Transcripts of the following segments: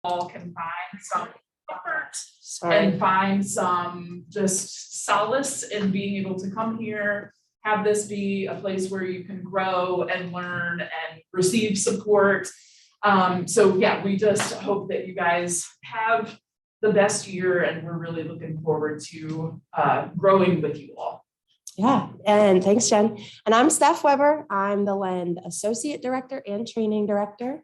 all can find some comfort Sorry. and find some just solace in being able to come here, have this be a place where you can grow and learn and receive support. So yeah, we just hope that you guys have the best year, and we're really looking forward to growing with you all. Yeah, and thanks, Jen. And I'm Steph Weber. I'm the Lend Associate Director and Training Director.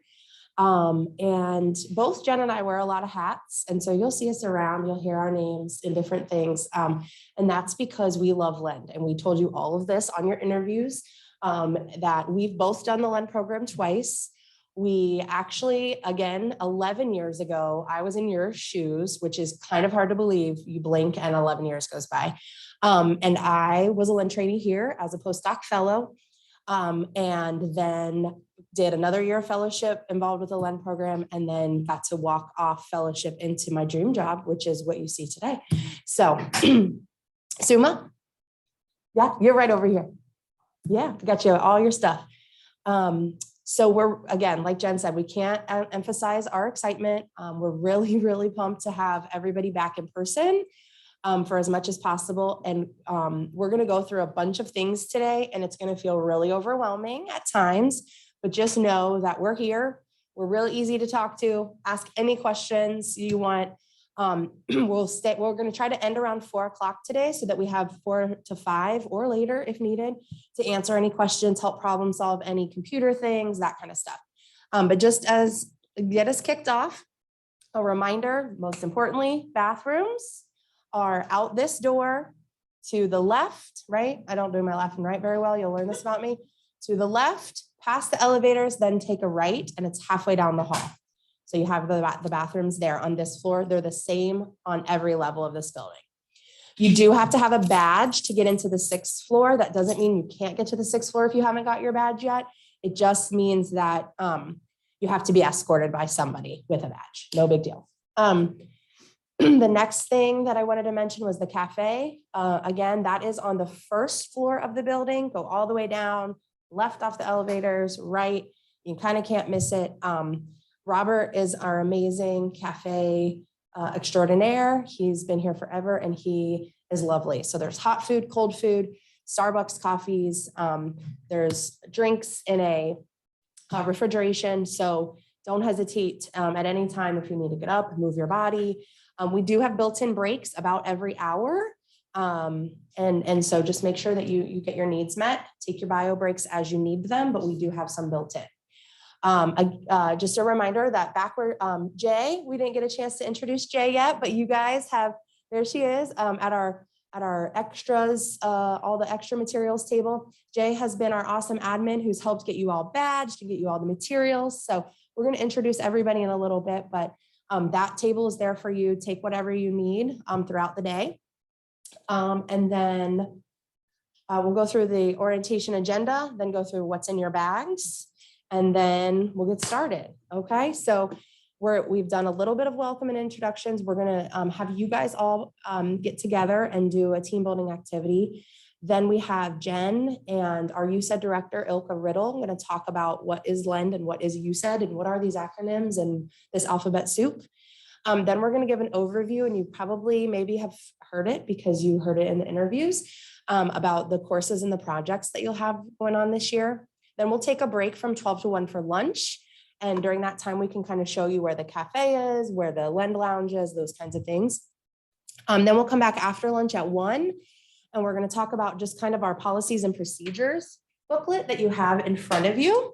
And both Jen and I wear a lot of hats. And so you'll see us around, you'll hear our names in different things. And that's because we love Lend. And we told you all of this on your interviews, that we've both done the Lend program twice. We actually, again, 11 years ago, I was in your shoes, which is kind of hard to believe. You blink and 11 years goes by. And I was a Lend trainee here as a postdoc fellow, and then did another year of fellowship involved with the Lend program, and then got to walk off fellowship into my dream job, which is what you see today. So, Suma, yeah, you're right over here. Yeah, got you all your stuff. So we're, again, like Jen said, we can't emphasize our excitement. We're really, really pumped to have everybody back in person for as much as possible. And we're going to go through a bunch of things today, and it's going to feel really overwhelming at times, but just know that we're here. We're really easy to talk to. Ask any questions you want. We're going to try to end around 4 o'clock today so that we have 4 to 5 or later if needed to answer any questions, help problem solve any computer things, that kind of stuff. But just as get us kicked off, a reminder, most importantly, bathrooms are out this door to the left, right? I don't do my left and right very well. You'll learn this about me. To the left, past the elevators, then take a right, and it's halfway down the hall. So you have the bathrooms there on this floor. They're the same on every level of this building. You do have to have a badge to get into the 6th floor. That doesn't mean you can't get to the 6th floor if you haven't got your badge yet. It just means that you have to be escorted by somebody with a badge. No big deal. The next thing that I wanted to mention was the cafe. Again, that is on the 1st floor of the building. Go all the way down, left off the elevators, right. You kind of can't miss it. Robert is our amazing cafe extraordinaire. He's been here forever and he is lovely. So there's hot food, cold food, Starbucks coffees. There's drinks in a refrigeration. So don't hesitate at any time if you need to get up, move your body. We do have built-in breaks about every hour. And so just make sure that you get your needs met. Take your bio breaks as you need them, but we do have some built in. Just a reminder that back where Jay, we didn't get a chance to introduce Jay yet, but you guys have, there she is at our extras, all the extra materials table. Jay has been our awesome admin who's helped get you all badged, to get you all the materials. So we're going to introduce everybody in a little bit, but that table is there for you. Take whatever you need throughout the day. And then we'll go through the orientation agenda, then go through what's in your bags, and then we'll get started. Okay, so we've done a little bit of welcome and introductions. We're gonna have you guys all get together and do a team building activity. Then we have Jen and our USAID director, Ilka Riddle, going to talk about what is Lend and what is USAID and what are these acronyms and this alphabet soup. Then we're going to give an overview, and you probably maybe have heard it because you heard it in the interviews about the courses and the projects that you'll have going on this year. Then we'll take a break from 12 to 1 for lunch. And during that time, we can kind of show you where the cafe is, where the Lend lounge is, those kinds of things. Then we'll come back after lunch at 1, and we're going to talk about just kind of our policies and procedures booklet that you have in front of you,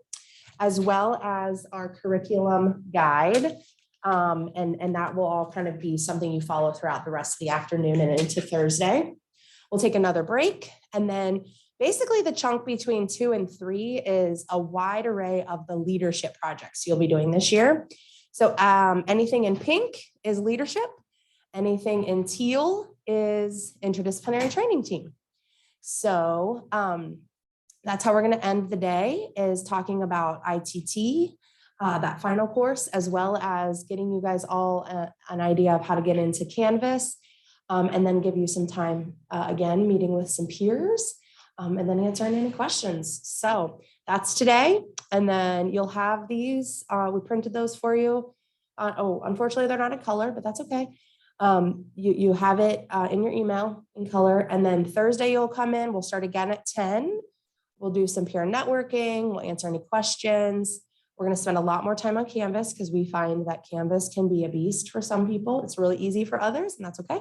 as well as our curriculum guide. And that will all kind of be something you follow throughout the rest of the afternoon and into Thursday. We'll take another break, and then basically the chunk between 2 and 3 is a wide array of the leadership projects you'll be doing this year. So anything in pink is leadership. Anything in teal is interdisciplinary training team. So that's how we're going to end the day, is talking about ITT, that final course, as well as getting you guys all an idea of how to get into Canvas, and then give you some time, again, meeting with some peers, and then answering any questions. So that's today. And then you'll have these, we printed those for you. Unfortunately, they're not in color, but that's okay. You have it in your email in color, and then Thursday you'll come in. We'll start again at 10. We'll do some peer networking. We'll answer any questions. We're going to spend a lot more time on Canvas because we find that Canvas can be a beast for some people. It's really easy for others, and that's okay.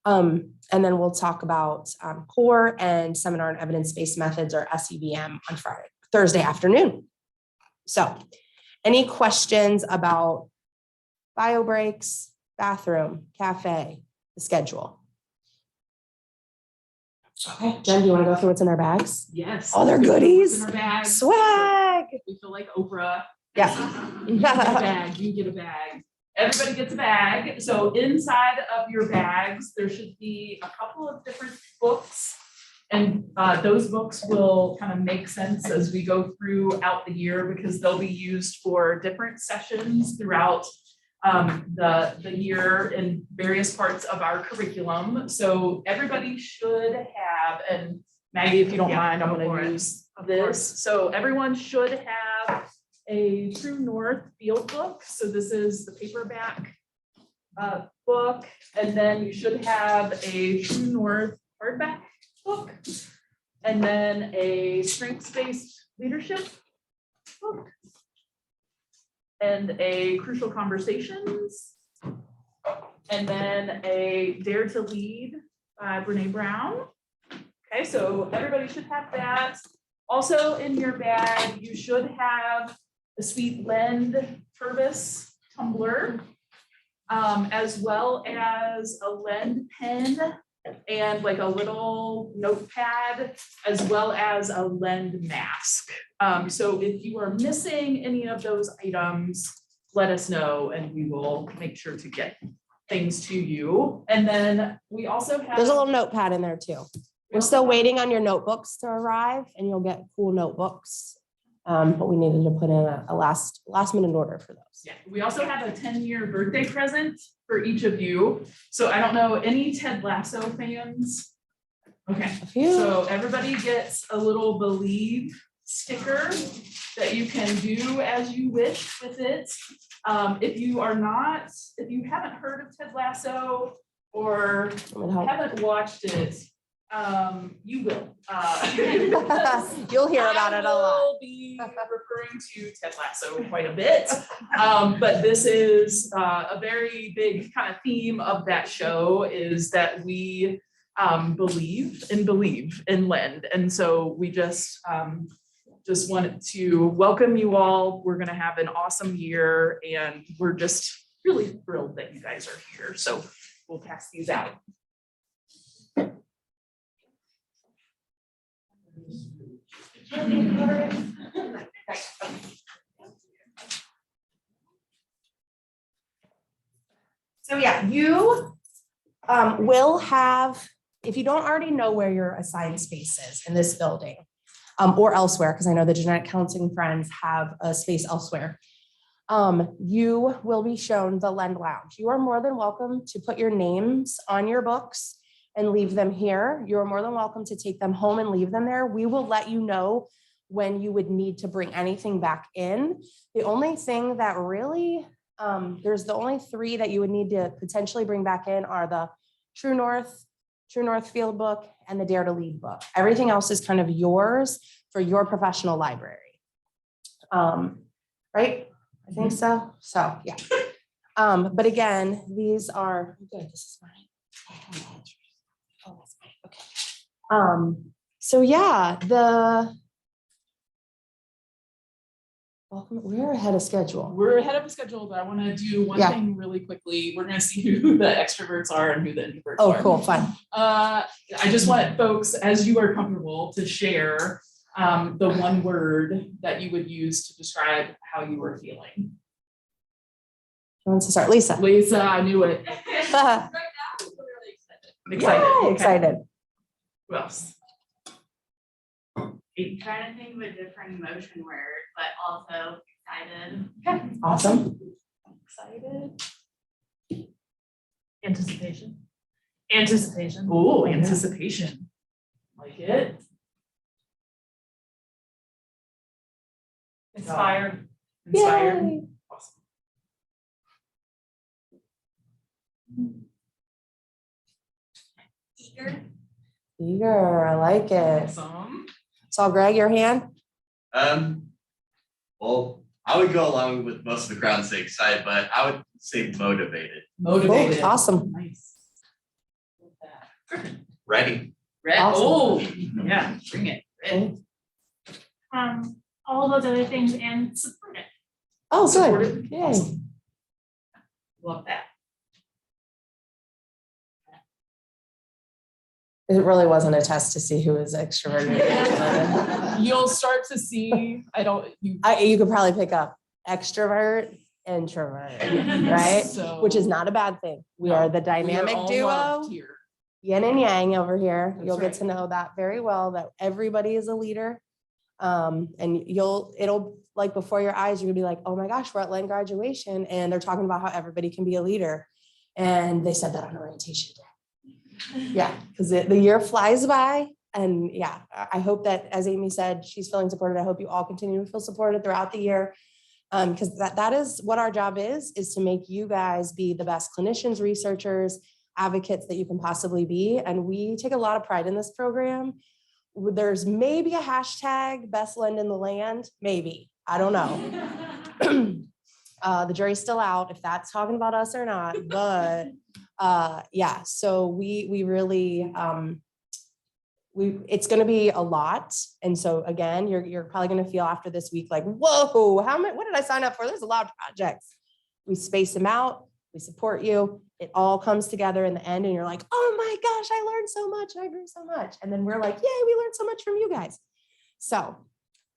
And then we'll talk about core and seminar and evidence-based methods, or SEBM, on Thursday afternoon. So any questions about bio breaks, bathroom, cafe, the schedule? Okay, Jen, do you want to go through what's in our bags? Yes. Oh, they're goodies. In our bags. Swag. We feel like Oprah. Yeah. You get a bag, you get a bag. Everybody gets a bag. So inside of your bags, there should be a couple of different books. And those books will kind of make sense as we go throughout the year, because they'll be used for different sessions throughout the year in various parts of our curriculum. So everybody should have, and Maggie, if you don't mind, I'm going to use this. So everyone should have a True North field book. So this is the paperback book, and then you should have a True North hardback book, and then a strengths-based leadership book, and a Crucial Conversations, and then a Dare to Lead by Brene Brown. Okay, so everybody should have that. Also in your bag, you should have the Sweet Lend Purvis tumbler, as well as a Lend pen and like a little notepad, as well as a Lend mask. So if you are missing any of those items, let us know and we will make sure to get things to you. And then we also have— There's a little notepad in there too. We're still waiting on your notebooks to arrive, and you'll get cool notebooks. But we needed to put in a last minute order for those. Yeah, we also have a 10-year birthday present for each of you. So I don't know, any Ted Lasso fans? Okay, A few. so everybody gets a little Believe sticker that you can do as you wish with it. If you haven't heard of Ted Lasso or haven't watched it, you will. You'll hear about it a lot. I will be referring to Ted Lasso quite a bit, but this is a very big kind of theme of that show, is that we believe in Lend, and so we just wanted to welcome you all. We're going to have an awesome year, and we're just really thrilled that you guys are here. So we'll pass these out. So yeah, you will have, if you don't already know where your assigned space is in this building, or elsewhere, because I know the genetic counseling friends have a space elsewhere, you will be shown the Lend Lounge. You are more than welcome to put your names on your books and leave them here. You're more than welcome to take them home and leave them there. We will let you know when you would need to bring anything back in. The only thing that really, there's the only three that you would need to potentially bring back in are the True North field book and the Dare to Lead book. Everything else is kind of yours for your professional library. Right? I think so. So yeah. But again, these are good. This is mine. Oh, that's mine. Okay. So yeah, welcome. We're ahead of schedule. We're ahead of schedule, but I want to do one thing really quickly. We're going to see who the extroverts are and who the introverts are. Oh, cool. Fun. I just want folks, as you are comfortable, to share the one word that you would use to describe how you were feeling. Who wants to start? Lisa. Lisa, I knew it. Right now, I'm really excited. Excited. Yay, Okay. excited. Who else? I'm trying to think of a different emotion word, but also excited. Okay. Awesome. Excited. Anticipation. Anticipation. Oh, anticipation. Like it. Inspired. Inspired. Yay. Awesome. Eager. Eager, I like it. Awesome. So Greg, your hand? Well, I would go along with most of the crowd say excited, but I would say motivated, Motivated. Cool, awesome. Nice. Love that. ready. Red, Awesome. oh, yeah, bring it. Red. All those other things and support it. Oh, good. Supportive. Yay. Awesome. Love that. It really wasn't a test to see who was extroverted. You'll start to see, You could probably pick up extrovert, introvert, right? So- Which is not a bad thing. We No, are the we are dynamic all duo, loved here. yin and yang over here. That's You'll get right. to know that very well, that everybody is a leader. And it'll like before your eyes, you're gonna be like, oh my gosh, we're at Len graduation and they're talking about how everybody can be a leader. And they said that on orientation day. Yeah, because the year flies by. And yeah, I hope that, as Amy said, she's feeling supported. I hope you all continue to feel supported throughout the year. Because that is what our job is to make you guys be the best clinicians, researchers, advocates that you can possibly be. And we take a lot of pride in this program. There's maybe a hashtag best lend in the land, maybe, I don't know. The jury's still out if that's talking about us or not, but yeah, so we really, it's going to be a lot. And so again, you're probably going to feel after this week like, whoa, what did I sign up for? There's a lot of projects. We space them out. We support you. It all comes together in the end. And you're like, oh my gosh, I learned so much. I grew so much. And then we're like, yay, we learned so much from you guys. So,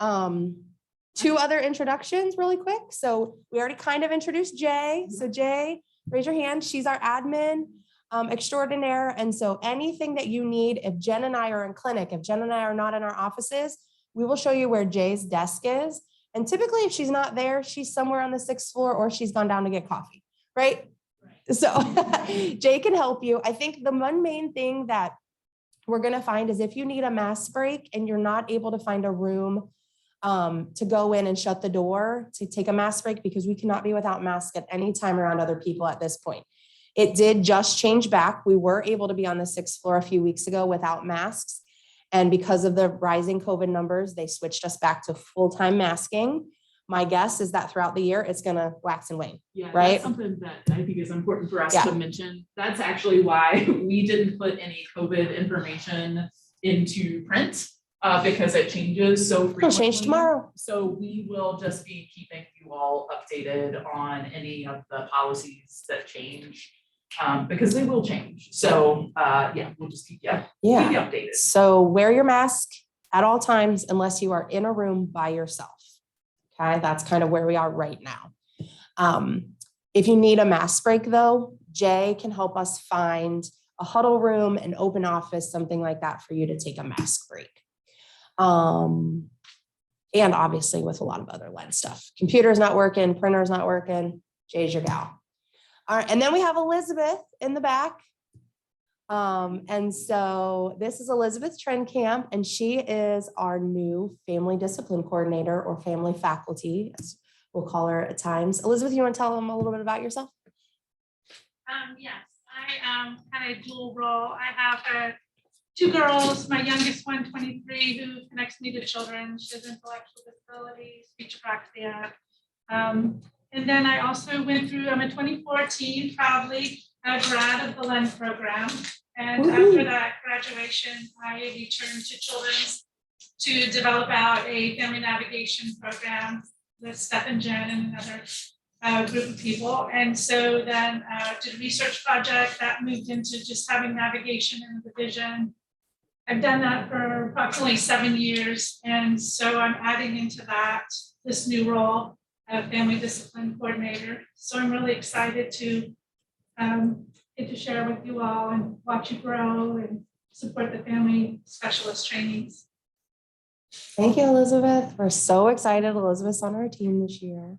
2 other introductions really quick. So we already kind of introduced Jay. So Jay, raise your hand. She's our admin extraordinaire. And so anything that you need, if Jen and I are in clinic, if Jen and I are not in our offices, we will show you where Jay's desk is. And typically if she's not there, she's somewhere on the 6th floor or she's gone down to get coffee, right? So Jay can help you. I think the one main thing that we're going to find is if you need a mask break and you're not able to find a room to go in and shut the door to take a mask break, because we cannot be without masks at any time around other people at this point. It did just change back. We were able to be on the 6th floor a few weeks ago without masks. And because of the rising COVID numbers, they switched us back to full-time masking. My guess is that throughout the year, it's going to wax and wane. Yeah, Right? that's something that I think is important for us Yeah. to mention. That's actually why we didn't put any COVID information into print, because it changes so frequently. It'll change tomorrow. So we will just be keeping you all updated on any of the policies that change, because they will change. So yeah, we'll just keep you Yeah. updated. So wear your mask at all times unless you are in a room by yourself. Okay, that's kind of where we are right now. If you need a mask break though, Jay can help us find a huddle room, an open office, something like that for you to take a mask break. And obviously with a lot of other lens stuff. Computer's not working, printer's not working, Jay's your gal. All right, and then we have Elizabeth in the back. And so this is Elizabeth Trenkamp, and she is our new family discipline coordinator or family faculty, as we'll call her at times. Elizabeth, you want to tell them a little bit about yourself? Yes, I kind of dual role. I have 2 girls, my youngest one, 23, who connects me to children. She has intellectual disabilities, speech apraxia. And then I also went through, I'm a 2014 proudly a grad of the LEND program. And after that graduation, I returned to Children's to develop out a family navigation program with Steph and Jen and another group of people. And so then did a research project that moved into just having navigation in the division. I've done that for approximately 7 years. And so I'm adding into that this new role of family discipline coordinator. So I'm really excited to get to share with you all and watch you grow and support the family specialist trainings. Thank you, Elizabeth. We're so excited. Elizabeth's on our team this year.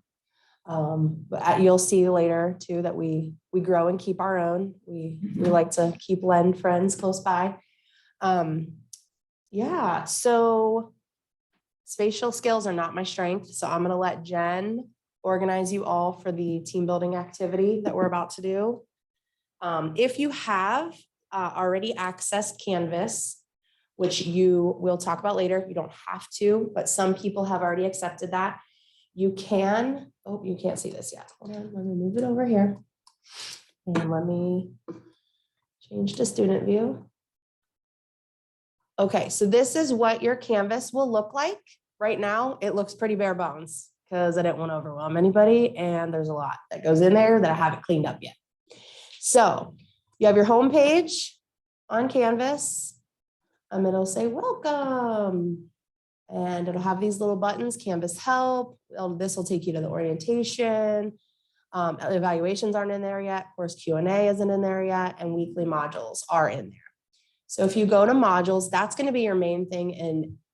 But you'll see later too that we grow and keep our own. We like to keep LEND friends close by. Yeah, so spatial skills are not my strength. So I'm gonna let Jen organize you all for the team building activity that we're about to do. If you have already accessed Canvas, which you will talk about later, you don't have to, but some people have already accepted that. You can, oh, you can't see this yet. Hold on, let me move it over here. And let me change to student view. Okay, so this is what your Canvas will look like. Right now, it looks pretty bare bones because I didn't want to overwhelm anybody, and there's a lot that goes in there that I haven't cleaned up yet. So you have your home page on Canvas, and it'll say welcome. And it'll have these little buttons, Canvas help. This will take you to the orientation. Evaluations aren't in there yet. Course Q&A isn't in there yet, and weekly modules are in there. So if you go to modules, that's going to be your main thing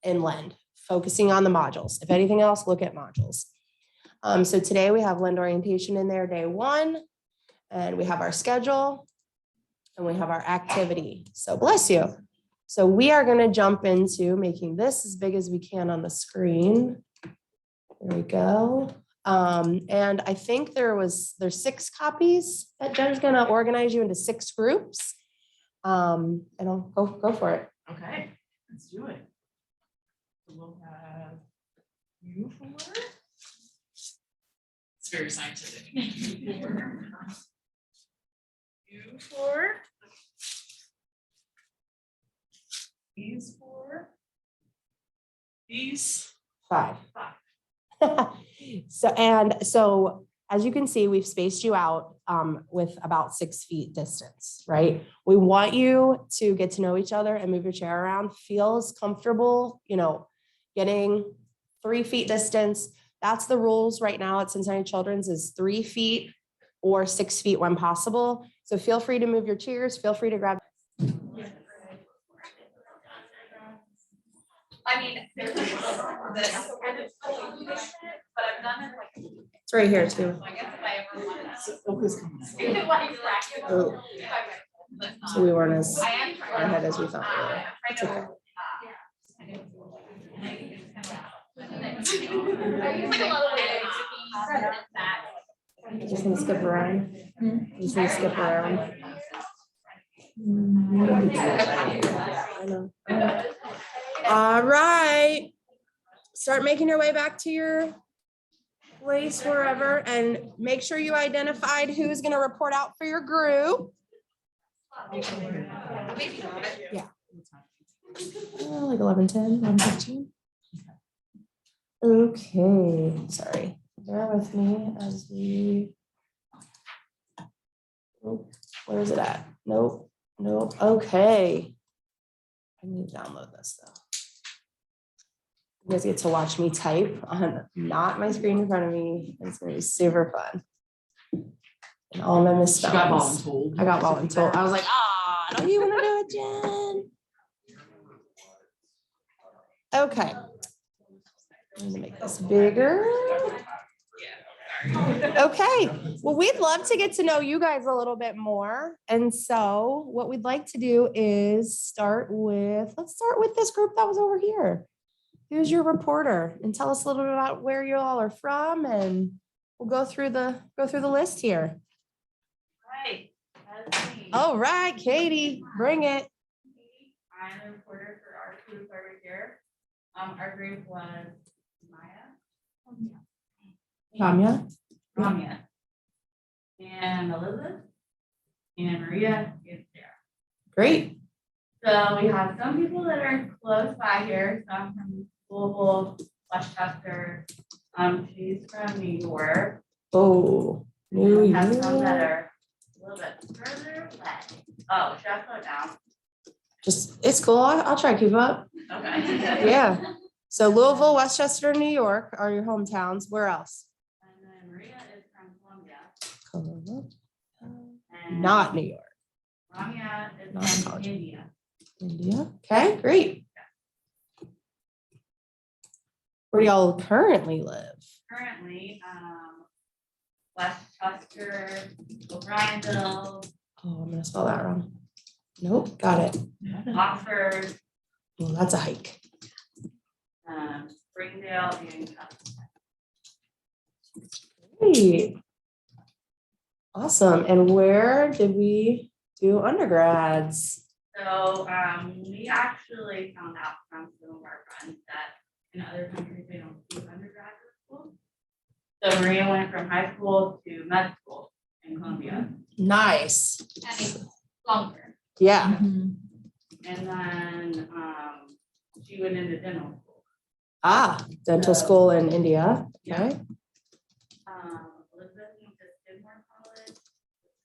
in Lend, focusing on the modules. If anything else, look at modules. So today we have Lend orientation in there, day 1, and we have our schedule, and we have our activity. So bless you. So we are going to jump into making this as big as we can on the screen. There we go. And I think there's 6 copies that Jen's going to organize you into 6 groups. And I'll go for it. Okay, let's do it. So we'll have you for. It's very scientific. You for. These 4. These 5. 5. So as you can see, we've spaced you out with about 6 feet distance, right? We want you to get to know each other and move your chair around, feel as comfortable, getting 3 feet distance. That's the rules right now at Cincinnati Children's is 3 feet or 6 feet when possible. So feel free to move your chairs, feel free to grab. I mean, there's this kind of solution, but I've done it like. It's right here too. So I guess if I ever wanted to. Oh, who's coming? Like practical. So we weren't as I am trying. far ahead as we thought we were. It's okay. Just gonna skip around. Just gonna skip around. I know. All right. Start making your way back to your place wherever and make sure you identified who's gonna report out for your group. Yeah. Like 11:10, 11:15. Okay, sorry. Bear with me as we. Nope. Where is it at? Nope, nope. Okay. I need to download this though. You guys get to watch me type on not my screen in front of me. It's gonna be super fun. And all my misspellings. I got voluntold. I was like, don't you want to do it, Jen? Okay. I'm gonna make this bigger. Okay, well, we'd love to get to know you guys a little bit more. And so what we'd like to do is let's start with this group that was over here. Who's your reporter? And tell us a little bit about where you all are from, and we'll go through the list here. Right, that's me. All right, Katie, bring it. I'm the reporter for our group over here. Our group was Maya. Tanya. Ramya. And Elizabeth. And Maria is there. Great. So we have some people that are close by here, some from Louisville, Westchester. She's from New York. Oh, New We have some that York. are a little bit further away. Oh, should I slow it down? It's cool. I'll try to keep up. Okay. Yeah. So Louisville, Westchester, New York are your hometowns. Where else? And then Maria is from Columbia. Columbia. And Not New York, Ramya Not is from college. India. India. Okay, great. Where do y'all currently live? Currently, Westchester, O'Brienville, Oh, I'm gonna spell that wrong. Nope, got it. Oxford, Well, that's a hike. Springdale, and Cumberland. Great. Awesome. And where did we do undergrads? So, we actually found out from some of our friends that in other countries, they don't do undergraduate school. So Maria went from high school to med school in Columbia. Nice. And it's longer. Yeah. And then, she went into dental school. Ah, dental school in India. Yeah. Okay. Elizabeth went to Skidmore College,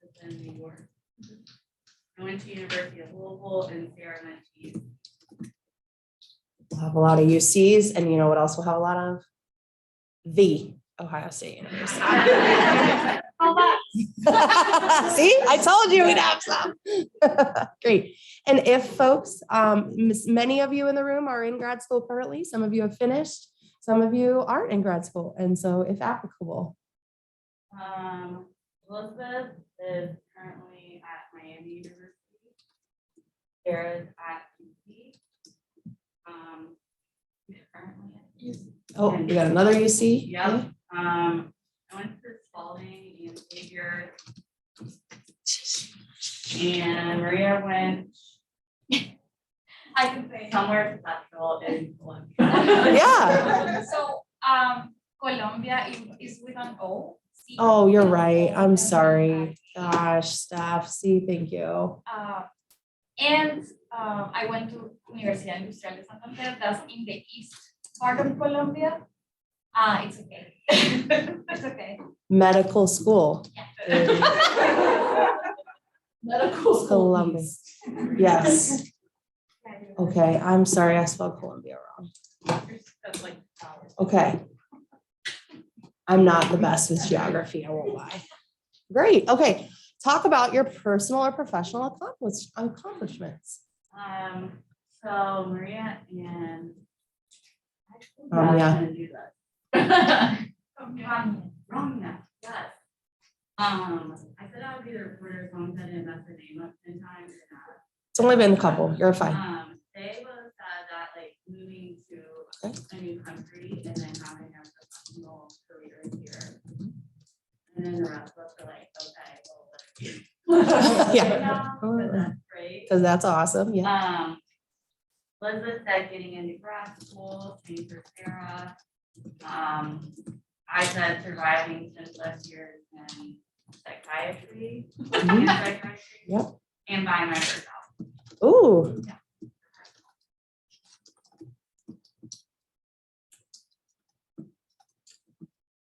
which is in New York. I went to University of Louisville and Sarah went to UC. We'll have a lot of UCs, and you know what else we'll have a lot of? The Ohio State University. See, I told you we'd have some. Great. And if folks, many of you in the room are in grad school currently, some of you have finished, some of you aren't in grad school. And so if applicable. Elizabeth is currently at Miami University. Sarah's at UC. Currently at UC. Oh, we got another UC? Yep. I went to Spalding and Xavier. And Maria went. I can say somewhere special in Colombia. Yeah. So, Colombia is with an O. C. Oh, you're right. I'm sorry. Gosh, staff. See, thank you. And I went to Universidad Industrial de Santander, that's in the east part of Colombia. It's okay. It's okay. Medical school. Medical school. Columbia. Yes. Okay, I'm sorry, I spelled Columbia wrong. That's like hours. Okay. I'm not the best with geography, I won't lie. Great, okay. Talk about your personal or professional accomplishments. So Maria and. Yeah. Gonna do that. Wrong, yes. I said I would be the reporter, so I'm gonna mess the name up 10 times. It's only been a couple, you're fine. They was that like moving to a new country and then having a professional career here. And then the rest of us are like, okay, well, what do Yeah. but that's great. Because that's awesome, yeah. Elizabeth said getting into grad school, same for Sarah. I said surviving 10+ years in psychiatry. Mhm. Yep. And buying my first house. Ooh.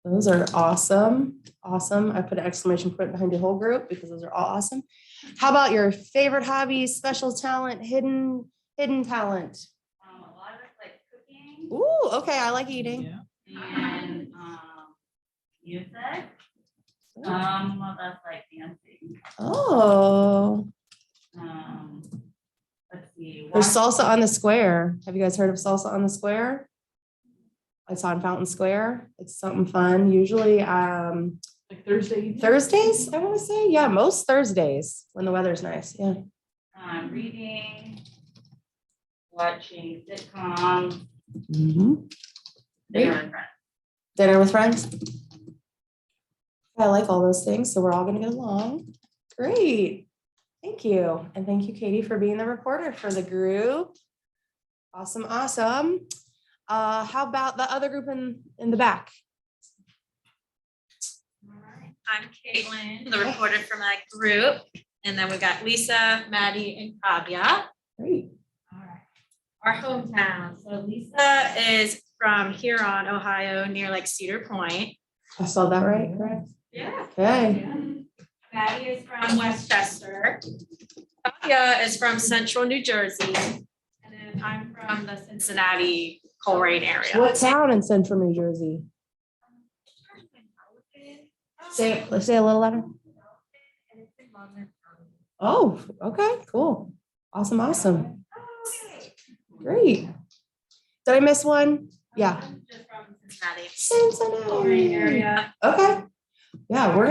Those are awesome, awesome. I put an exclamation point behind your whole group because those are all awesome. How about your favorite hobbies, special talent, hidden talent? A lot of it's like cooking Ooh, okay, I like eating. and music. Well, that's like dancing. Oh, Let's see. there's salsa on the square. Have you guys heard of salsa on the square? It's on Fountain Square. It's something fun. Usually, Like Thursday. evening? Thursdays, I want to say. Yeah, most Thursdays when the weather's nice. Yeah. Reading, watching sitcoms, Mhm. dinner with friends. Dinner with friends. I like all those things, so we're all gonna get along. Great. Thank you. And thank you, Katie, for being the reporter for the group. Awesome, awesome. How about the other group in the back? All right, I'm Caitlin, the reporter for my group, and then we got Lisa, Maddie, and Kavya. Great. All right, our hometown. So Lisa is from Huron, Ohio, near like Cedar Point. I saw that right, correct? Yeah. Okay. Maddie is from Westchester. Kavya is from Central New Jersey, and then I'm from the Cincinnati Coleraine area. What town in central New Jersey? Let's say a little louder. Oh, okay, cool. Awesome, awesome. Great. Did I miss one? Yeah. Just from Cincinnati. Cincinnati. Coleraine area. Okay. Yeah, we're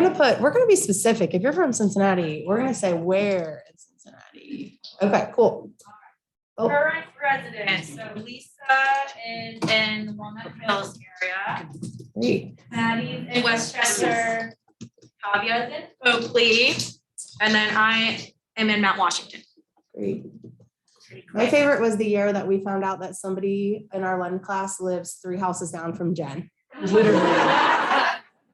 gonna be specific. If you're from Cincinnati, we're gonna say where in Cincinnati. Okay, cool. Oh, Current residents, so Lisa is in Walnut Hills area, great. Maddie's in Westchester, Kavya is in Oakley, and then I am in Mount Washington. Great. My favorite was the year that we found out that somebody in our Lund class lives 3 houses down from Jen. Literally.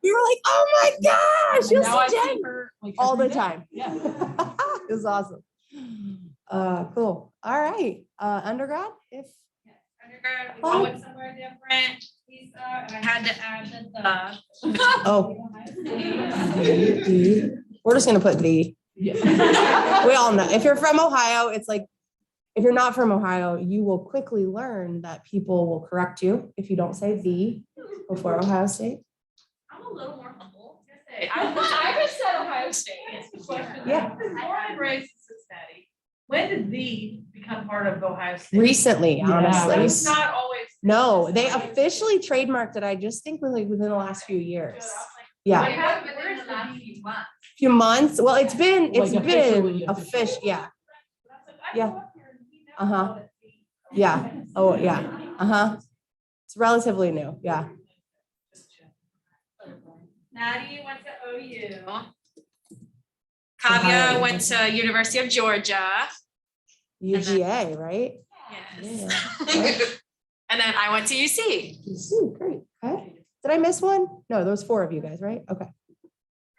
We were like, oh my gosh, you'll Now I see see Jen her like all the every day. time. Yeah. It was awesome. Cool. All right. Undergrad, if Undergrad, we all went somewhere different, Lisa, and I had to add the. oh, we're just gonna put the. Yeah. We all know. If you're from Ohio, it's like, if you're not from Ohio, you will quickly learn that people will correct you if you don't say the before Ohio State. I'm a little more humble. I just said Ohio State. Yeah. Born and raised in Cincinnati. When did the become part of Ohio State? Recently, That honestly. was not always. No, they officially trademarked it. I just think like within the last few years. Yeah, It happened within the last few months. few months. Well, it's been Like officially, official. Yeah. Yeah. Uh-huh. Yeah. Oh, yeah. Uh-huh. It's relatively new. Yeah. Maddie went to OU. Kavya went to University of Georgia. UGA, right? Yes. And then I went to UC. Great. Okay. Did I miss one? No, there was 4 of you guys, right? Okay.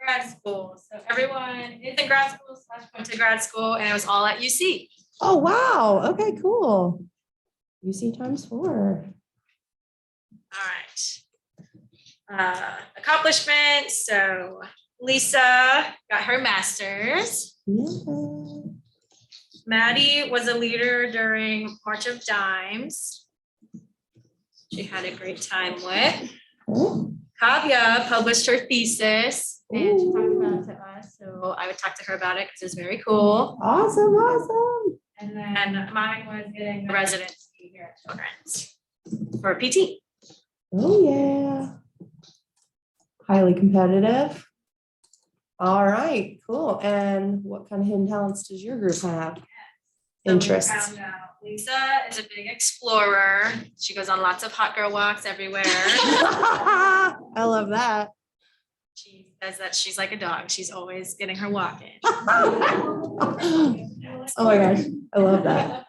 Grad school. So everyone is in grad school / went to grad school, and it was all at UC. Oh, wow. Okay, cool. UC times 4. All right. Accomplishments. So Lisa got her master's. Yeah. Maddie was a leader during March of Dimes. She had a great time with. Oh, Kavya published her thesis and she talked about Ooh. it to us. So I would talk to her about it because it was very cool. awesome, awesome. And then mine was getting the residency here at Children's for PT. Oh, yeah. Highly competitive. All right, cool. And what kind of hidden talents does your group have? So we Interests. found out Lisa is a big explorer. She goes on lots of hot girl walks everywhere. I love that. She says that she's like a dog. She's always getting her walk in. Oh my gosh, I love that.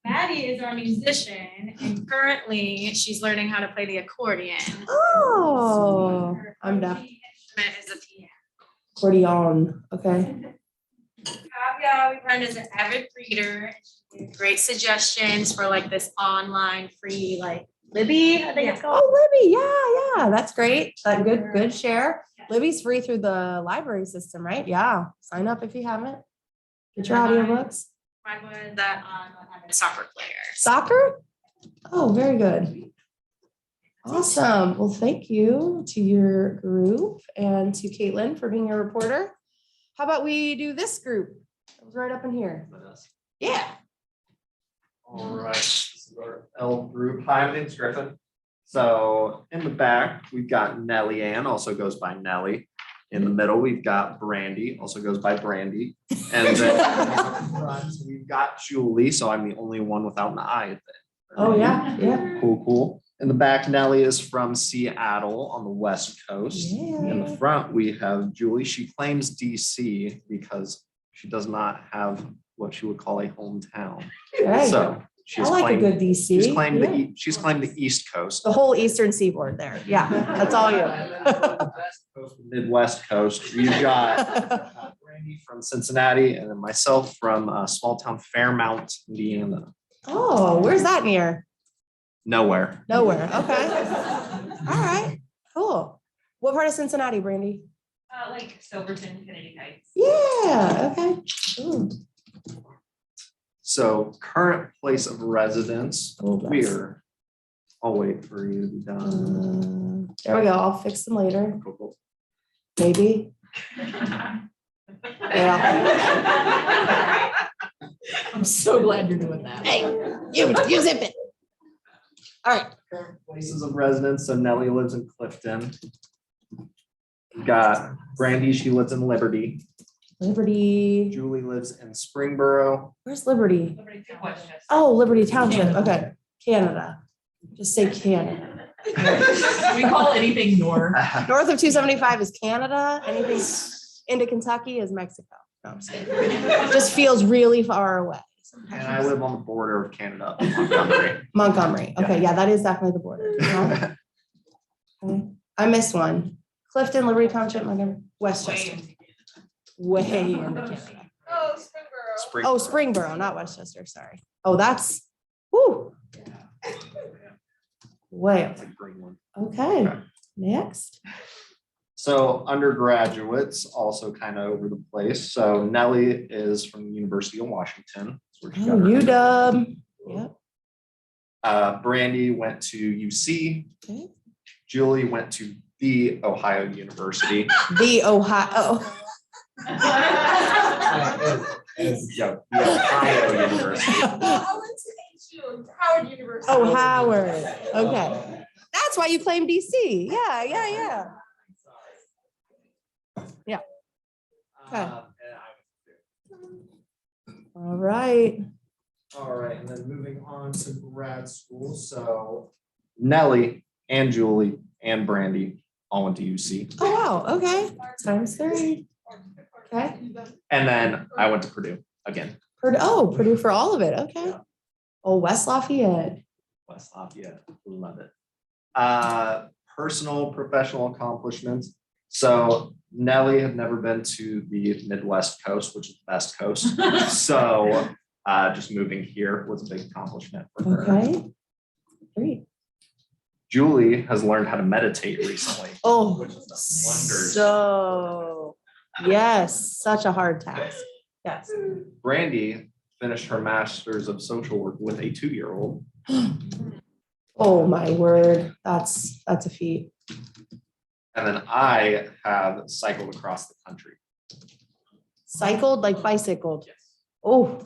Maddie is our musician, and currently she's learning how to play the accordion. Oh, Her I'm deaf. key instrument is a piano. Accordion, okay. Kavya, we learned as an avid reader. She gave great suggestions for like this online free like Libby, I think it's called. Oh, Libby, yeah, that's great. Good share. Libby's free through the library system, right? Yeah, sign up if you haven't. Get your audiobooks. Mine was that I'm a soccer player. Soccer? Oh, very good. Awesome. Well, thank you to your group and to Caitlin for being a reporter. How about we do this group? It was right up in here. Yeah. All right, this is our L group. Hi, my name's Griffin. So in the back, we've got Nellie Ann, also goes by Nellie. In the middle, we've got Brandy, also goes by Brandy. And then in the front, we've got Julie, so I'm the only one without an I. Oh, yeah. Cool. In the back, Nellie is from Seattle on the West Coast. In the front, we have Julie. She claims DC because she does not have what she would call a hometown. Right. So I she's like a claimed, good DC. she's claimed Yeah. she's claimed the East Coast. The whole eastern seaboard there. Yeah, that's all you. West Coast, Midwest Coast. We've got Brandy from Cincinnati and then myself from small town Fairmount, Indiana. Oh, where's that near? Nowhere. Nowhere. Okay. All right. Cool. What part of Cincinnati, Brandy? Like Silverton, Kennedy Heights. Yeah. Okay. Ooh. So current place of residence, Oh, bless. we're, I'll wait for you to be done. There we go. I'll fix them later. Cool. Maybe. Yeah. I'm so glad you're doing that. Hey, you zip it. All right. Current places of residence, so Nellie lives in Clifton. We've got Brandy, she lives in Liberty. Liberty. Julie lives in Springboro. Where's Liberty? Liberty Township. Oh, Liberty Township. Okay. Canada. Just say Canada. We call anything north. North of 275 is Canada. Anything into Kentucky is Mexico. No, I'm just kidding. Just feels really far away. And I live on the border of Canada, Montgomery. Montgomery. Okay, yeah, that is definitely the border. Okay. I missed one. Clifton, Liberty Township, Montgomery, Westchester. Way into Canada. Oh, Springboro. Oh, Springboro, not Westchester, sorry. Oh, that's, whoo, way up. That's a green one. Okay, next. So undergraduates also kind of over the place. So Nellie is from the University of Washington. That's where she Oh, got her. UW. Yep. Brandy went to UC. Okay. Julie went to the Ohio University. The Ohio. Yeah, the Ohio University. Howard University. Oh, Howard. Okay. That's why you claim DC. Yeah, yeah, yeah. Okay. All right. All right, and then moving on to grad school. So Nellie and Julie and Brandy all went to UC. Oh, wow. Okay. Times 3. Okay. And then I went to Purdue again. Purdue for all of it. Okay. Oh, West Lafayette. West Lafayette, love it. Personal, professional accomplishments. So Nellie had never been to the Midwest coast, which is the best coast. So just moving here was a big accomplishment for her. Okay. Great. Julie has learned how to meditate recently. Oh, Which has done wonders. so yes, such a hard task. Yes. Brandy finished her master's of social work with a 2-year-old. Oh my word, that's a feat. And then I have cycled across the country. Cycled like bicycled. Yes. Oh,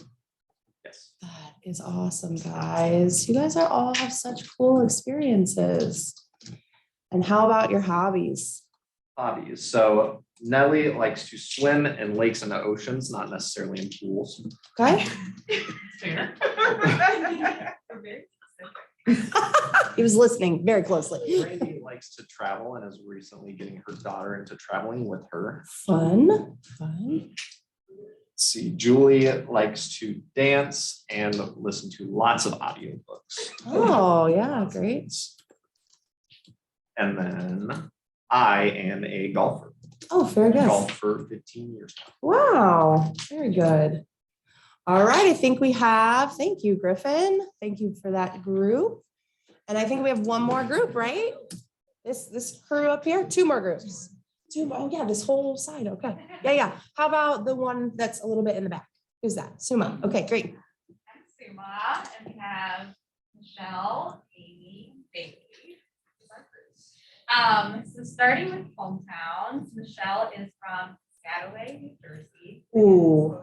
Yes. that is awesome, guys. You guys are all have such cool experiences. And how about your hobbies? Hobbies. So Nellie likes to swim in lakes and oceans, not necessarily in pools. Okay. Fair. He was listening very closely. Brandy likes to travel and is recently getting her daughter into traveling with her. Fun. Let's see, Julie likes to dance and listen to lots of audiobooks. Oh, yeah, great. And then I am a golfer. Oh, very good. Golfed for 15 years now. Wow, very good. All right, I think we have, thank you, Griffin. Thank you for that group. And I think we have one more group, right? This crew up here, 2 more groups. 2 more, oh yeah, this whole side, okay. Yeah. How about the one that's a little bit in the back? Who's that? Suma, okay, great. I'm Suma, and we have Michelle, Amy, Bailey. So starting with hometowns, Michelle is from Piscataway, New Jersey. Ooh,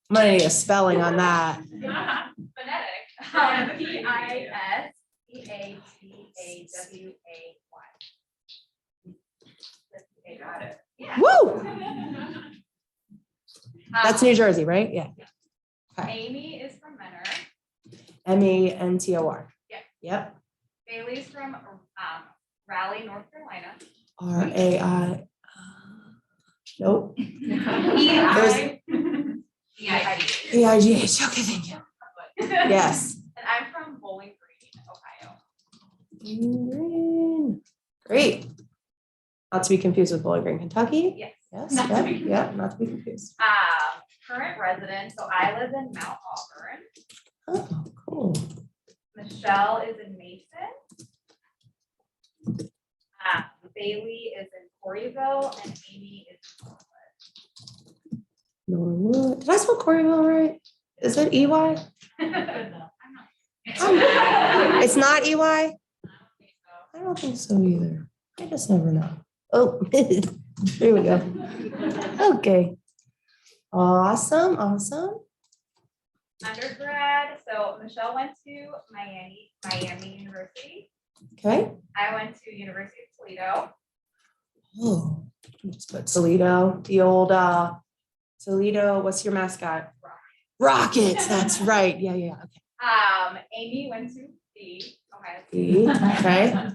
I'm gonna need a spelling on that. Phonetic. Piscataway. Got it. Yeah. Woo, that's New Jersey, right? Yeah. Amy is from Menor. MENTOR. Yeah. Yep. Bailey's from Raleigh, North Carolina. RAI. Nope. EIGH. EIGH. Okay, thank you. Yes. And I'm from Bowling Green, Ohio. Green. Great. Not to be confused with Bowling Green, Kentucky. Yes. Yes. Not to Yep. be Yep. Not to be confused. Current resident, so I live in Mount Auburn. Oh, cool. Michelle is in Mason. Bailey is in Corryville and Amy is in Norwood. Did I spell Corryville right? Is it EY? Norwood. It's not EY? I don't think so either. I just never know. Oh, here we go. Okay. Awesome. Undergrad, so Michelle went to Miami University. Okay. I went to University of Toledo. Oh, just put Toledo, the old Toledo. What's your mascot? Rockets. That's right. Yeah. Okay. Amy went to the Ohio The- Okay.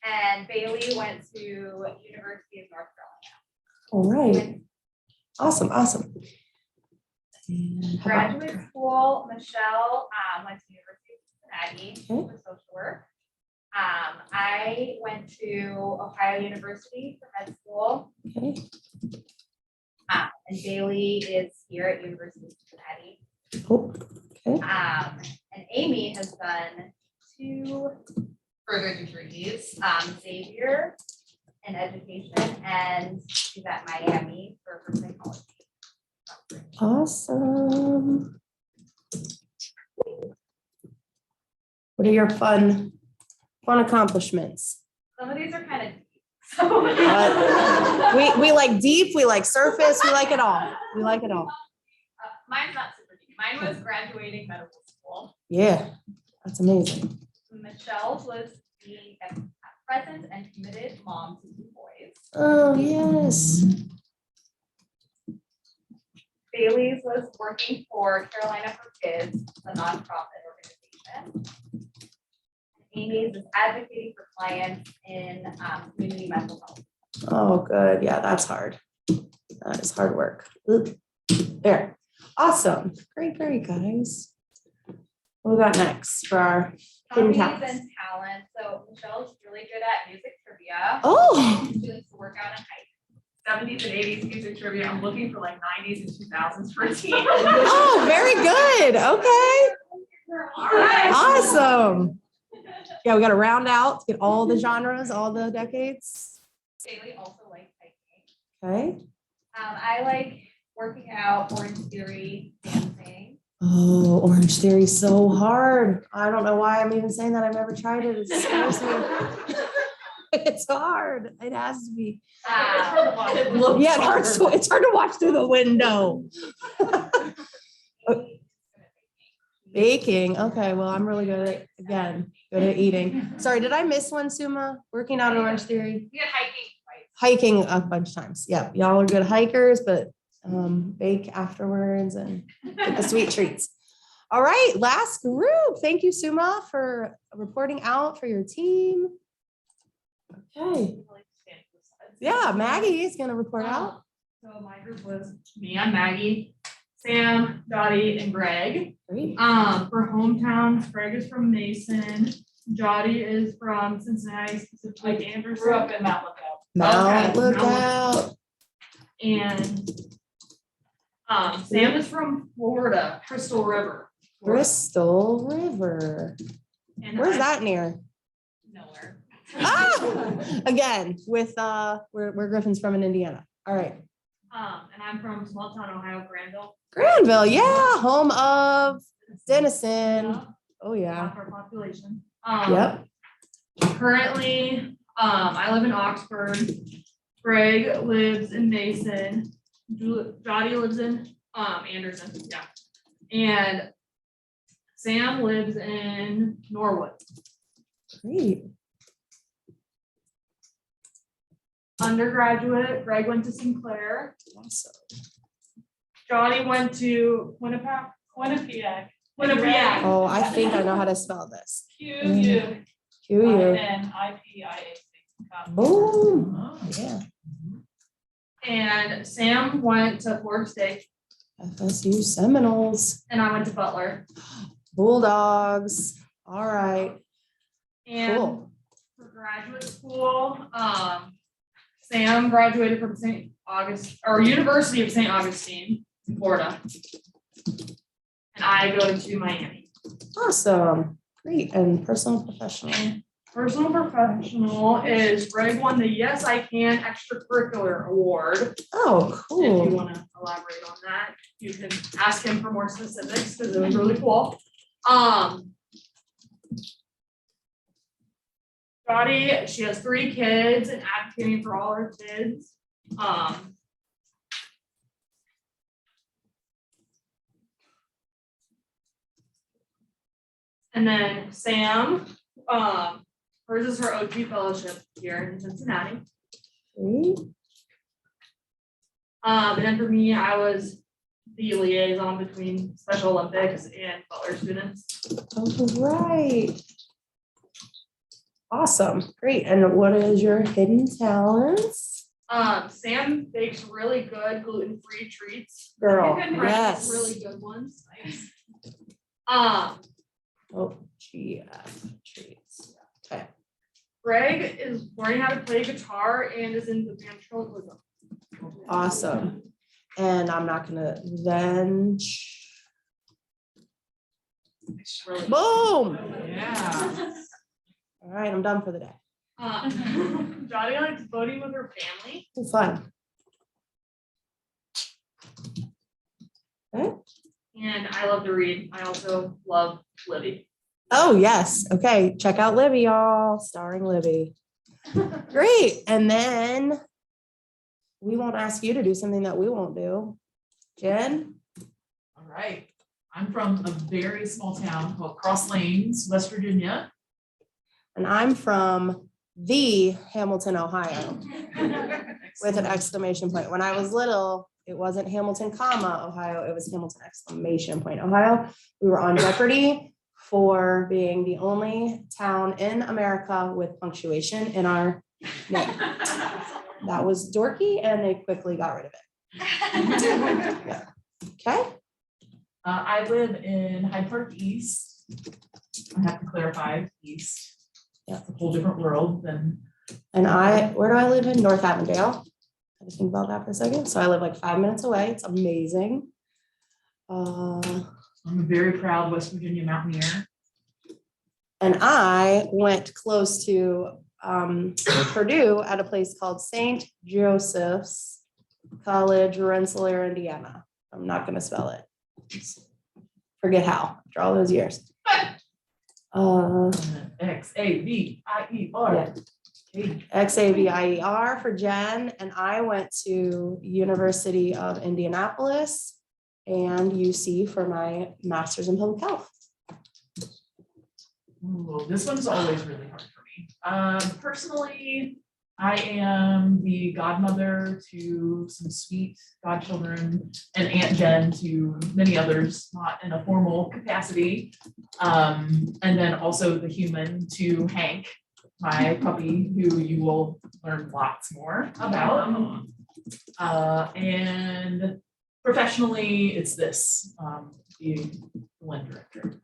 And Bailey went to University of North Carolina. All right. Awesome, awesome. And how about- Graduate school, Michelle went to University of Cincinnati Okay. for social work. I went to Ohio University for med school. Okay. And Bailey is here at University of Cincinnati. Oh, okay. And Amy has done 2 further degrees, Xavier in education, and she's at Miami for her psychology. Awesome. What are your fun accomplishments? Some of these are kind of deep. So We like deep, we like surface, we like it all. We like it all. Mine's not super deep. Mine was graduating medical school. Yeah, that's amazing. Michelle's was being a present and committed mom to 2 boys. Oh, yes. Bailey's was working for Carolina for Kids, a nonprofit organization. Amy's is advocating for clients in community mental health. Oh, good. Yeah, that's hard. That is hard work. Oop. There. Awesome. Great, guys. What we got next for our hidden Hobbies talents? and talent. So Michelle's really good at music trivia. Oh, She likes to work out and hike. 70s and 80s music trivia. I'm looking for like 90s and 2000s for a team. oh, very good. Okay. All right. Awesome. Yeah, we got to round out, get all the genres, all the decades. Bailey also likes hiking. Okay. I like working out, Orange Theory, dancing. Oh, Orange Theory is so hard. I don't know why I'm even saying that. I've never tried it. It scares me. It's hard. It has to be. Yeah, it's hard to watch through the window. Baking. Okay, well, I'm really good at, again, good at eating. Sorry, did I miss one, Suma? Working out at Orange Theory? We had hiking twice. Hiking a bunch of times. Yeah, y'all are good hikers, but bake afterwards and get the sweet treats. All right, last group. Thank you, Suma, for reporting out for your team. Okay. Yeah, Maggie is gonna report out. So my group was me, I'm Maggie, Sam, Dottie, and Greg. Great. For hometowns, Greg is from Mason, Jottie is from Cincinnati, specifically Anderson. Grew up in Mount Lookout. Mount Okay. Lookout. And Sam is from Florida, Crystal River. Florida. Bristol River. And Where's I- that near? Nowhere. Ah, again, with where Griffin's from in Indiana. All right. And I'm from small town Ohio, Granville. Granville, yeah, home of Denison. Yeah, Oh, yeah. half our population. Yep. Currently, I live in Oxford. Greg lives in Mason. Jottie lives in Anderson, yeah. And Sam lives in Norwood. Great. Undergraduate, Greg went to Sinclair. Awesome. Jottie went to Winnipeg. Winnipeg. Oh, I think I know how to spell this. Q-U. Q-U. Boom. Yeah. And Sam went to Florida State, FSU Seminoles. and I went to Butler. Bulldogs. All right. And Cool. for graduate school, Sam graduated from University of St. Augustine in Florida. And I go to Miami. Awesome. Great. And personal and professional. Personal professional is Greg won the Yes I Can Extracurricular Award. Oh, If you cool. want to elaborate on that, you can ask him for more specifics because it was really cool. Dottie, she has 3 kids and advocating for all her kids. And then Sam, hers is her OT fellowship here in Cincinnati. Great. And then for me, I was the liaison between Special Olympics and Butler students. All right. Awesome, great. And what is your hidden talents? Sam bakes really good gluten-free treats. Girl, Crushes yes. Really good ones. Oh, GF treats. Okay. Greg is learning how to play guitar and is in the ventriloquism. Awesome. And I'm not gonna boom. Yeah. All right, I'm done for the day. Johnny likes voting with her family. Fun. Okay. And I love to read. I also love Libby. Oh, yes. Okay, check out Libby, y'all, starring Libby. Great. And then we won't ask you to do something that we won't do. Jen? All right. I'm from a very small town called Cross Lanes, West Virginia. And I'm from the Hamilton, Ohio, with an exclamation point. When I was little, it wasn't Hamilton, comma, Ohio, it was Hamilton, exclamation point, Ohio. We were on Jeopardy for being the only town in America with punctuation in our name. That was dorky and they quickly got rid of it. Yeah. Okay, I live in Hyde Park East. I have to clarify, East. Yeah. It's a whole different world than, and where do I live in? North Avondale. I just think about that for a second. So I live like 5 minutes away. It's amazing. I'm a very proud West Virginia mountaineer. And I went close to Purdue at a place called St. Joseph's College, Rensselaer, Indiana. I'm not gonna spell it. Forget how, after all those years. Xavier. Xavier for Jen, and I went to University of Indianapolis and UC for my master's in public health. Ooh, this one's always really hard for me. Personally, I am the godmother to some sweet godchildren and Aunt Jen to many others, not in a formal capacity. And then also the human to Hank, my puppy, who you will learn lots more about. And professionally, it's this, being the Lynn director.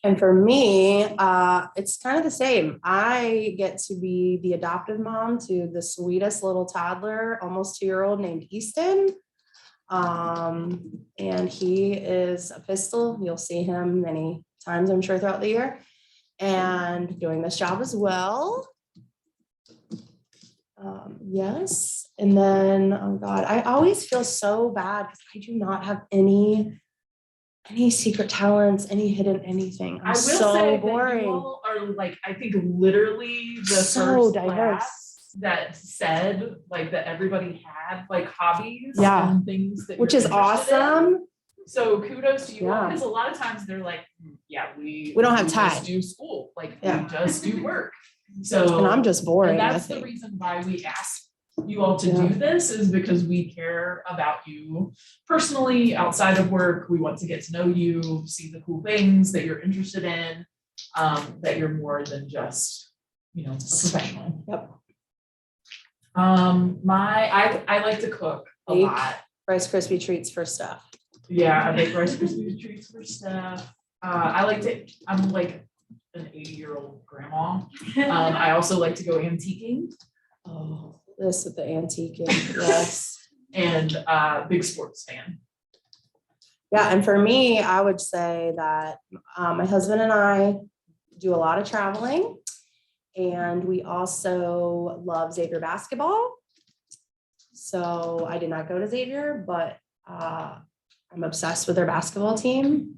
And for me, it's kind of the same. I get to be the adoptive mom to the sweetest little toddler, almost 2-year-old named Easton. And he is a pistol. You'll see him many times, I'm sure, throughout the year. And doing this job as well. Yes. And then, oh God, I always feel so bad because I do not have any secret talents, any hidden anything. I I'm will say so that you boring. all are like, I think literally the So first diverse. class that said like that everybody had like hobbies Yeah. and things that Which you're is interested in. awesome. So kudos to you all, Yeah. because a lot of times they're like, yeah, we We don't have just time. do school, like Yeah. we just do work. So And I'm just boring, and I that's the think. reason why we ask you all to Yeah. do this, is because we care about you personally outside of work. We want to get to know you, see the cool things that you're interested in, that you're more than just, a professional. Yep. I like to cook a Bake. lot. Rice Krispie treats for stuff. Yeah, I make Rice Krispie treats for stuff. I'm like an 80-year-old grandma. I also like to go antiquing. Oh, this with the antique, yes. And big sports fan. Yeah, and for me, I would say that my husband and I do a lot of traveling, and we also love Xavier basketball. So I did not go to Xavier, but I'm obsessed with their basketball team.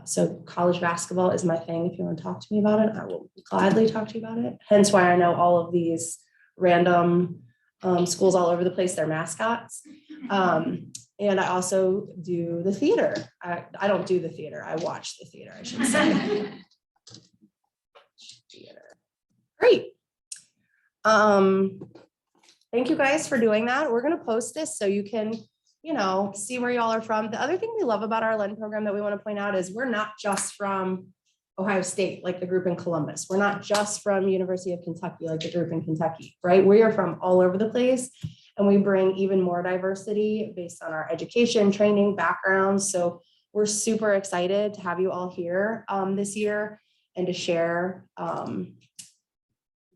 So college basketball is my thing. If you want to talk to me about it, I will gladly talk to you about it. Hence why I know all of these random schools all over the place, their mascots. And I also do the theater. I don't do the theater. I watch the theater, I should say. Theater. Great. Thank you guys for doing that. We're going to post this so you can, see where y'all are from. The other thing we love about our LEND program that we want to point out is we're not just from Ohio State, like the group in Columbus. We're not just from University of Kentucky, like the group in Kentucky, right? We are from all over the place. And we bring even more diversity based on our education, training, backgrounds. So we're super excited to have you all here this year and to share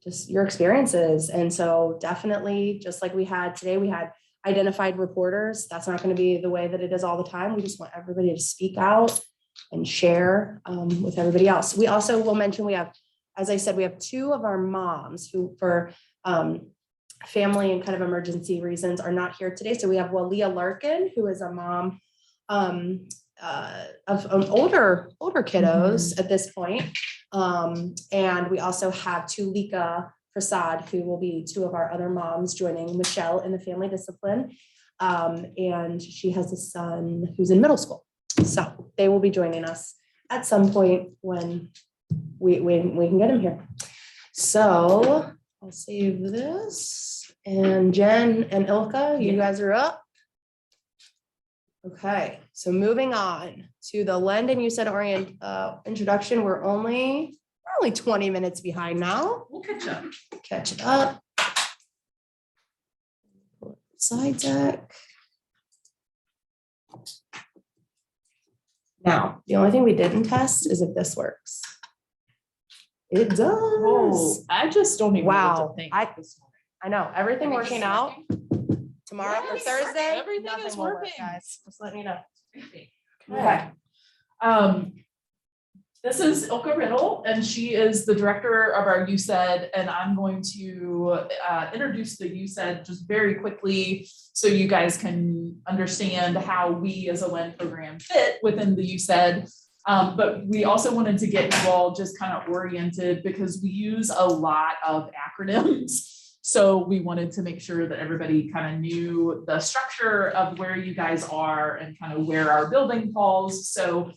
just your experiences. And so definitely, just like we had today, we had identified reporters. That's not going to be the way that it is all the time. We just want everybody to speak out and share with everybody else. We also will mention, we have, as I said, we have 2 of our moms who for family and kind of emergency reasons are not here today. So we have Walia Larkin, who is a mom of older kiddos at this point. And we also have Tulika Prasad, who will be 2 of our other moms joining Michelle in the family discipline. And she has a son who's in middle school. So they will be joining us at some point when we can get him here. So I'll save this. And Jen and Ilka, you guys are up. Okay, so moving on to the Lend and USAID introduction. We're only 20 minutes behind now. We'll catch up. Catch it up. Slide deck. Now, the only thing we didn't test is if this works. It does. Oh, I just don't even know what Wow, to think I- this morning. I know, everything working out tomorrow for Yes, Thursday. everything nothing is will work, working. Guys, just letting you know. Okay. This is Ilka Riddle, and she is the director of our USAID, and I'm going to introduce the USAID just very quickly so you guys can understand how we as a LEND program fit within the USAID. But we also wanted to get you all just kind of oriented because we use a lot of acronyms. So we wanted to make sure that everybody kind of knew the structure of where you guys are and kind of where our building falls. So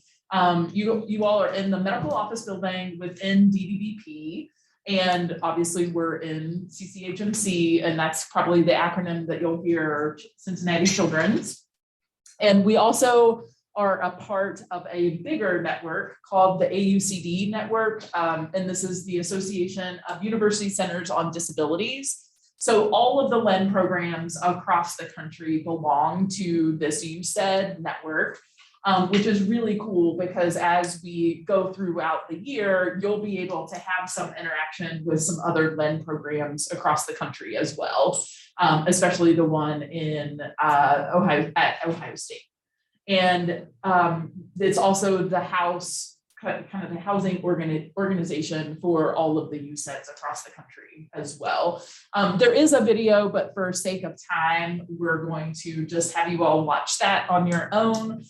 you all are in the medical office building within DDBP. And obviously we're in CCHMC, and that's probably the acronym that you'll hear, Cincinnati Children's. And we also are a part of a bigger network called the AUCD network. And this is the Association of University Centers on Disabilities. So all of the LEND programs across the country belong to this USAID network, which is really cool because as we go throughout the year, you'll be able to have some interaction with some other LEND programs across the country as well, especially the one in Ohio State. And it's also the kind of the housing organization for all of the USAIDs across the country as well. There is a video, but for sake of time, we're going to just have you all watch that on your own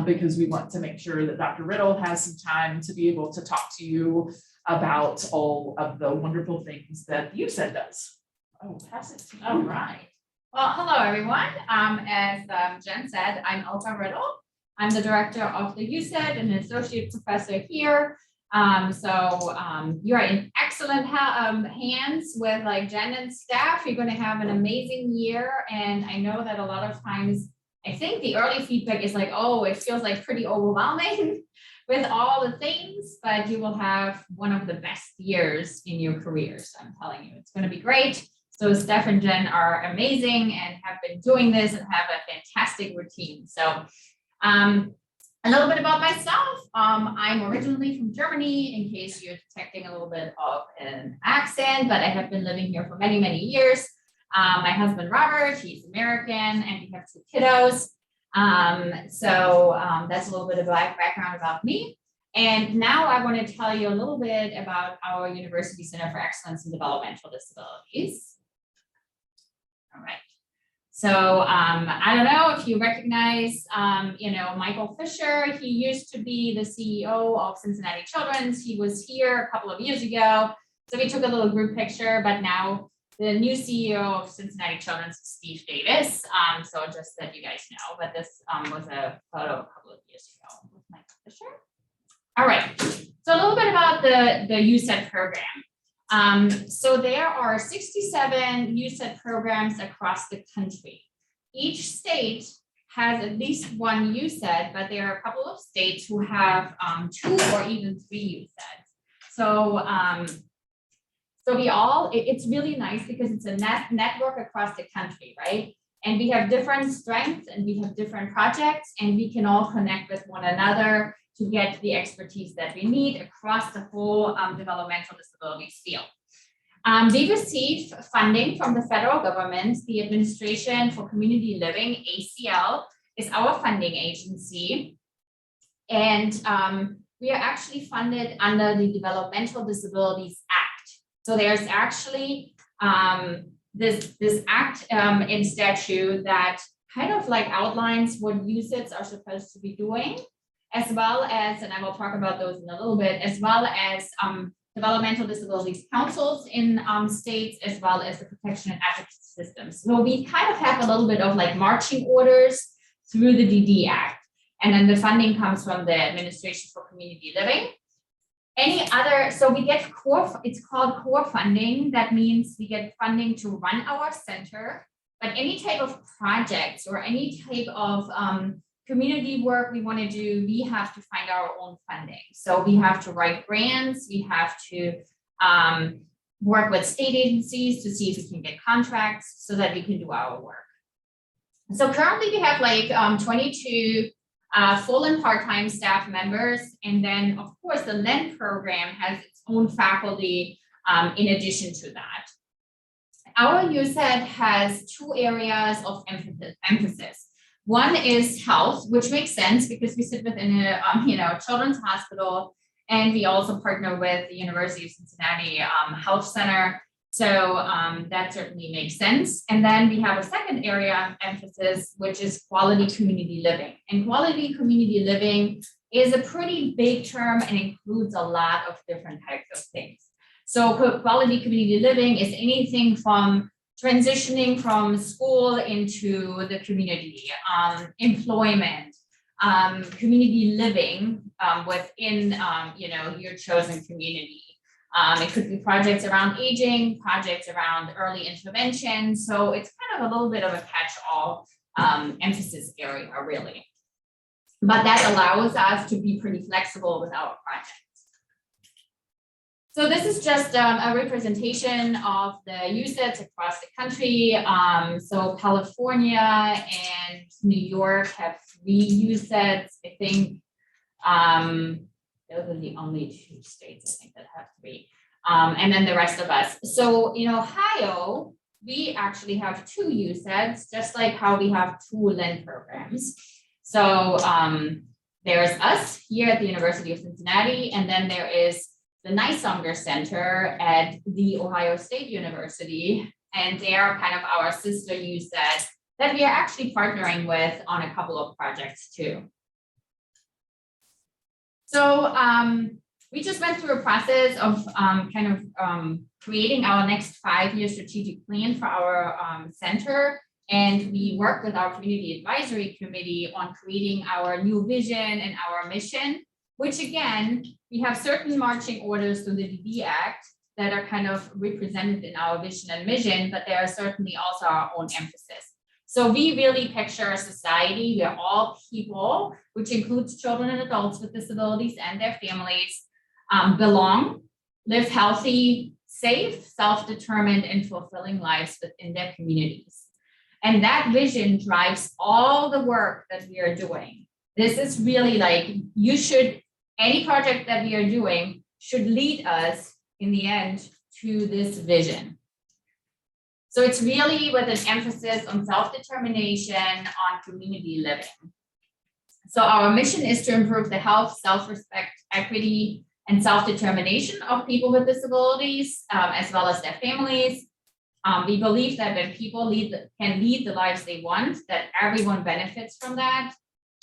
because we want to make sure that Dr. Riddle has some time to be able to talk to you about all of the wonderful things that the USAID does. Oh, pass it to you. All right. Well, hello, everyone. As Jen said, I'm Ilka Riddle. I'm the director of the USAID and an associate professor here. You are in excellent hands with like Jen and staff. You're going to have an amazing year. And I know that a lot of times, I think the early feedback is like, oh, it feels like pretty overwhelming with all the things, but you will have one of the best years in your careers. I'm telling you, it's going to be great. So Steph and Jen are amazing and have been doing this and have a fantastic routine. So a little bit about myself. I'm originally from Germany, in case you're detecting a little bit of an accent, but I have been living here for many, many years. My husband, Robert, he's American, and we have 2 kiddos. That's a little bit of background about me. And now I want to tell you a little bit about our University Center for Excellence in Developmental Disabilities. All right. So I don't know if you recognize, Michael Fisher. He used to be the CEO of Cincinnati Children's. He was here a couple of years ago. So we took a little group picture, but now the new CEO of Cincinnati Children's is Steve Davis. So just that you guys know, but this was a photo a couple of years ago with Michael Fisher. All right. So a little bit about the USAID program. So there are 67 USAID programs across the country. Each state has at least one USED, but there are a couple of states who have 2 or even 3 USEDs. So it's really nice because it's a network across the country, right? And we have different strengths and we have different projects and we can all connect with one another to get the expertise that we need across the whole developmental disabilities field. We receive funding from the federal government. The Administration for Community Living, ACL, is our funding agency. And we are actually funded under the Developmental Disabilities Act. So there's actually this act in statute that kind of like outlines what USEDs are supposed to be doing, as well as, and I will talk about those in a little bit, as well as developmental disabilities councils in states, as well as the protection and advocacy systems. So we kind of have a little bit of like marching orders through the DD Act. And then the funding comes from the Administration for Community Living. So we get core, it's called core funding. That means we get funding to run our center, but any type of projects or any type of community work we want to do, we have to find our own funding. So we have to write grants, we have to work with state agencies to see if we can get contracts so that we can do our work. So currently we have like 22 full and part-time staff members. And then of course the LEND program has its own faculty in addition to that. Our USED has 2 areas of emphasis. One is health, which makes sense because we sit within a children's hospital, and we also partner with the University of Cincinnati Health Center. So that certainly makes sense. And then we have a second area of emphasis, which is quality community living. And quality community living is a pretty big term and includes a lot of different types of things. So quality community living is anything from transitioning from school into the community, employment, community living within your chosen community. It could be projects around aging, projects around early intervention. So it's kind of a little bit of a catch-all emphasis area, really. But that allows us to be pretty flexible with our projects. So this is just a representation of the USEDs across the country. So California and New York have 3 USEDs. I think those are the only 2 states I think that have 3. And then the rest of us. So in Ohio, we actually have 2 USEDs, just like how we have 2 LEND programs. So there's us here at the University of Cincinnati, and then there is the Nysonger Center at the Ohio State University, and they are kind of our sister USED that we are actually partnering with on a couple of projects too. So we just went through a process of creating our next 5-year strategic plan for our center, and we worked with our community advisory committee on creating our new vision and our mission, which again, we have certain marching orders through the DD Act that are kind of represented in our vision and mission, but there are certainly also our own emphasis. So we really picture a society where all people, which includes children and adults with disabilities and their families, belong, live healthy, safe, self-determined, and fulfilling lives within their communities. And that vision drives all the work that we are doing. This is really like, any project that we are doing should lead us in the end to this vision. So it's really with an emphasis on self-determination, on community living. So our mission is to improve the health, self-respect, equity, and self-determination of people with disabilities, as well as their families. We believe that when people can lead the lives they want, that everyone benefits from that.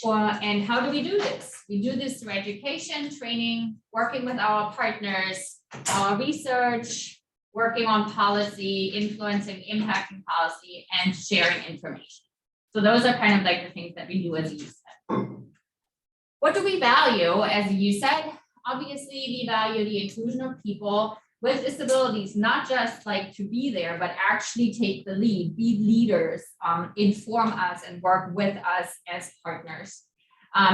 And how do we do this? We do this through education, training, working with our partners, our research, working on policy, influencing, impacting policy, and sharing information. So those are kind of like the things that we do as a USED. What do we value as a USED? Obviously, we value the inclusion of people with disabilities, not just like to be there, but actually take the lead, be leaders, inform us and work with us as partners.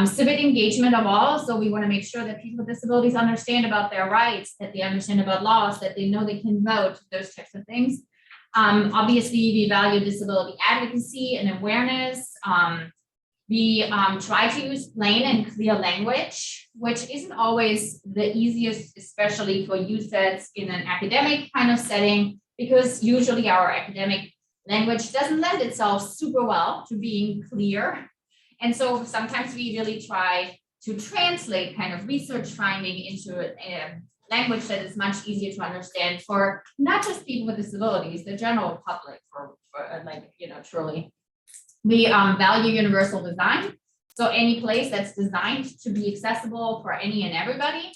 Civic engagement of all, so we want to make sure that people with disabilities understand about their rights, that they understand about laws, that they know they can vote, those types of things. Obviously, we value disability advocacy and awareness. We try to use plain and clear language, which isn't always the easiest, especially for youth sets in an academic kind of setting, because usually our academic language doesn't lend itself super well to being clear. And so sometimes we really try to translate kind of research finding into a language that is much easier to understand for not just people with disabilities, the general public, for like, you know, truly. We value universal design. So any place that's designed to be accessible for any and everybody.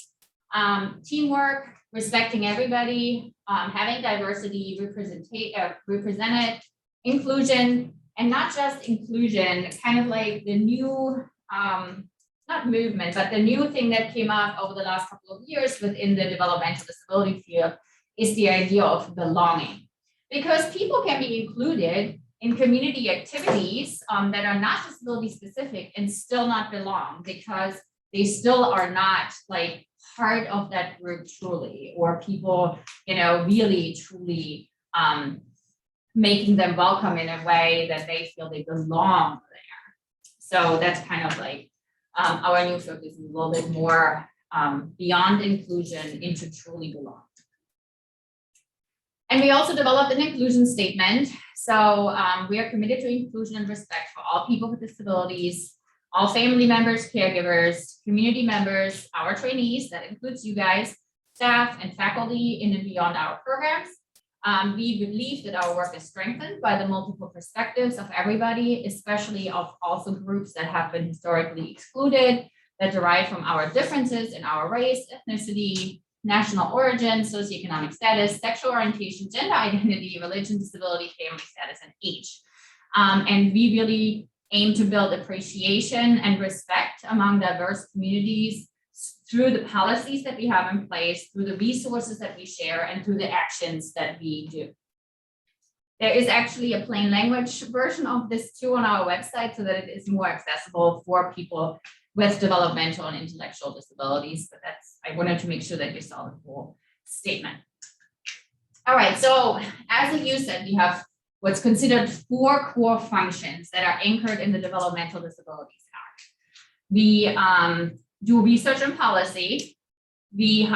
Teamwork, respecting everybody, having diversity represented, inclusion, and not just inclusion, kind of like the new, not movement, but the new thing that came up over the last couple of years within the developmental disability field is the idea of belonging. Because people can be included in community activities that are not disability specific and still not belong, because they still are not like part of that group truly, or people, you know, really truly making them welcome in a way that they feel they belong there. So that's kind of like our new focus is a little bit more beyond inclusion into truly belong. And we also developed an inclusion statement. So we are committed to inclusion and respect for all people with disabilities, all family members, caregivers, community members, our trainees, that includes you guys, staff and faculty in and beyond our programs. We believe that our work is strengthened by the multiple perspectives of everybody, especially of also groups that have been historically excluded, that derive from our differences in our race, ethnicity, national origin, socioeconomic status, sexual orientation, gender identity, religion, disability, family status, and age. And we really aim to build appreciation and respect among diverse communities through the policies that we have in place, through the resources that we share, and through the actions that we do. There is actually a plain language version of this too on our website so that it is more accessible for people with developmental and intellectual disabilities, but I wanted to make sure that you saw the full statement. All right, so as you said, we have what's considered 4 core functions that are anchored in the Developmental Disabilities Act. We do research and policy, we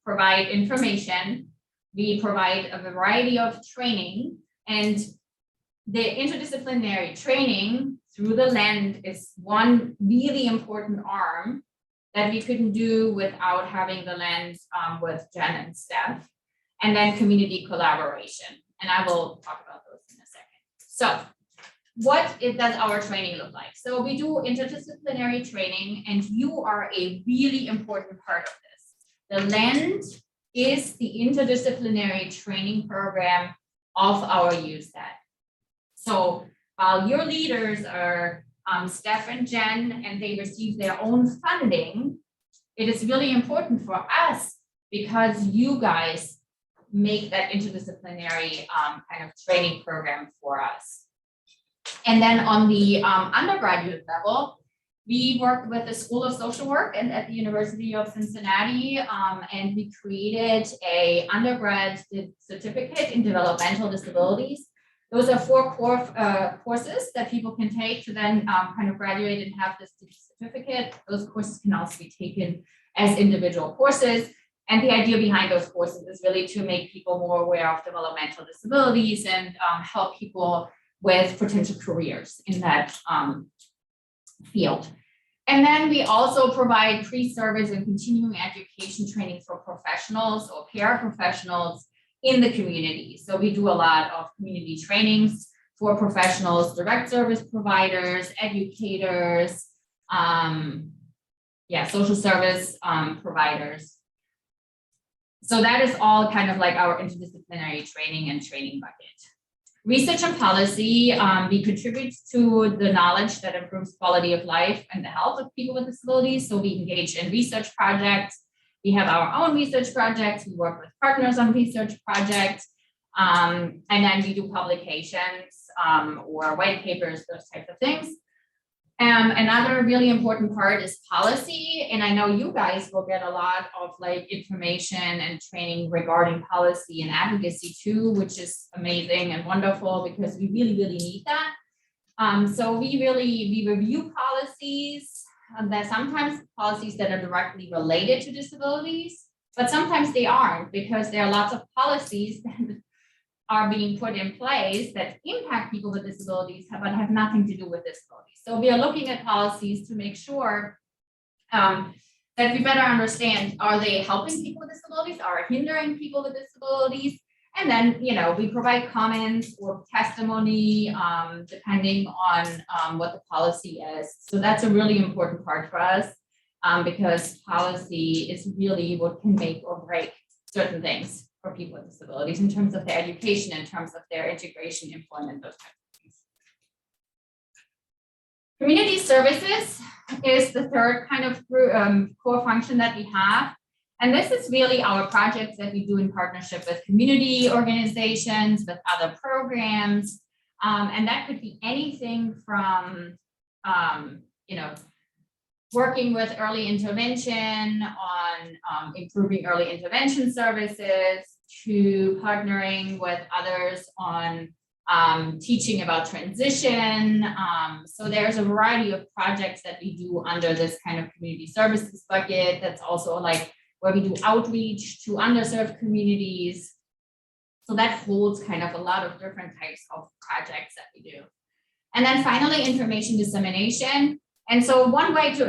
provide information, we provide a variety of training, and the interdisciplinary training through the LEND is one really important arm that we couldn't do without having the LEND with Jen and Steph, and then community collaboration. And I will talk about those in a second. So what does our training look like? So we do interdisciplinary training, and you are a really important part of this. The LEND is the interdisciplinary training program of our USET. So while your leaders are Steph and Jen, and they receive their own funding, it is really important for us because you guys make that interdisciplinary kind of training program for us. And then on the undergraduate level, we worked with the School of Social Work and at the University of Cincinnati, and we created a undergrad certificate in developmental disabilities. Those are 4 core courses that people can take to then kind of graduate and have this certificate. Those courses can also be taken as individual courses. And the idea behind those courses is really to make people more aware of developmental disabilities and help people with potential careers in that field. And then we also provide pre-service and continuing education training for professionals or paraprofessionals in the community. So we do a lot of community trainings for professionals, direct service providers, educators, social service providers. So that is all kind of like our interdisciplinary training and training bucket. Research and policy, we contribute to the knowledge that improves quality of life and the health of people with disabilities. So we engage in research projects We have our own research projects. We work with partners on research projects. And then we do publications or white papers, those types of things. Another really important part is policy. And I know you guys will get a lot of like information and training regarding policy and advocacy too, which is amazing and wonderful because we really, really need that. So we review policies. That sometimes policies that are directly related to disabilities, but sometimes they aren't because there are lots of policies that are being put in place that impact people with disabilities, but have nothing to do with disabilities. So we are looking at policies to make sure that we better understand, are they helping people with disabilities, are hindering people with disabilities? And then, we provide comments or testimony, depending on what the policy is. So that's a really important part for us, because policy is really what can make or break certain things for people with disabilities in terms of their education, in terms of their integration, employment, those types of things. Community services is the third kind of core function that we have. And this is really our projects that we do in partnership with community organizations, with other programs. And that could be anything from, working with early intervention on improving early intervention services, to partnering with others on teaching about transition. So there's a variety of projects that we do under this kind of community services bucket. That's also like where we do outreach to underserved communities. So that holds kind of a lot of different types of projects that we do. And then finally, information dissemination. And so one way to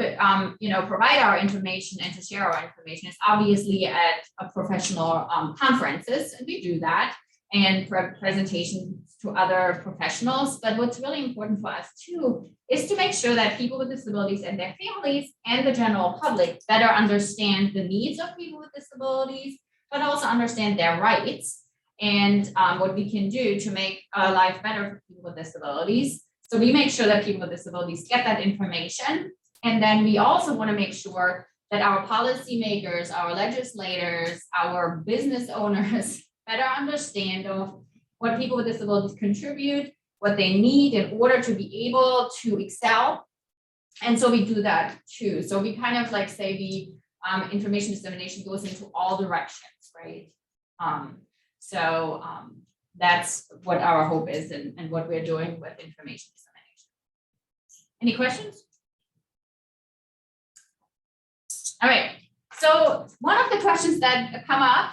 provide our information and to share our information is obviously at a professional conferences, and we do that, and presentations to other professionals. But what's really important for us too is to make sure that people with disabilities and their families and the general public better understand the needs of people with disabilities, but also understand their rights and what we can do to make life better for people with disabilities. So we make sure that people with disabilities get that information. And then we also want to make sure that our policymakers, our legislators, our business owners better understand of what people with disabilities contribute, what they need in order to be able to excel. And so we do that too. So we kind of like say the information dissemination goes into all directions, right? That's what our hope is and what we're doing with information dissemination. Any questions? All right, so one of the questions that come up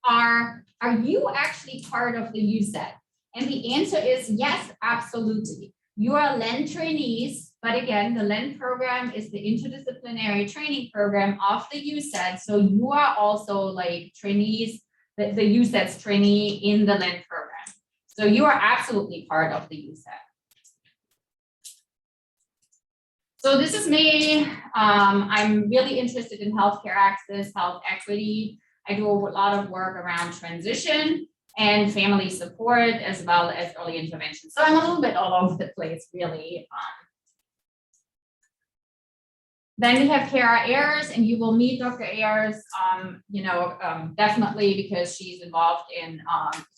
are you actually part of the USET? And the answer is yes, absolutely. You are LEN trainees, but again, the LEN program is the interdisciplinary training program of the USET. So you are also like trainees, the USET's trainee in the LEN program. So you are absolutely part of the USET. So this is me. I'm really interested in healthcare access, health equity. I do a lot of work around transition and family support, as well as early intervention. So I'm a little bit all over the place, really. Then we have Kara Ayers, and you will meet Dr. Ayers, definitely because she's involved in,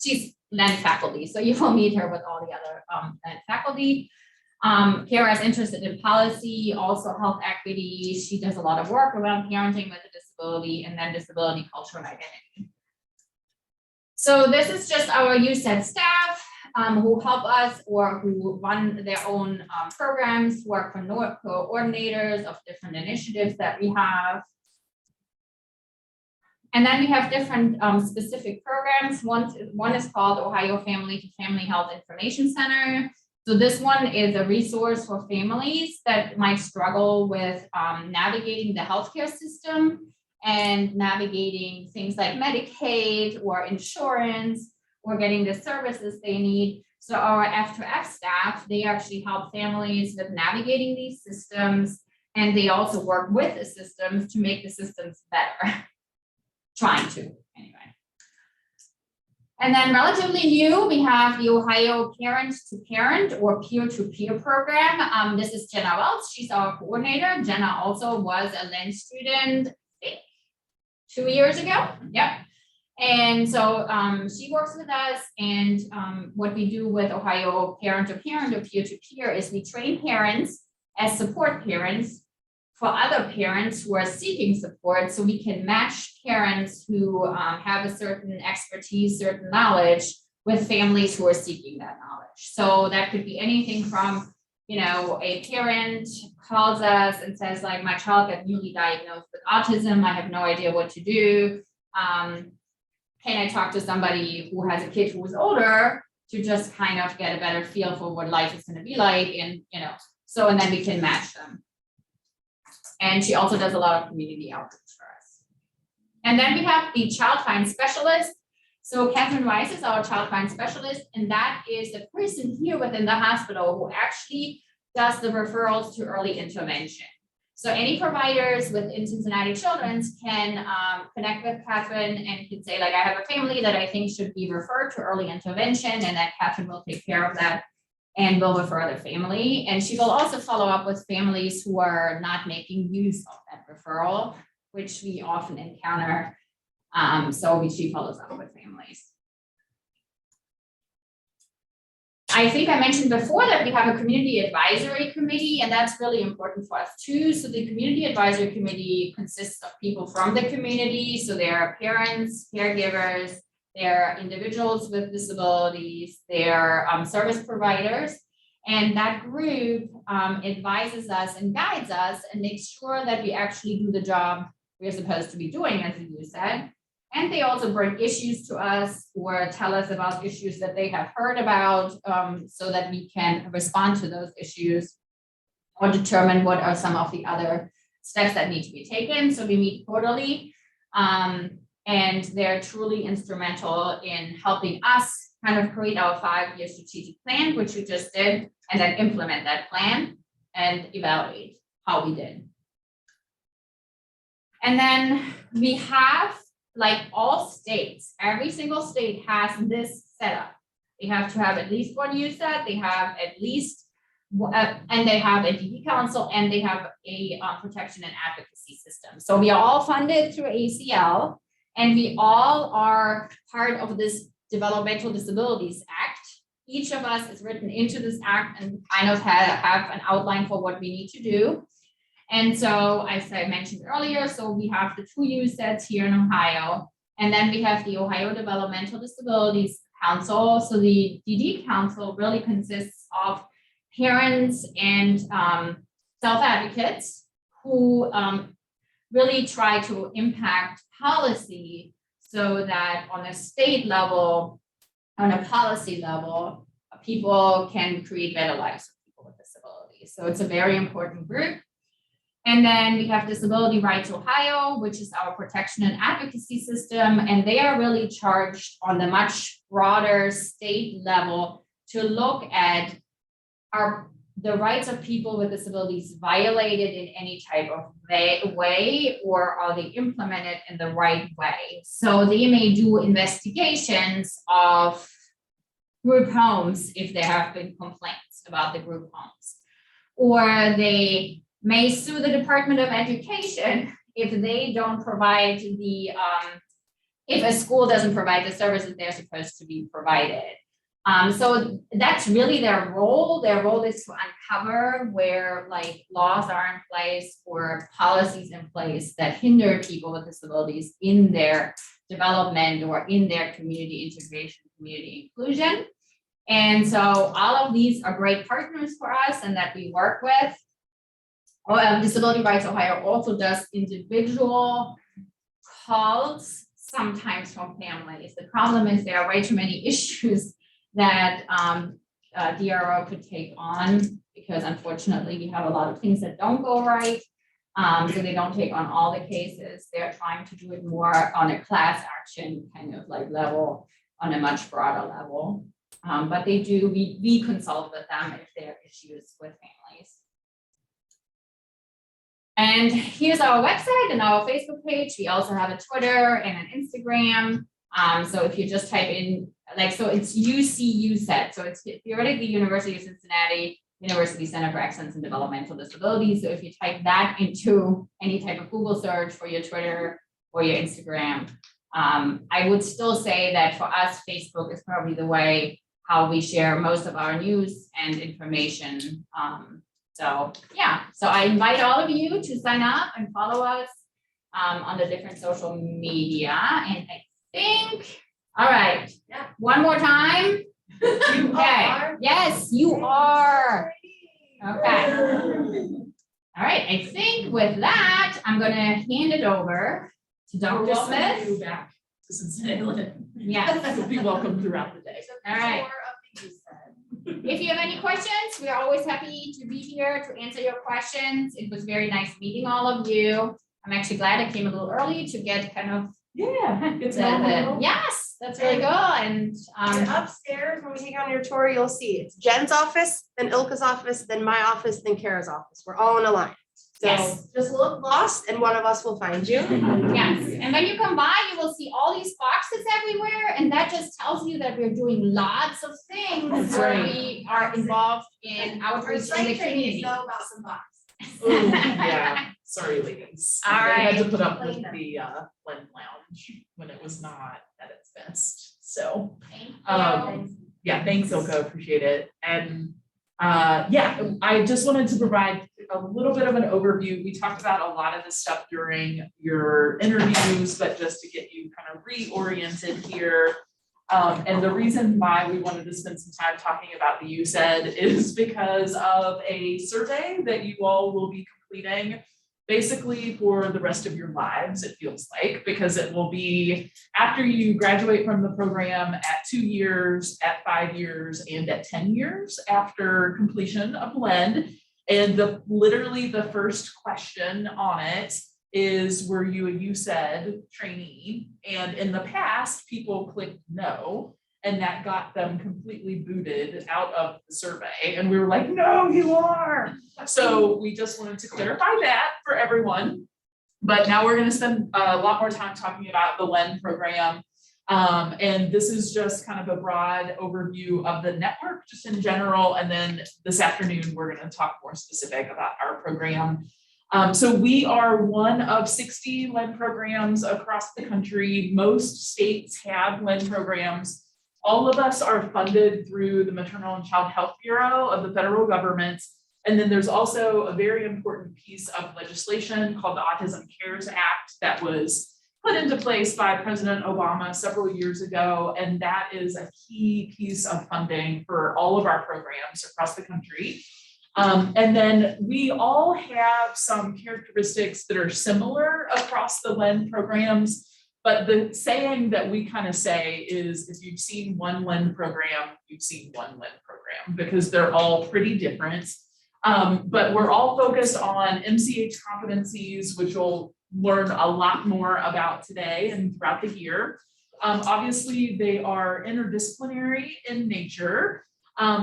she's LEN faculty. So you will meet her with all the other LEN faculty. Kara is interested in policy, also health equity. She does a lot of work around parenting with a disability and then disability culture and identity. So this is just our USET staff who help us or who run their own programs, who are coordinators of different initiatives that we have. And then we have different specific programs. One is called Ohio Family to Family Health Information Center. So this one is a resource for families that might struggle with navigating the healthcare system and navigating things like Medicaid or insurance or getting the services they need. So our F2F staff, they actually help families with navigating these systems, and they also work with the systems to make the systems better. Trying to, anyway. And then relatively new, we have the Ohio Parent to Parent or Peer-to-Peer program. This is Jenna Wells, she's our coordinator. Jenna also was a LEN student 2 years ago. Yep. And so she works with us, and what we do with Ohio Parent to Parent or peer-to-peer is we train parents as support parents for other parents who are seeking support, so we can match parents who have a certain expertise, certain knowledge with families who are seeking that knowledge. So that could be anything from, a parent calls us and says like, my child got newly diagnosed with autism, I have no idea what to do. Can I talk to somebody who has a kid who is older to just kind of get a better feel for what life is gonna be like, and and then we can match them. And she also does a lot of community outreach for us. And then we have the child find specialist. So Catherine Rice is our child find specialist, and that is the person here within the hospital who actually does the referrals to early intervention. So any providers within Cincinnati Children's can connect with Catherine and can say like, I have a family that I think should be referred to early intervention, and that Catherine will take care of that and will refer the family. And she will also follow up with families who are not making use of that referral, which we often encounter. So she follows up with families. I think I mentioned before that we have a community advisory committee, and that's really important for us too. So the community advisory committee consists of people from the community. So there are parents, caregivers, there are individuals with disabilities, there are service providers. And that group advises us and guides us and makes sure that we actually do the job we're supposed to be doing, as you said. And they also bring issues to us or tell us about issues that they have heard about, so that we can respond to those issues or determine what are some of the other steps that need to be taken. So we meet quarterly, and they're truly instrumental in helping us kind of create our 5-year strategic plan, which we just did, and then implement that plan and evaluate how we did. And then we have, like all states, every single state has this setup. They have to have at least one USAT, they have at least, and they have a DD council, and they have a protection and advocacy system. So we are all funded through ACL, and we all are part of this Developmental Disabilities Act. Each of us is written into this act and kind of have an outline for what we need to do. And so, as I mentioned earlier, so we have the 2 USATs here in Ohio, and then we have the Ohio Developmental Disabilities Council. So the DD Council really consists of parents and self-advocates who really try to impact policy so that on a state level, on a policy level, people can create better lives for people with disabilities. So it's a very important group. And then we have Disability Rights Ohio, which is our protection and advocacy system. And they are really charged on the much broader state level to look at the rights of people with disabilities violated in any type of way, or are they implemented in the right way? So they may do investigations of group homes if there have been complaints about the group homes, or they may sue the Department of Education if they don't provide if a school doesn't provide the services they're supposed to be provided. So that's really their role. Their role is to uncover where like laws are in place or policies in place that hinder people with disabilities in their development or in their community integration, community inclusion. And so all of these are great partners for us and that we work with. Disability Rights Ohio also does individual calls, sometimes from families. The problem is there are way too many issues that DRO could take on, because unfortunately we have a lot of things that don't go right. So they don't take on all the cases. They're trying to do it more on a class action kind of like level, on a much broader level. But they do, we consult with them if there are issues with families. And here's our website and our Facebook page. We also have a Twitter and an Instagram. So if you just type in, so it's UCUSET. So it's theoretically University of Cincinnati, University Center for Excellence in Developmental Disabilities. So if you type that into any type of Google search for your Twitter or your Instagram. I would still say that for us, Facebook is probably the way how we share most of our news and information. So yeah, so I invite all of you to sign up and follow us on the different social media. And I think, all right, one more time. Okay, yes, you are. Okay. All right, I think with that, I'm gonna hand it over to We're Dr. welcoming you Smith. back to Cincinnati. Yes, You'll be welcome throughout the day. all right. If you have any questions, we are always happy to be here to answer your questions. It was very nice meeting all of you. I'm actually glad I came a little early to get kind of Yeah, it's normal. yes, that's really good. And And upstairs, when we take on your tour, you'll see it's Jen's office, then Ilka's office, then my office, then Kara's office. We're all in a line. So Yes. just look lost and one of us will find you. yes, and when you come by, you will see all these boxes everywhere, and that just tells you that we're doing lots of things That's where right. we are involved in outreach in the community. about some boxes. Ooh, yeah, sorry, ladies. All I had to right. put up with the Lend Lounge when it was not at its best, so. Yeah, thanks, Ilka, appreciate it. And yeah, I just wanted to provide a little bit of an overview. We talked about a lot of this stuff during your interviews, but just to get you kind of reoriented here. And the reason why we wanted to spend some time talking about the USAID is because of a survey that you all will be completing basically for the rest of your lives, it feels like, because it will be after you graduate from the program at 2 years, at 5 years, and at 10 years after completion of Lend. And literally the first question on it is, were you a USAID trainee? And in the past, people clicked no, and that got them completely booted out of the survey. And we were like, no, you are. So we just wanted to clarify that for everyone. But now we're gonna spend a lot more time talking about the Lend program. And this is just kind of a broad overview of the network just in general. And then this afternoon, we're gonna talk more specific about our program. So we are one of 60 Lend programs across the country. Most states have Lend programs. All of us are funded through the Maternal and Child Health Bureau of the federal government. And then there's also a very important piece of legislation called the Autism Cares Act that was put into place by President Obama several years ago. And that is a key piece of funding for all of our programs across the country. And then we all have some characteristics that are similar across the Lend programs. But the saying that we kind of say is, if you've seen one Lend program, you've seen one Lend program, because they're all pretty different. But we're all focused on MCH competencies, which we'll learn a lot more about today and throughout the year. Obviously, they are interdisciplinary in nature.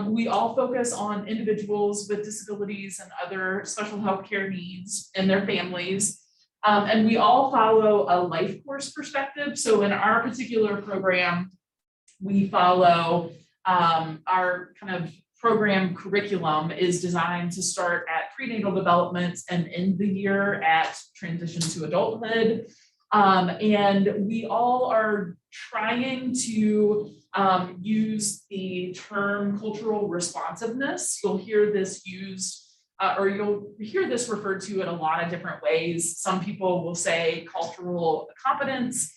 We all focus on individuals with disabilities and other special healthcare needs and their families. And we all follow a life course perspective. So in our particular program, we follow our kind of program curriculum is designed to start at prenatal development and end the year at transition to adulthood. And we all are trying to use the term cultural responsiveness. You'll hear this used or you'll hear this referred to in a lot of different ways. Some people will say cultural competence.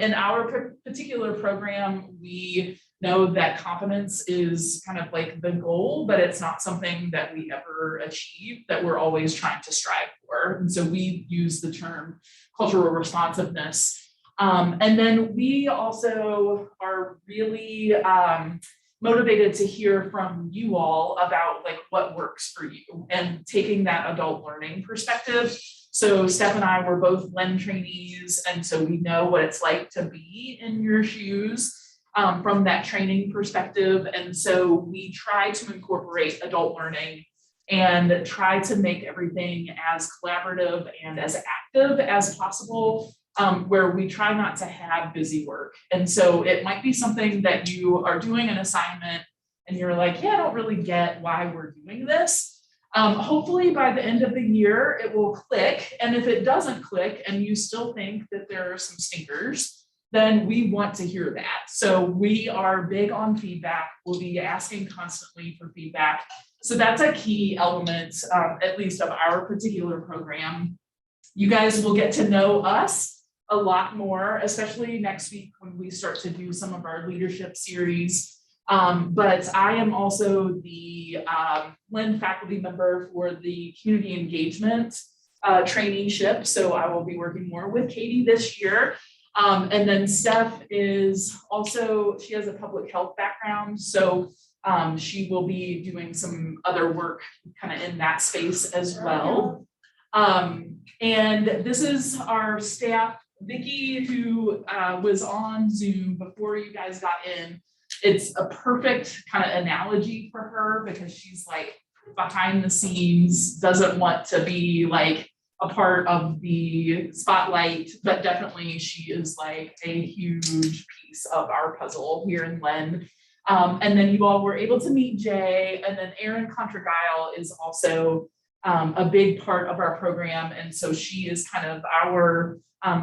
In our particular program, we know that competence is kind of like the goal, but it's not something that we ever achieve, that we're always trying to strive for. And so we use the term cultural responsiveness. And then we also are really motivated to hear from you all about like what works for you and taking that adult learning perspective. So Steph and I were both Lend trainees, and so we know what it's like to be in your shoes from that training perspective. And so we try to incorporate adult learning and try to make everything as collaborative and as active as possible, where we try not to have busy work. And so it might be something that you are doing an assignment and you're like, yeah, I don't really get why we're doing this. Hopefully by the end of the year, it will click. And if it doesn't click and you still think that there are some stinkers, then we want to hear that. So we are big on feedback. We'll be asking constantly for feedback. So that's a key element, at least of our particular program. You guys will get to know us a lot more, especially next week when we start to do some of our leadership series. But I am also the LEND faculty member for the community engagement traineeship. So I will be working more with Katie this year. And then Steph is also, she has a public health background. So she will be doing some other work kind of in that space as well. And this is our staff, Vicki, who was on Zoom before you guys got in. It's a perfect kind of analogy for her because she's like behind the scenes, doesn't want to be like a part of the spotlight, but definitely she is like a huge piece of our puzzle here in LEND. And then you all were able to meet Jay, and then Erin Contragile is also a big part of our program. And so she is kind of our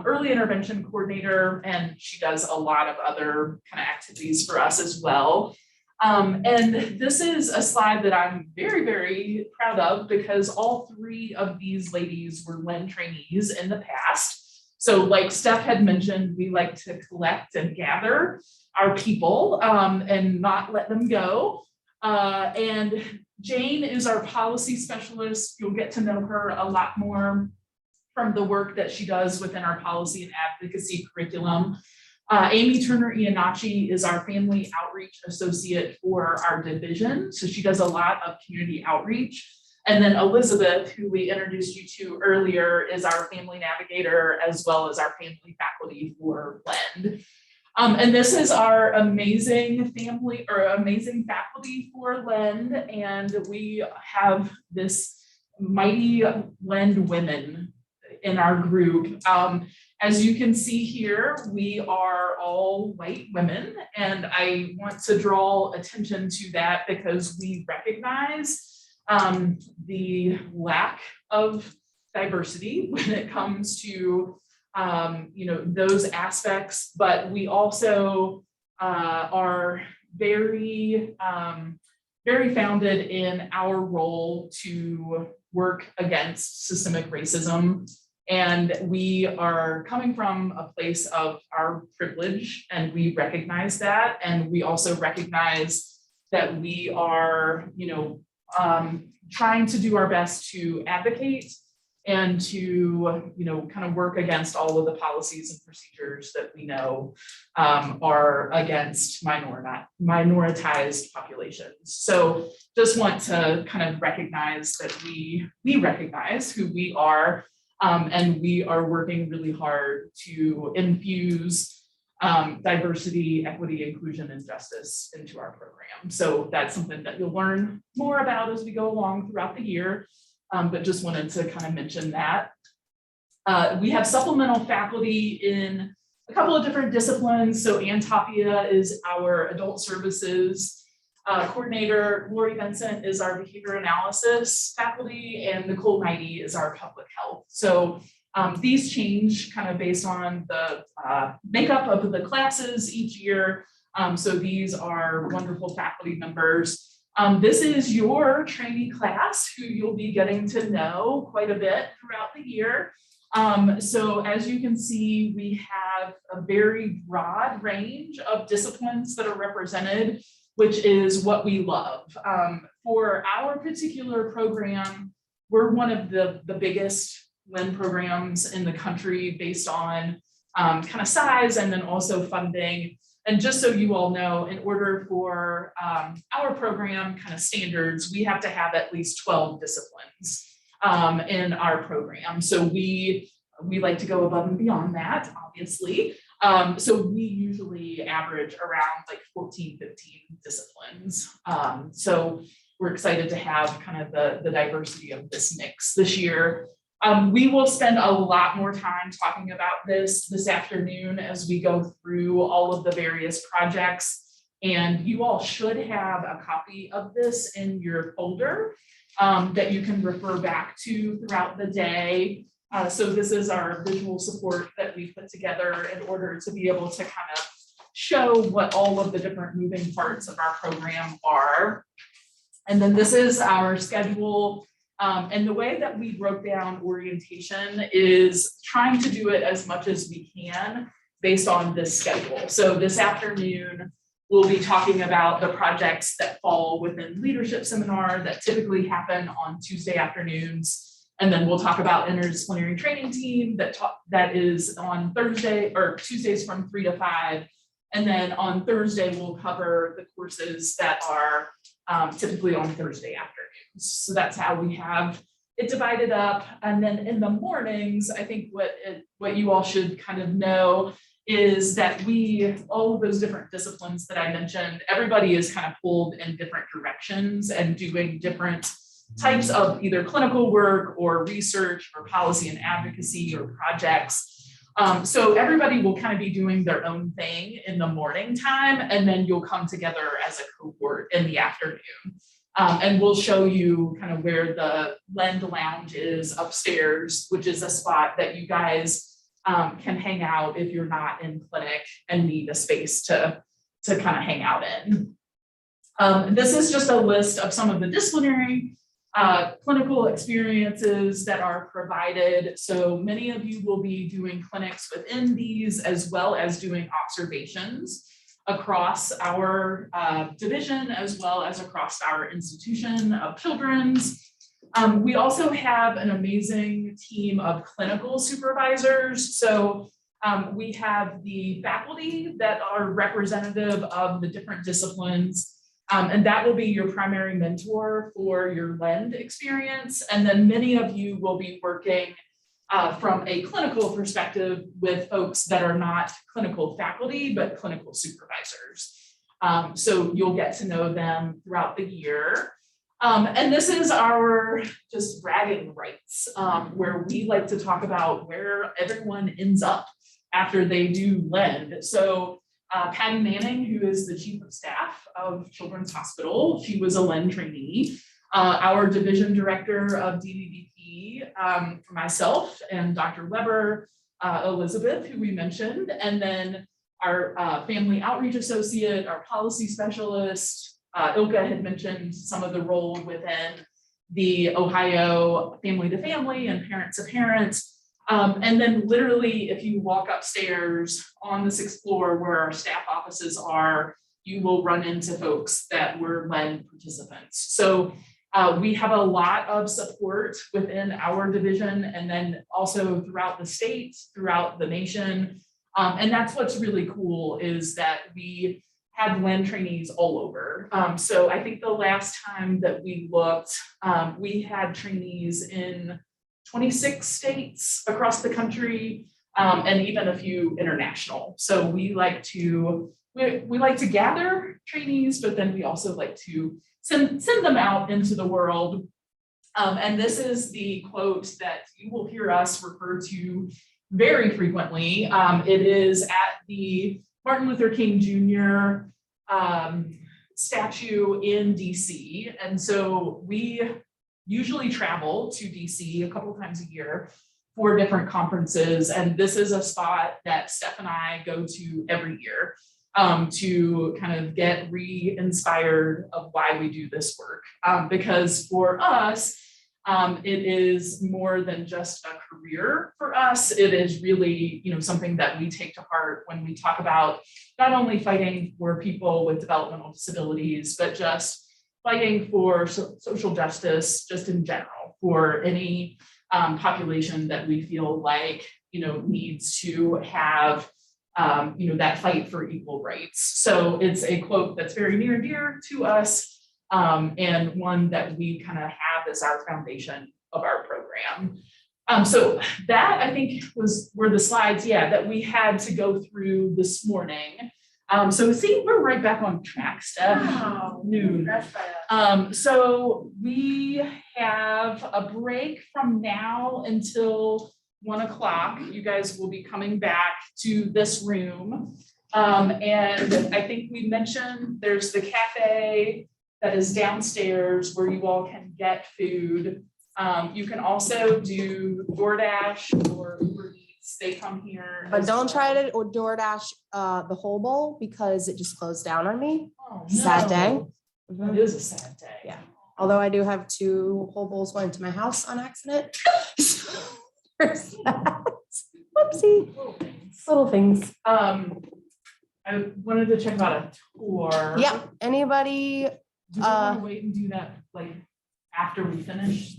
early intervention coordinator, and she does a lot of other kind of activities for us as well. And this is a slide that I'm very, very proud of because all three of these ladies were LEND trainees in the past. So like Steph had mentioned, we like to collect and gather our people and not let them go. And Jane is our policy specialist. You'll get to know her a lot more from the work that she does within our policy and advocacy curriculum. Amy Turner Iannacci is our family outreach associate for our division. So she does a lot of community outreach. And then Elizabeth, who we introduced you to earlier, is our family navigator as well as our family faculty for LEND. And this is our amazing family or amazing faculty for LEND. And we have this mighty LEND women in our group. As you can see here, we are all white women, and I want to draw attention to that because we recognize the lack of diversity when it comes to those aspects, but we also are very founded in our role to work against systemic racism. And we are coming from a place of our privilege, and we recognize that. And we also recognize that we are, trying to do our best to advocate and to, kind of work against all of the policies and procedures that we know are against minoritized populations. So just want to kind of recognize that we recognize who we are. And we are working really hard to infuse diversity, equity, inclusion, and justice into our program. So that's something that you'll learn more about as we go along throughout the year, but just wanted to kind of mention that. We have supplemental faculty in a couple of different disciplines. So Ann Tapia is our adult services coordinator. Lori Vincent is our behavior analysis faculty, and Nicole Knighty is our public health. So these change kind of based on the makeup of the classes each year. So these are wonderful faculty members. This is your trainee class who you'll be getting to know quite a bit throughout the year. So as you can see, we have a very broad range of disciplines that are represented, which is what we love. For our particular program, we're one of the biggest LEND programs in the country based on kind of size and then also funding. And just so you all know, in order for our program kind of standards, we have to have at least 12 disciplines in our program. So we like to go above and beyond that, obviously. So we usually average around like 14, 15 disciplines. So we're excited to have kind of the diversity of this mix this year. We will spend a lot more time talking about this afternoon as we go through all of the various projects. And you all should have a copy of this in your folder. that you can refer back to throughout the day. So this is our visual support that we put together in order to be able to kind of show what all of the different moving parts of our program are. And then this is our schedule. And the way that we broke down orientation is trying to do it as much as we can based on this schedule. So this afternoon, we'll be talking about the projects that fall within leadership seminar that typically happen on Tuesday afternoons. And then we'll talk about interdisciplinary training team that is on Thursday or Tuesdays from 3 to 5. And then on Thursday, we'll cover the courses that are typically on Thursday afternoons. So that's how we have it divided up. And then in the mornings, I think what you all should kind of know is that all of those different disciplines that I mentioned, everybody is kind of pulled in different directions and doing different types of either clinical work or research or policy and advocacy or projects. So everybody will kind of be doing their own thing in the morning time, and then you'll come together as a cohort in the afternoon. And we'll show you kind of where the Lend Lounge is upstairs, which is a spot that you guys can hang out if you're not in clinic and need a space to kind of hang out in. This is just a list of some of the disciplinary clinical experiences that are provided. So many of you will be doing clinics within these as well as doing observations across our division as well as across our institution of children's. We also have an amazing team of clinical supervisors. So we have the faculty that are representative of the different disciplines. And that will be your primary mentor for your Lend experience. And then many of you will be working from a clinical perspective with folks that are not clinical faculty, but clinical supervisors. So you'll get to know them throughout the year. And this is our just bragging rights, where we like to talk about where everyone ends up after they do Lend. So Patty Manning, who is the chief of staff of Children's Hospital, she was a Lend trainee. Our division director of DVBP, myself and Dr. Weber, Elizabeth, who we mentioned, and then our family outreach associate, our policy specialist, Ilka had mentioned some of the role within the Ohio Family to Family and Parent to Parent. And then literally, if you walk upstairs on the 6th floor where our staff offices are, you will run into folks that were Lend participants. So we have a lot of support within our division and then also throughout the state, throughout the nation. And that's what's really cool is that we have Lend trainees all over. So I think the last time that we looked, we had trainees in 26 states across the country, and even a few international. So we like to gather trainees, but then we also like to send them out into the world. And this is the quote that you will hear us refer to very frequently. It is at the Martin Luther King Jr. Statue in DC. And so we usually travel to DC a couple times a year for different conferences. And this is a spot that Steph and I go to every year to kind of get re-inspired of why we do this work. Because for us, it is more than just a career for us. It is really, something that we take to heart when we talk about not only fighting for people with developmental disabilities, but just fighting for social justice, just in general, for any population that we feel like, needs to have, that fight for equal rights. So it's a quote that's very near and dear to us. And one that we kind of have as our foundation of our program. So that I think were the slides, that we had to go through this morning. So see, we're right back on track, Steph. Wow. Noon. That's fine. So we have a break from now until 1 o'clock. You guys will be coming back to this room. And I think we mentioned there's the cafe that is downstairs where you all can get food. You can also do DoorDash or Uber Eats. They come here. But as don't try well. to or DoorDash the whole bowl because it just closed down on me. Oh, Sad day. no. It is a sad day. Yeah. Although I do have 2 whole bowls going to my house on accident. There's that. Whoopsie. Little things. I wanted to check about a tour. Yeah, anybody, Do we want to wait and do that like after we finish?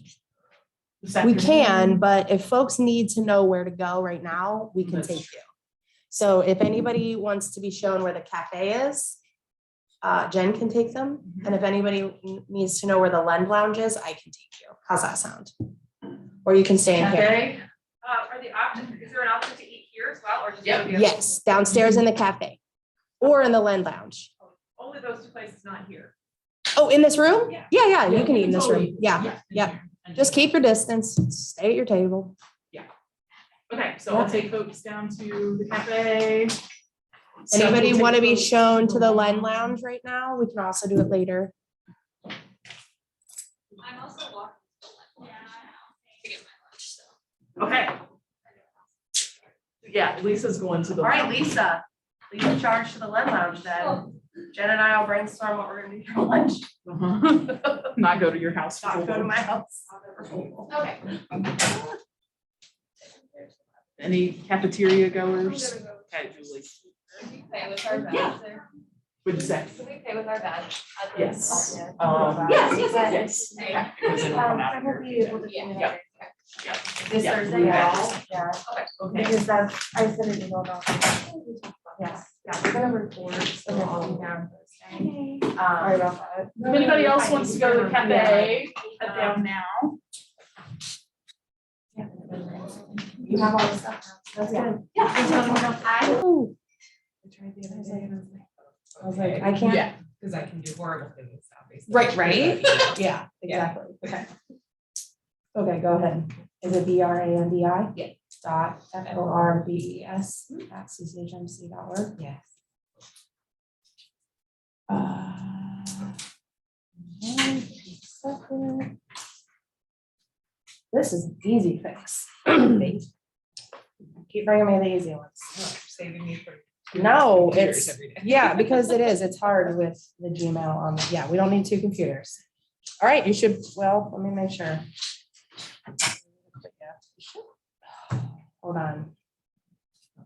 this afternoon? we can, but if folks need to know where to go right now, we can That's take you. So if anybody wants to be shown where the cafe is, Jen can take them. And if anybody needs to know where the Lend Lounge is, I can take you. How's that sound? Or you can stay in here. Okay. Are the options, is there an option to eat here as well, or just? Yep. Yes, downstairs in the cafe or in the Lend Lounge. Only those 2 places, not here. Oh, in this room? Yeah. Yeah, you can eat in this totally- room. Yeah, in yeah. here. Just keep your distance, stay at your table. Okay, so I'll take folks down to the cafe. Anybody We'll want to take be folks shown to the the Lend Lounge right now? We can also do it later. I'm also walking. To get my lunch, so. Okay. Yeah, Lisa's going to the. All right, Lisa, lead the charge to the Lend Lounge then. Jen and I will brainstorm what we're gonna do for lunch, Not go to your house. not go to my house. Okay. Any cafeteria goers? Okay, Julie. Pay with our Yeah. bags there. What'd you say? Can we pay with our bags? at the- Yes. Yeah. Yes, Yes. yes. Because it'll come out here. Yeah. Yeah. This Yeah. Thursday, Yeah. yeah. Okay. Because that's, I sent an email about. Yes, yeah, we're gonna record, so I'll be down Thursday. Sorry about that. If anybody else wants to go to the cafe, head down now. You have all the stuff now. That's good. Yeah. Ooh, I was like, I can't. Yeah. Because I can do horrible things, obviously. right? Yeah, exactly. Okay. Okay, go ahead. Is it BRANDI? Yeah. Dot FORBES at cchmc.org. Yes. This is an easy fix. Keep bringing me the easy ones. Saving me from. No, computers it's, every day. yeah, because it is, it's hard with the Gmail on, yeah, we don't need 2 computers. All right, you should, well, let me make sure. Hold on.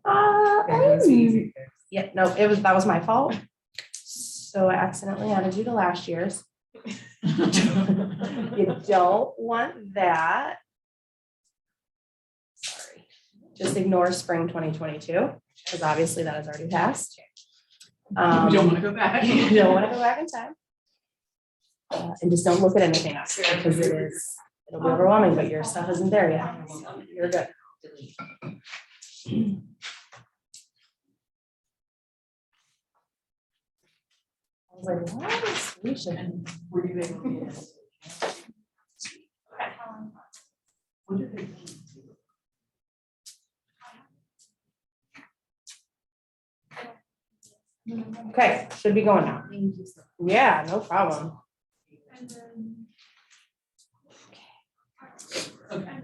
Okay, it was easy fix. Yeah, no, that was my fault. So I accidentally added you to last year's. You don't want that. Sorry, just ignore spring 2022, because obviously that has already passed. You don't want to go back. You don't want to go back in time. And just don't look at anything else, because it'll be overwhelming, but your stuff isn't there yet. So you're good. I was like, what is solution? Were you able to get it? Okay. What did they do? Okay, should be going now. Yeah, no problem. Okay.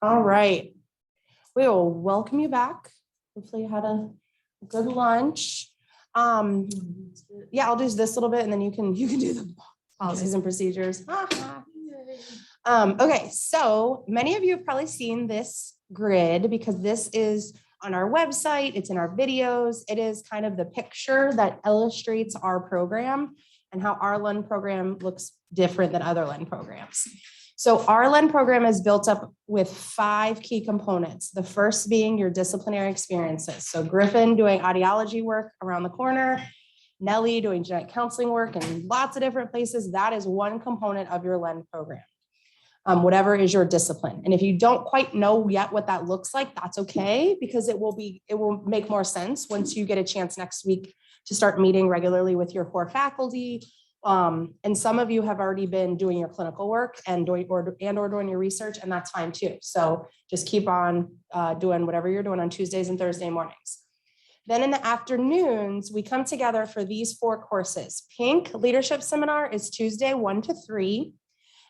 All right. We will welcome you back. Hopefully you had a good lunch. Yeah, I'll do this little bit and then you can do the policies and procedures. Okay, so many of you have probably seen this grid because this is on our website, it's in our videos. It is kind of the picture that illustrates our program and how our LEND program looks different than other LEND programs. So our LEND program is built up with 5 key components. The first being your disciplinary experiences. So Griffin doing audiology work around the corner, Nellie doing genetic counseling work in lots of different places. That is one component of your LEND program. Whatever is your discipline. And if you don't quite know yet what that looks like, that's okay, because it will make more sense once you get a chance next week to start meeting regularly with your core faculty, And some of you have already been doing your clinical work and doing your research, and that's fine too. So just keep on doing whatever you're doing on Tuesdays and Thursday mornings. Then in the afternoons, we come together for these 4 courses. Pink Leadership Seminar is Tuesday 1 to 3.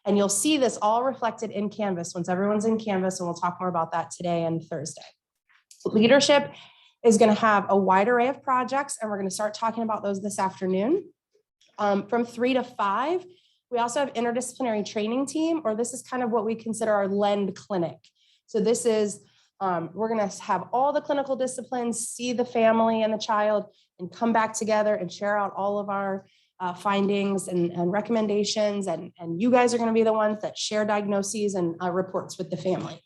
And you'll see this all reflected in Canvas once everyone's in Canvas, and we'll talk more about that today and Thursday. Leadership is going to have a wide array of projects, and we're going to start talking about those this afternoon. From 3 to 5, we also have interdisciplinary training team, or this is kind of what we consider our LEND clinic. So this is, we're going to have all the clinical disciplines, see the family and the child, and come back together and share out all of our findings and recommendations. And you guys are going to be the ones that share diagnoses and reports with the family.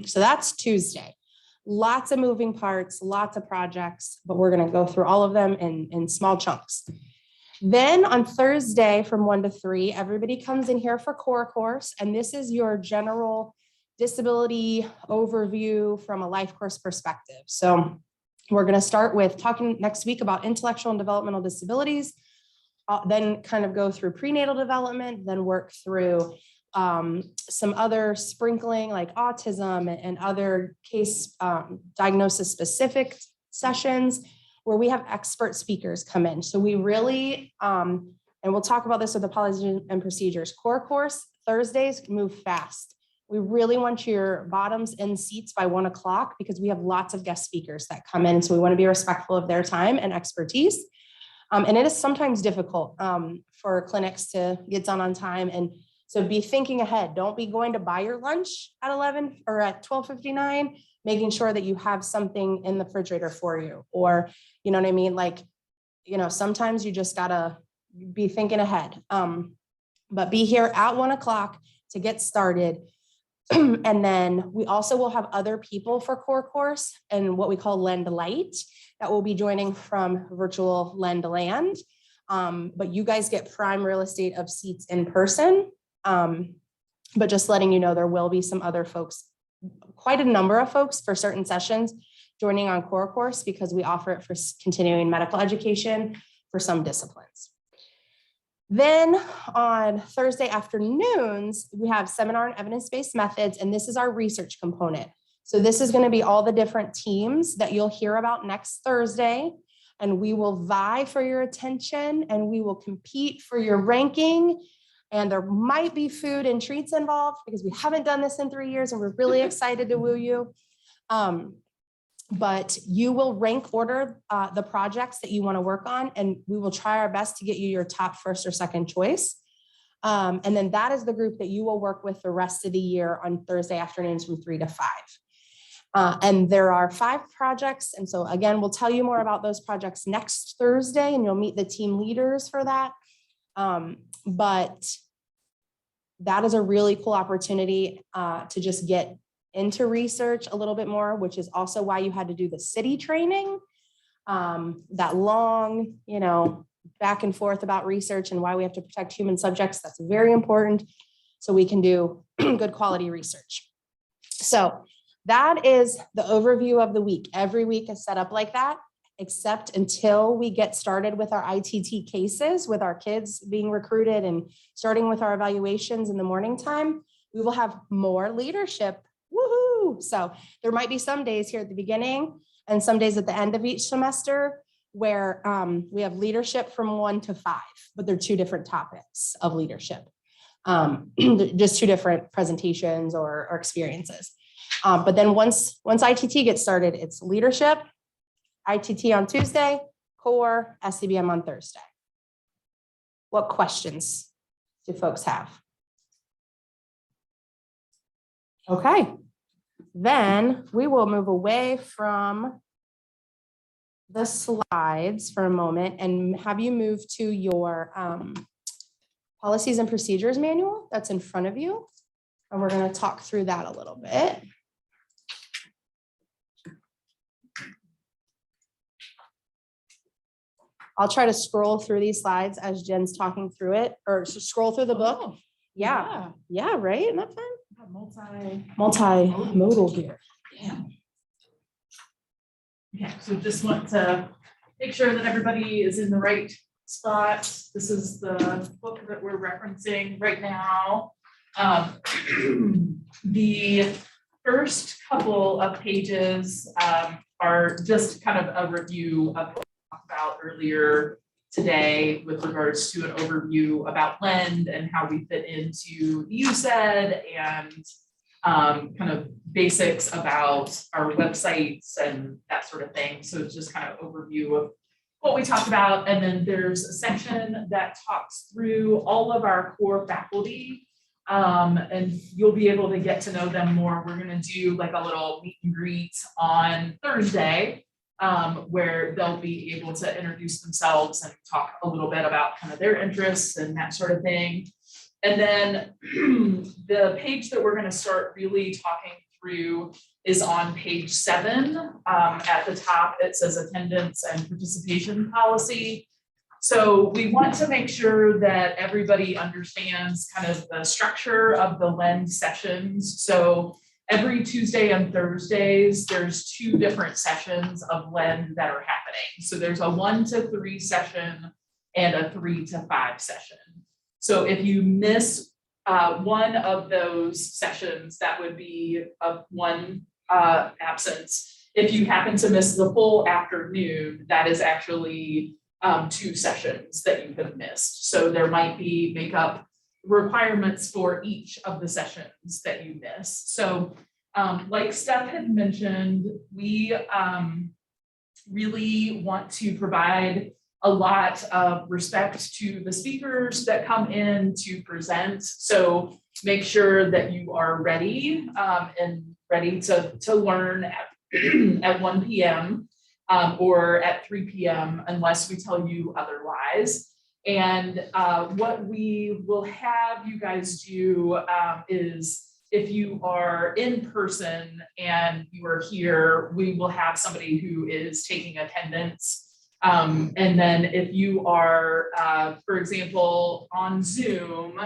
So that's Tuesday. Lots of moving parts, lots of projects, but we're going to go through all of them in small chunks. Then on Thursday from 1 to 3, everybody comes in here for core course. And this is your general disability overview from a life course perspective. So we're going to start with talking next week about intellectual and developmental disabilities, then kind of go through prenatal development, then work through some other sprinkling like autism and other case diagnosis specific sessions where we have expert speakers come in. So we really, and we'll talk about this with the policies and procedures. Core course Thursdays move fast. We really want your bottoms in seats by 1 o'clock because we have lots of guest speakers that come in. So we want to be respectful of their time and expertise. And it is sometimes difficult for clinics to get done on time. And so be thinking ahead. Don't be going to buy your lunch at 11 or at 12:59, making sure that you have something in the refrigerator for you. Or, you know what I mean? Like, you know, sometimes you just gotta be thinking ahead. But be here at 1 o'clock to get started. And then we also will have other people for core course and what we call Lend Light that will be joining from virtual Lend Land. But you guys get prime real estate of seats in person. But just letting you know, there will be some other folks, quite a number of folks for certain sessions joining on core course because we offer it for continuing medical education for some disciplines. Then on Thursday afternoons, we have seminar on evidence-based methods, and this is our research component. So this is going to be all the different teams that you'll hear about next Thursday, and we will vie for your attention and we will compete for your ranking. And there might be food and treats involved because we haven't done this in 3 years and we're really excited to woo you. But you will rank order the projects that you want to work on, and we will try our best to get you your top first or second choice. And then that is the group that you will work with the rest of the year on Thursday afternoons from 3 to 5. And there are 5 projects. And so again, we'll tell you more about those projects next Thursday, and you'll meet the team leaders for that. But that is a really cool opportunity to just get into research a little bit more, which is also why you had to do the city training, that long, you know, back and forth about research and why we have to protect human subjects. That's very important so we can do good quality research. So that is the overview of the week. Every week is set up like that, except until we get started with our ITT cases, with our kids being recruited and starting with our evaluations in the morning time, we will have more leadership. Woohoo! So there might be some days here at the beginning and some days at the end of each semester where we have leadership from 1 to 5, but they're 2 different topics of leadership, just 2 different presentations or experiences. But then once ITT gets started, it's leadership, ITT on Tuesday, core, SCBM on Thursday. What questions do folks have? Okay, then we will move away from the slides for a moment and have you move to your policies and procedures manual that's in front of you. And we're going to talk through that a little bit. I'll try to scroll through these slides as Jen's talking through it, or scroll through the book. Oh, Yeah, right? Isn't that fun? Multimodal Multimodal here. Yeah. Okay, so just want to make sure that everybody is in the right spot. This is the book that we're referencing right now. The first couple of pages are just kind of a review of what we talked about earlier today with regards to an overview about Lend and how we fit into the USED and kind of basics about our websites and that sort of thing. So it's just kind of overview of what we talked about. And then there's a section that talks through all of our core faculty. And you'll be able to get to know them more. We're gonna do like a little meet and greet on Thursday, where they'll be able to introduce themselves and talk a little bit about kind of their interests and that sort of thing. And then the page that we're gonna start really talking through is on page 7. At the top, it says attendance and participation policy. So we want to make sure that everybody understands kind of the structure of the Lend sessions. So every Tuesday and Thursdays, there's 2 different sessions of Lend that are happening. So there's a 1 to 3 session and a 3 to 5 session. So if you miss one of those sessions, that would be one absence. If you happen to miss the full afternoon, that is actually 2 sessions that you have missed. So there might be makeup requirements for each of the sessions that you miss. So like Steph had mentioned, we really want to provide a lot of respect to the speakers that come in to present. So make sure that you are ready and ready to learn at 1 p.m. Or at 3 p.m. unless we tell you otherwise. And what we will have you guys do is if you are in person and you are here, we will have somebody who is taking attendance. And then if you are, for example, on Zoom,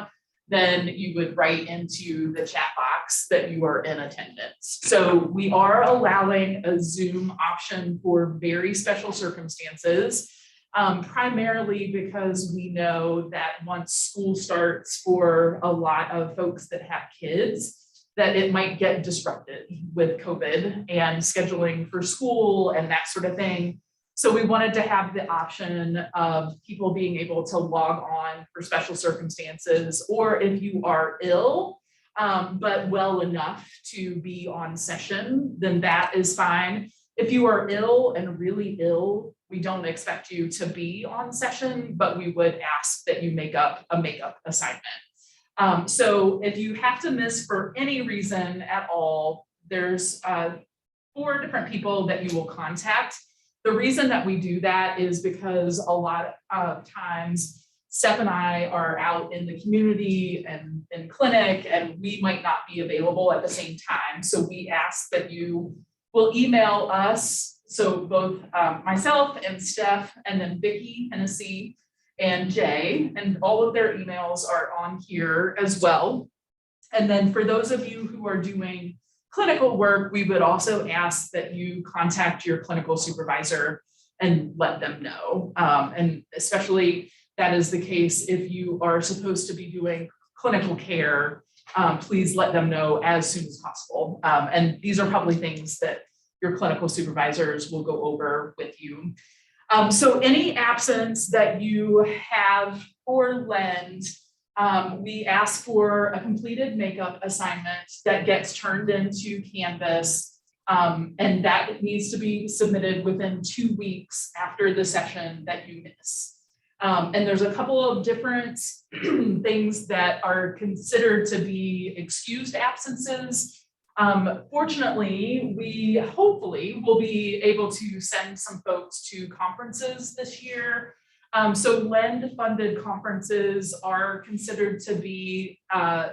then you would write into the chat box that you are in attendance. So we are allowing a Zoom option for very special circumstances, primarily because we know that once school starts for a lot of folks that have kids, that it might get disrupted with COVID and scheduling for school and that sort of thing. So we wanted to have the option of people being able to log on for special circumstances, or if you are ill, but well enough to be on session, then that is fine. If you are ill and really ill, we don't expect you to be on session, but we would ask that you make up a makeup assignment. So if you have to miss for any reason at all, there's 4 different people that you will contact. The reason that we do that is because a lot of times Steph and I are out in the community and in clinic, and we might not be available at the same time. So we ask that you will email us. So both myself and Steph, and then Vicki, Hennessy, and Jay, and all of their emails are on here as well. And then for those of you who are doing clinical work, we would also ask that you contact your clinical supervisor and let them know. And especially that is the case if you are supposed to be doing clinical care, please let them know as soon as possible. And these are probably things that your clinical supervisors will go over with you. So any absence that you have for Lend, we ask for a completed makeup assignment that gets turned into Canvas, and that needs to be submitted within 2 weeks after the session that you miss. And there's a couple of different things that are considered to be excused absences. Fortunately, we hopefully will be able to send some folks to conferences this year. So Lend funded conferences are considered to be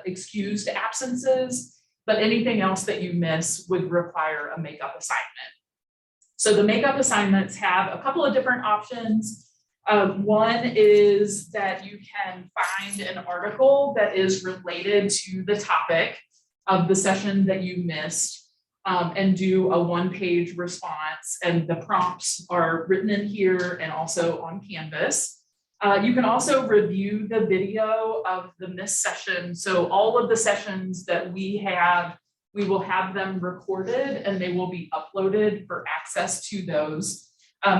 excused absences, but anything else that you miss would require a makeup assignment. So the makeup assignments have a couple of different options. One is that you can find an article that is related to the topic of the session that you missed, and do a 1-page response, and the prompts are written in here and also on Canvas. You can also review the video of the missed session. So all of the sessions that we have, we will have them recorded and they will be uploaded for access to those.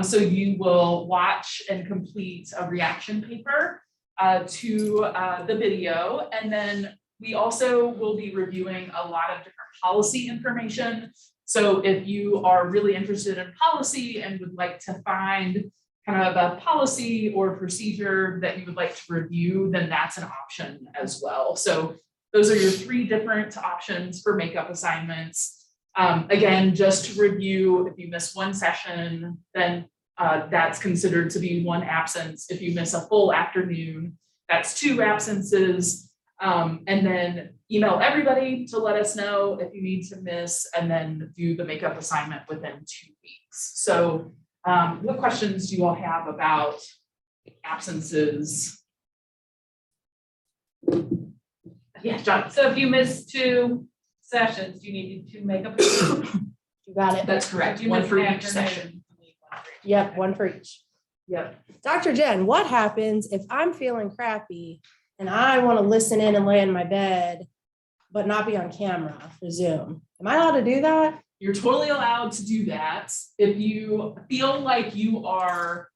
So you will watch and complete a reaction paper to the video. And then we also will be reviewing a lot of different policy information. So if you are really interested in policy and would like to find kind of a policy or procedure that you would like to review, then that's an option as well. So those are your 3 different options for makeup assignments. Again, just to review, if you miss one session, then that's considered to be 1 absence. If you miss a full afternoon, that's 2 absences. And then email everybody to let us know if you need to miss, and then do the makeup assignment within 2 weeks. So what questions do you all have about absences? Yeah, John. So if you miss 2 sessions, you need to make up. You got it. That's correct. You One missed for each afternoon. session. Yep, 1 for each. Yep. Dr. Jen, what happens if I'm feeling crappy and I want to listen in and lay in my bed, but not be on camera for Zoom? Am I allowed to do that? You're totally allowed to do that. If you feel like you are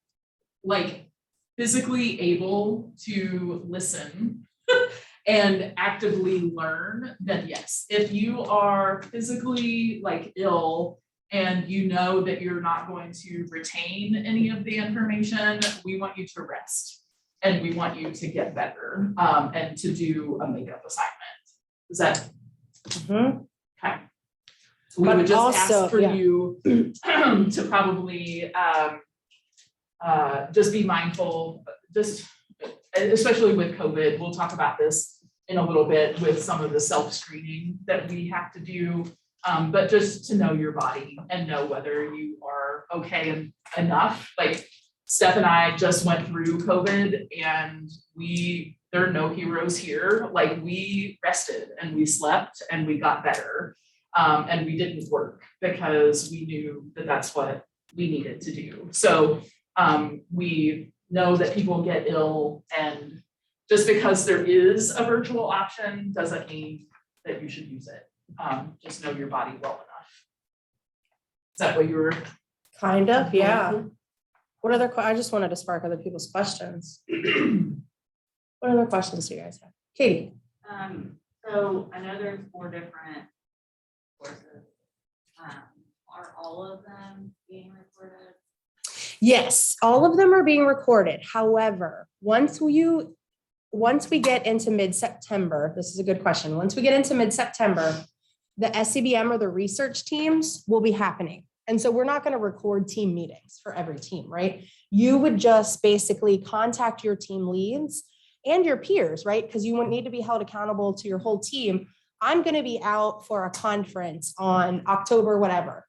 like physically able to listen and actively learn, then yes. If you are physically like ill and you know that you're not going to retain any of the information, we want you to rest and we want you to get better and to do a makeup assignment. Is that Mhm. okay? We But would just also, ask for yeah. you to probably just be mindful, just especially with COVID. We'll talk about this in a little bit with some of the self-screening that we have to do. But just to know your body and know whether you are okay enough. Like Steph and I just went through COVID and there are no heroes here. Like we rested and we slept and we got better. And we didn't work because we knew that that's what we needed to do. So we know that people get ill, and just because there is a virtual option doesn't mean that you should use it. Just know your body well enough. Is that what you were? Kind of, yeah. What other, I just wanted to spark other people's questions. What other questions do you guys have? Katie? So I know there's 4 different courses. Are all of them being recorded? Yes, all of them are being recorded. However, once we get into mid-September, this is a good question. Once we get into mid-September, the SCBM or the research teams will be happening. And so we're not going to record team meetings for every team, right? You would just basically contact your team leads and your peers, right? Because you wouldn't need to be held accountable to your whole team. I'm going to be out for a conference on October, whatever.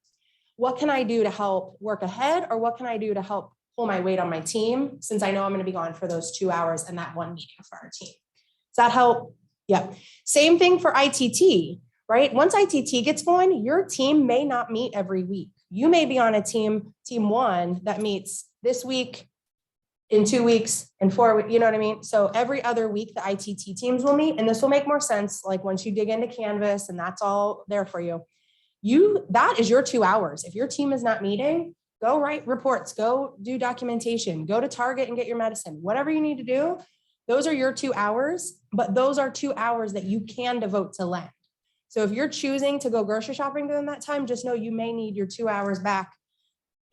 What can I do to help work ahead, or what can I do to help pull my weight on my team, since I know I'm going to be gone for those 2 hours and that 1 meeting for our team? Does that help? Yeah. Same thing for ITT, right? Once ITT gets going, your team may not meet every week. You may be on a team 1 that meets this week, in 2 weeks, in 4 weeks, you know what I mean? So every other week, the ITT teams will meet, and this will make more sense. Like once you dig into Canvas and that's all there for you, that is your 2 hours. If your team is not meeting, go write reports, go do documentation, go to Target and get your medicine, whatever you need to do. Those are your 2 hours, but those are 2 hours that you can devote to Lend. So if you're choosing to go grocery shopping during that time, just know you may need your 2 hours back,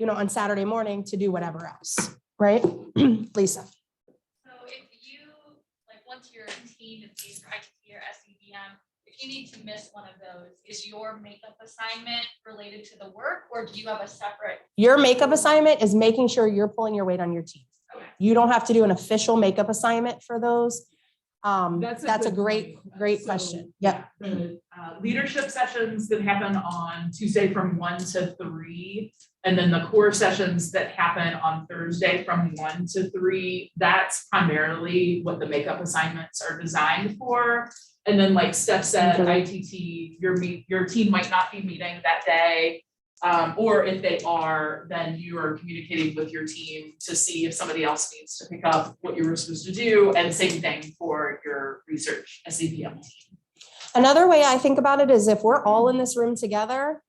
on Saturday morning to do whatever else, right? Lisa. So if you, like, once your team is used for ITT or SCBM, if you need to miss one of those, is your makeup assignment related to the work, or do you have a separate? Your makeup assignment is making sure you're pulling your weight on your team. Okay. You don't have to do an official makeup assignment for those. That's a good great point. So, question. Yeah. The leadership sessions that happen on Tuesday from 1 to 3, and then the core sessions that happen on Thursday from 1 to 3, that's primarily what the makeup assignments are designed for. And then like Steph said, Okay. ITT, your team might not be meeting that day. Or if they are, then you are communicating with your team to see if somebody else needs to pick up what you were supposed to do, and same thing for your research SCBM team. Another way I think about it is if we're all in this room together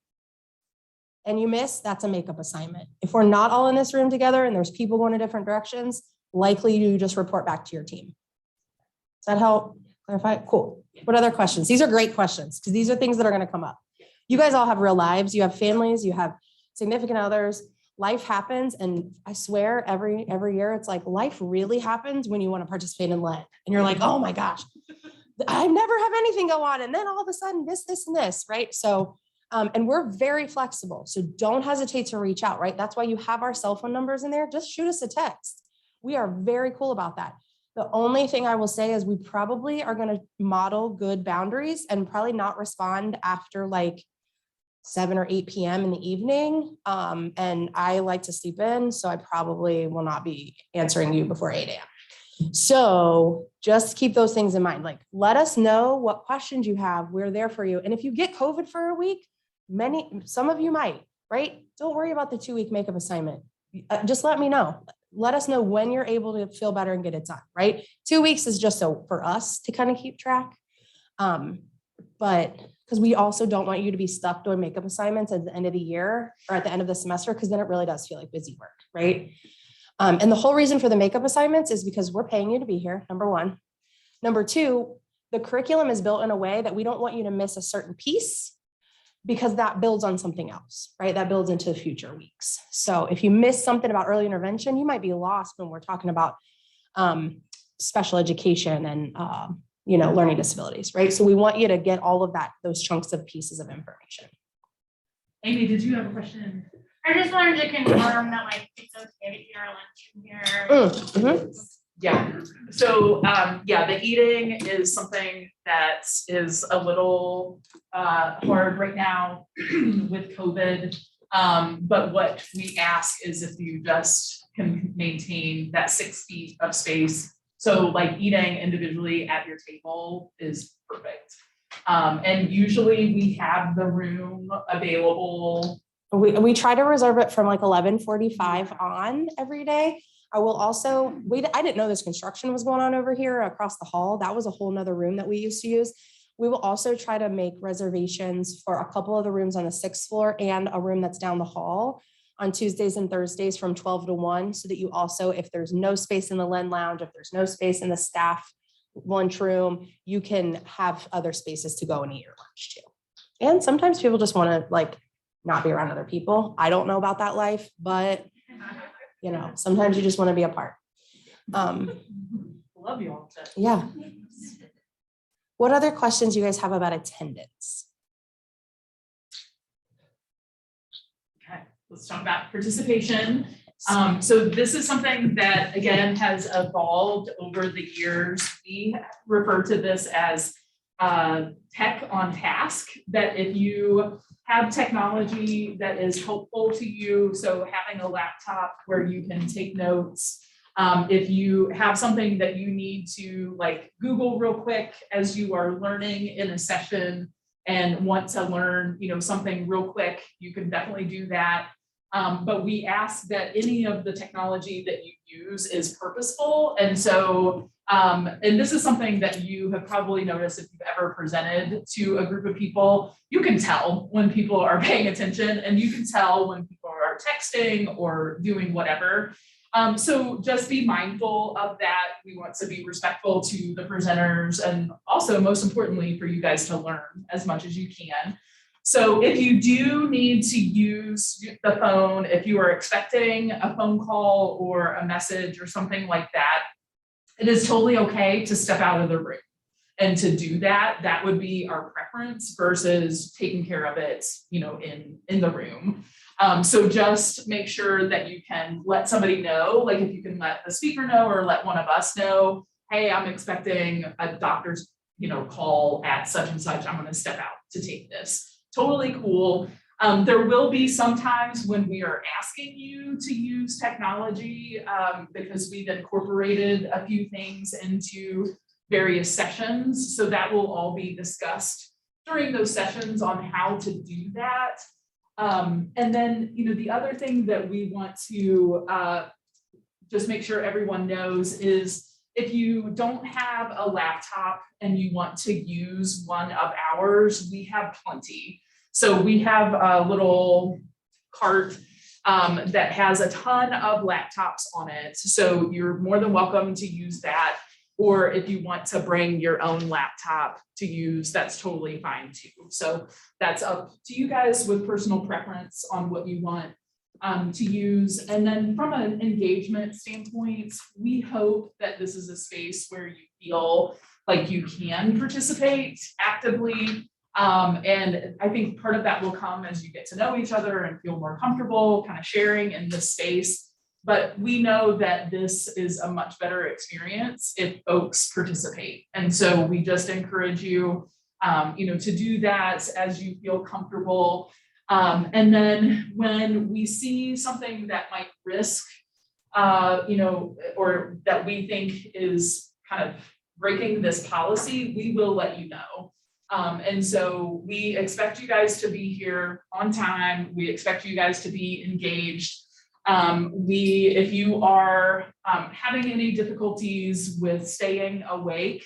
and you miss, that's a makeup assignment. If we're not all in this room together and there's people going in different directions, likely you just report back to your team. Does that help clarify? Cool. What other questions? These are great questions because these are things that are going to come up. You guys all have real lives. You have families, you have significant others. Life happens. And I swear every year it's like life really happens when you want to participate in LEND. And you're like, oh my gosh, I never have anything go on. And then all of a sudden this, and this, right? So, and we're very flexible. So don't hesitate to reach out, right? That's why you have our cell phone numbers in there. Just shoot us a text. We are very cool about that. The only thing I will say is we probably are going to model good boundaries and probably not respond after like 7 or 8 p.m. in the evening. And I like to sleep in, so I probably will not be answering you before 8 a.m. So just keep those things in mind. Like, let us know what questions you have. We're there for you. And if you get COVID for a week, some of you might, right? Don't worry about the 2-week makeup assignment. Just let me know. Let us know when you're able to feel better and get it done, right? 2 weeks is just so for us to kind of keep track. But because we also don't want you to be stuck doing makeup assignments at the end of the year or at the end of the semester, because then it really does feel like busy work, right? And the whole reason for the makeup assignments is because we're paying you to be here, number one. Number two, the curriculum is built in a way that we don't want you to miss a certain piece because that builds on something else, right? That builds into future weeks. So if you miss something about early intervention, you might be lost when we're talking about special education and learning disabilities, right? So we want you to get all of that, those chunks of pieces of information. Amy, did you have a question? I just wanted to confirm that like it's okay to eat our lunch in here. Yeah, so the eating is something that is a little hard right now with COVID. But what we ask is if you just can maintain that 6 feet of space. So like eating individually at your table is perfect. And usually we have the room available. We try to reserve it from like 11:45 on every day. I will also, I didn't know this construction was going on over here across the hall. That was a whole nother room that we used to use. We will also try to make reservations for a couple of the rooms on the 6th floor and a room that's down the hall on Tuesdays and Thursdays from 12 to 1, so that you also, if there's no space in the LEND lounge, if there's no space in the staff lunchroom, you can have other spaces to go and eat your lunch too. And sometimes people just want to like not be around other people. I don't know about that life, but sometimes you just want to be apart. Love you all. Yeah. What other questions you guys have about attendance? Okay, let's talk about participation. So this is something that, again, has evolved over the years. We refer to this as tech on task, that if you have technology that is helpful to you, so having a laptop where you can take notes, if you have something that you need to like Google real quick as you are learning in a session and want to learn, something real quick, you can definitely do that. But we ask that any of the technology that you use is purposeful. And so, and this is something that you have probably noticed if you've ever presented to a group of people, you can tell when people are paying attention and you can tell when people are texting or doing whatever. So just be mindful of that. We want to be respectful to the presenters and also most importantly for you guys to learn as much as you can. So if you do need to use the phone, if you are expecting a phone call or a message or something like that, it is totally okay to step out of the room. And to do that, that would be our preference versus taking care of it, in the room. So just make sure that you can let somebody know, like if you can let the speaker know or let one of us know, hey, I'm expecting a doctor's, call at such and such. I'm going to step out to take this. Totally cool. There will be some times when we are asking you to use technology because we've incorporated a few things into various sessions. So that will all be discussed during those sessions on how to do that. And then, the other thing that we want to just make sure everyone knows is if you don't have a laptop and you want to use one of ours, we have plenty. So we have a little cart that has a ton of laptops on it. So you're more than welcome to use that. Or if you want to bring your own laptop to use, that's totally fine too. So that's up to you guys with personal preference on what you want to use. And then from an engagement standpoint, we hope that this is a space where you feel like you can participate actively. And I think part of that will come as you get to know each other and feel more comfortable kind of sharing in this space. But we know that this is a much better experience if folks participate. And so we just encourage you, to do that as you feel comfortable. And then when we see something that might risk, or that we think is kind of breaking this policy, we will let you know. And so we expect you guys to be here on time. We expect you guys to be engaged. If you are having any difficulties with staying awake,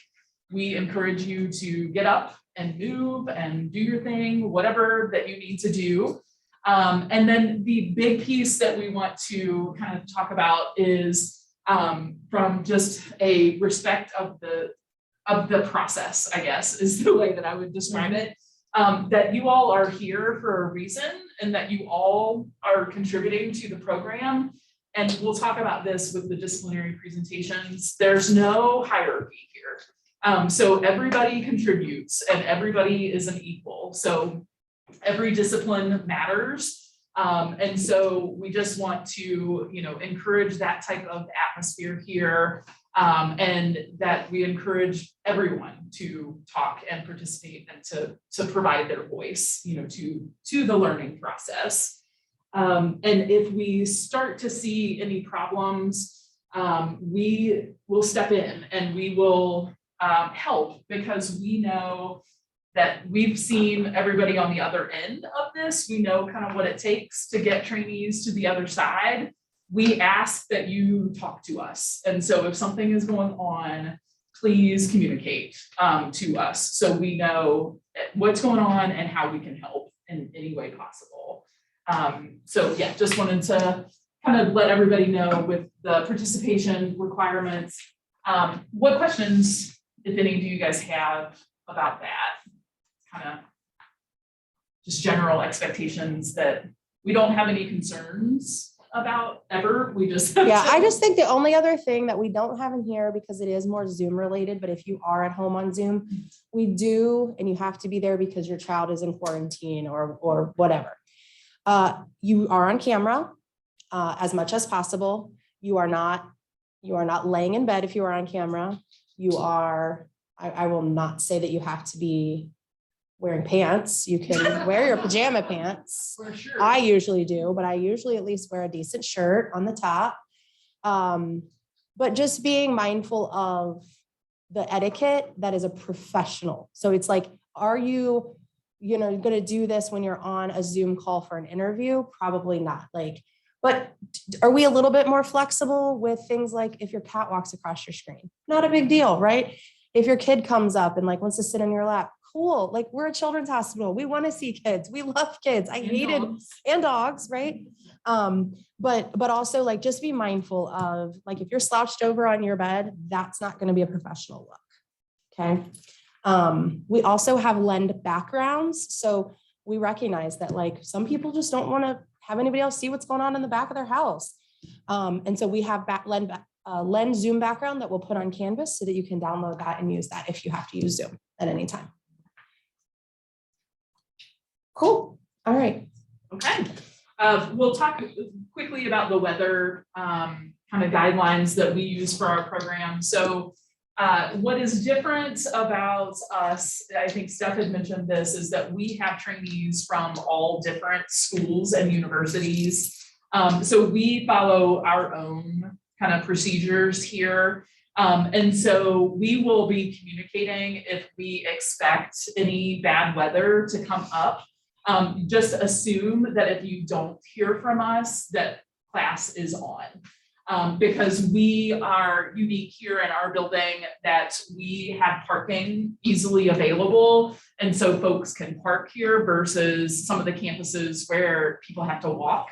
we encourage you to get up and move and do your thing, whatever that you need to do. And then the big piece that we want to kind of talk about is from just a respect of the process, I guess, is the way that I would describe it. That you all are here for a reason and that you all are contributing to the program. And we'll talk about this with the disciplinary presentations. There's no hierarchy here. So everybody contributes and everybody is an equal. So every discipline matters. And so we just want to, encourage that type of atmosphere here. And that we encourage everyone to talk and participate and to provide their voice, to the learning process. And if we start to see any problems, we will step in and we will help, because we know that we've seen everybody on the other end of this. We know kind of what it takes to get trainees to the other side. We ask that you talk to us. And so if something is going on, please communicate to us so we know what's going on and how we can help in any way possible. So yeah, just wanted to kind of let everybody know with the participation requirements. What questions, if any, do you guys have about that? Kind of just general expectations that we don't have any concerns about ever. We just Yeah, I just think the only other thing that we don't have in here, because it is more Zoom related, but if you are at home on Zoom, we do, and you have to be there because your child is in quarantine or whatever. You are on camera as much as possible. You are not laying in bed if you are on camera. You are, I will not say that you have to be wearing pants. You can wear your pajama pants. for sure. I usually do, but I usually at least wear a decent shirt on the top. But just being mindful of the etiquette that is a professional. So it's like, are you, going to do this when you're on a Zoom call for an interview? Probably not. But are we a little bit more flexible with things like if your cat walks across your screen? Not a big deal, right? If your kid comes up and wants to sit on your lap, cool. We're a children's hospital. We want to see kids. We love kids. And dogs, right? But also just be mindful of if you're slouched over on your bed, that's not going to be a professional look. Okay. We also have LEND backgrounds. So we recognize that some people just don't want to have anybody else see what's going on in the back of their house. And so we have LEND Zoom background that we'll put on Canvas so that you can download that and use that if you have to use Zoom at any time. Cool. All right. Okay. We'll talk quickly about the weather kind of guidelines that we use for our program. So what is different about us, I think Steph had mentioned this, is that we have trainees from all different schools and universities. So we follow our own kind of procedures here. And so we will be communicating if we expect any bad weather to come up. Just assume that if you don't hear from us, that class is on. Because we are unique here in our building that we have parking easily available. And so folks can park here versus some of the campuses where people have to walk,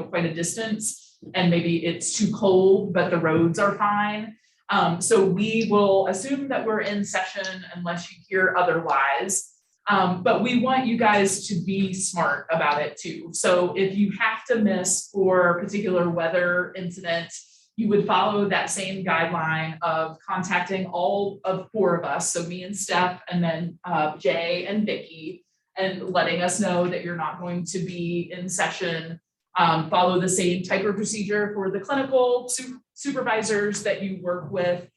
quite a distance. And maybe it's too cold, but the roads are fine. So we will assume that we're in session unless you hear otherwise. But we want you guys to be smart about it too. So if you have to miss for a particular weather incident, you would follow that same guideline of contacting all of 4 of us. So me and Steph, and then Jay and Vicky, and letting us know that you're not going to be in session. Follow the same type of procedure for the clinical supervisors that you work with.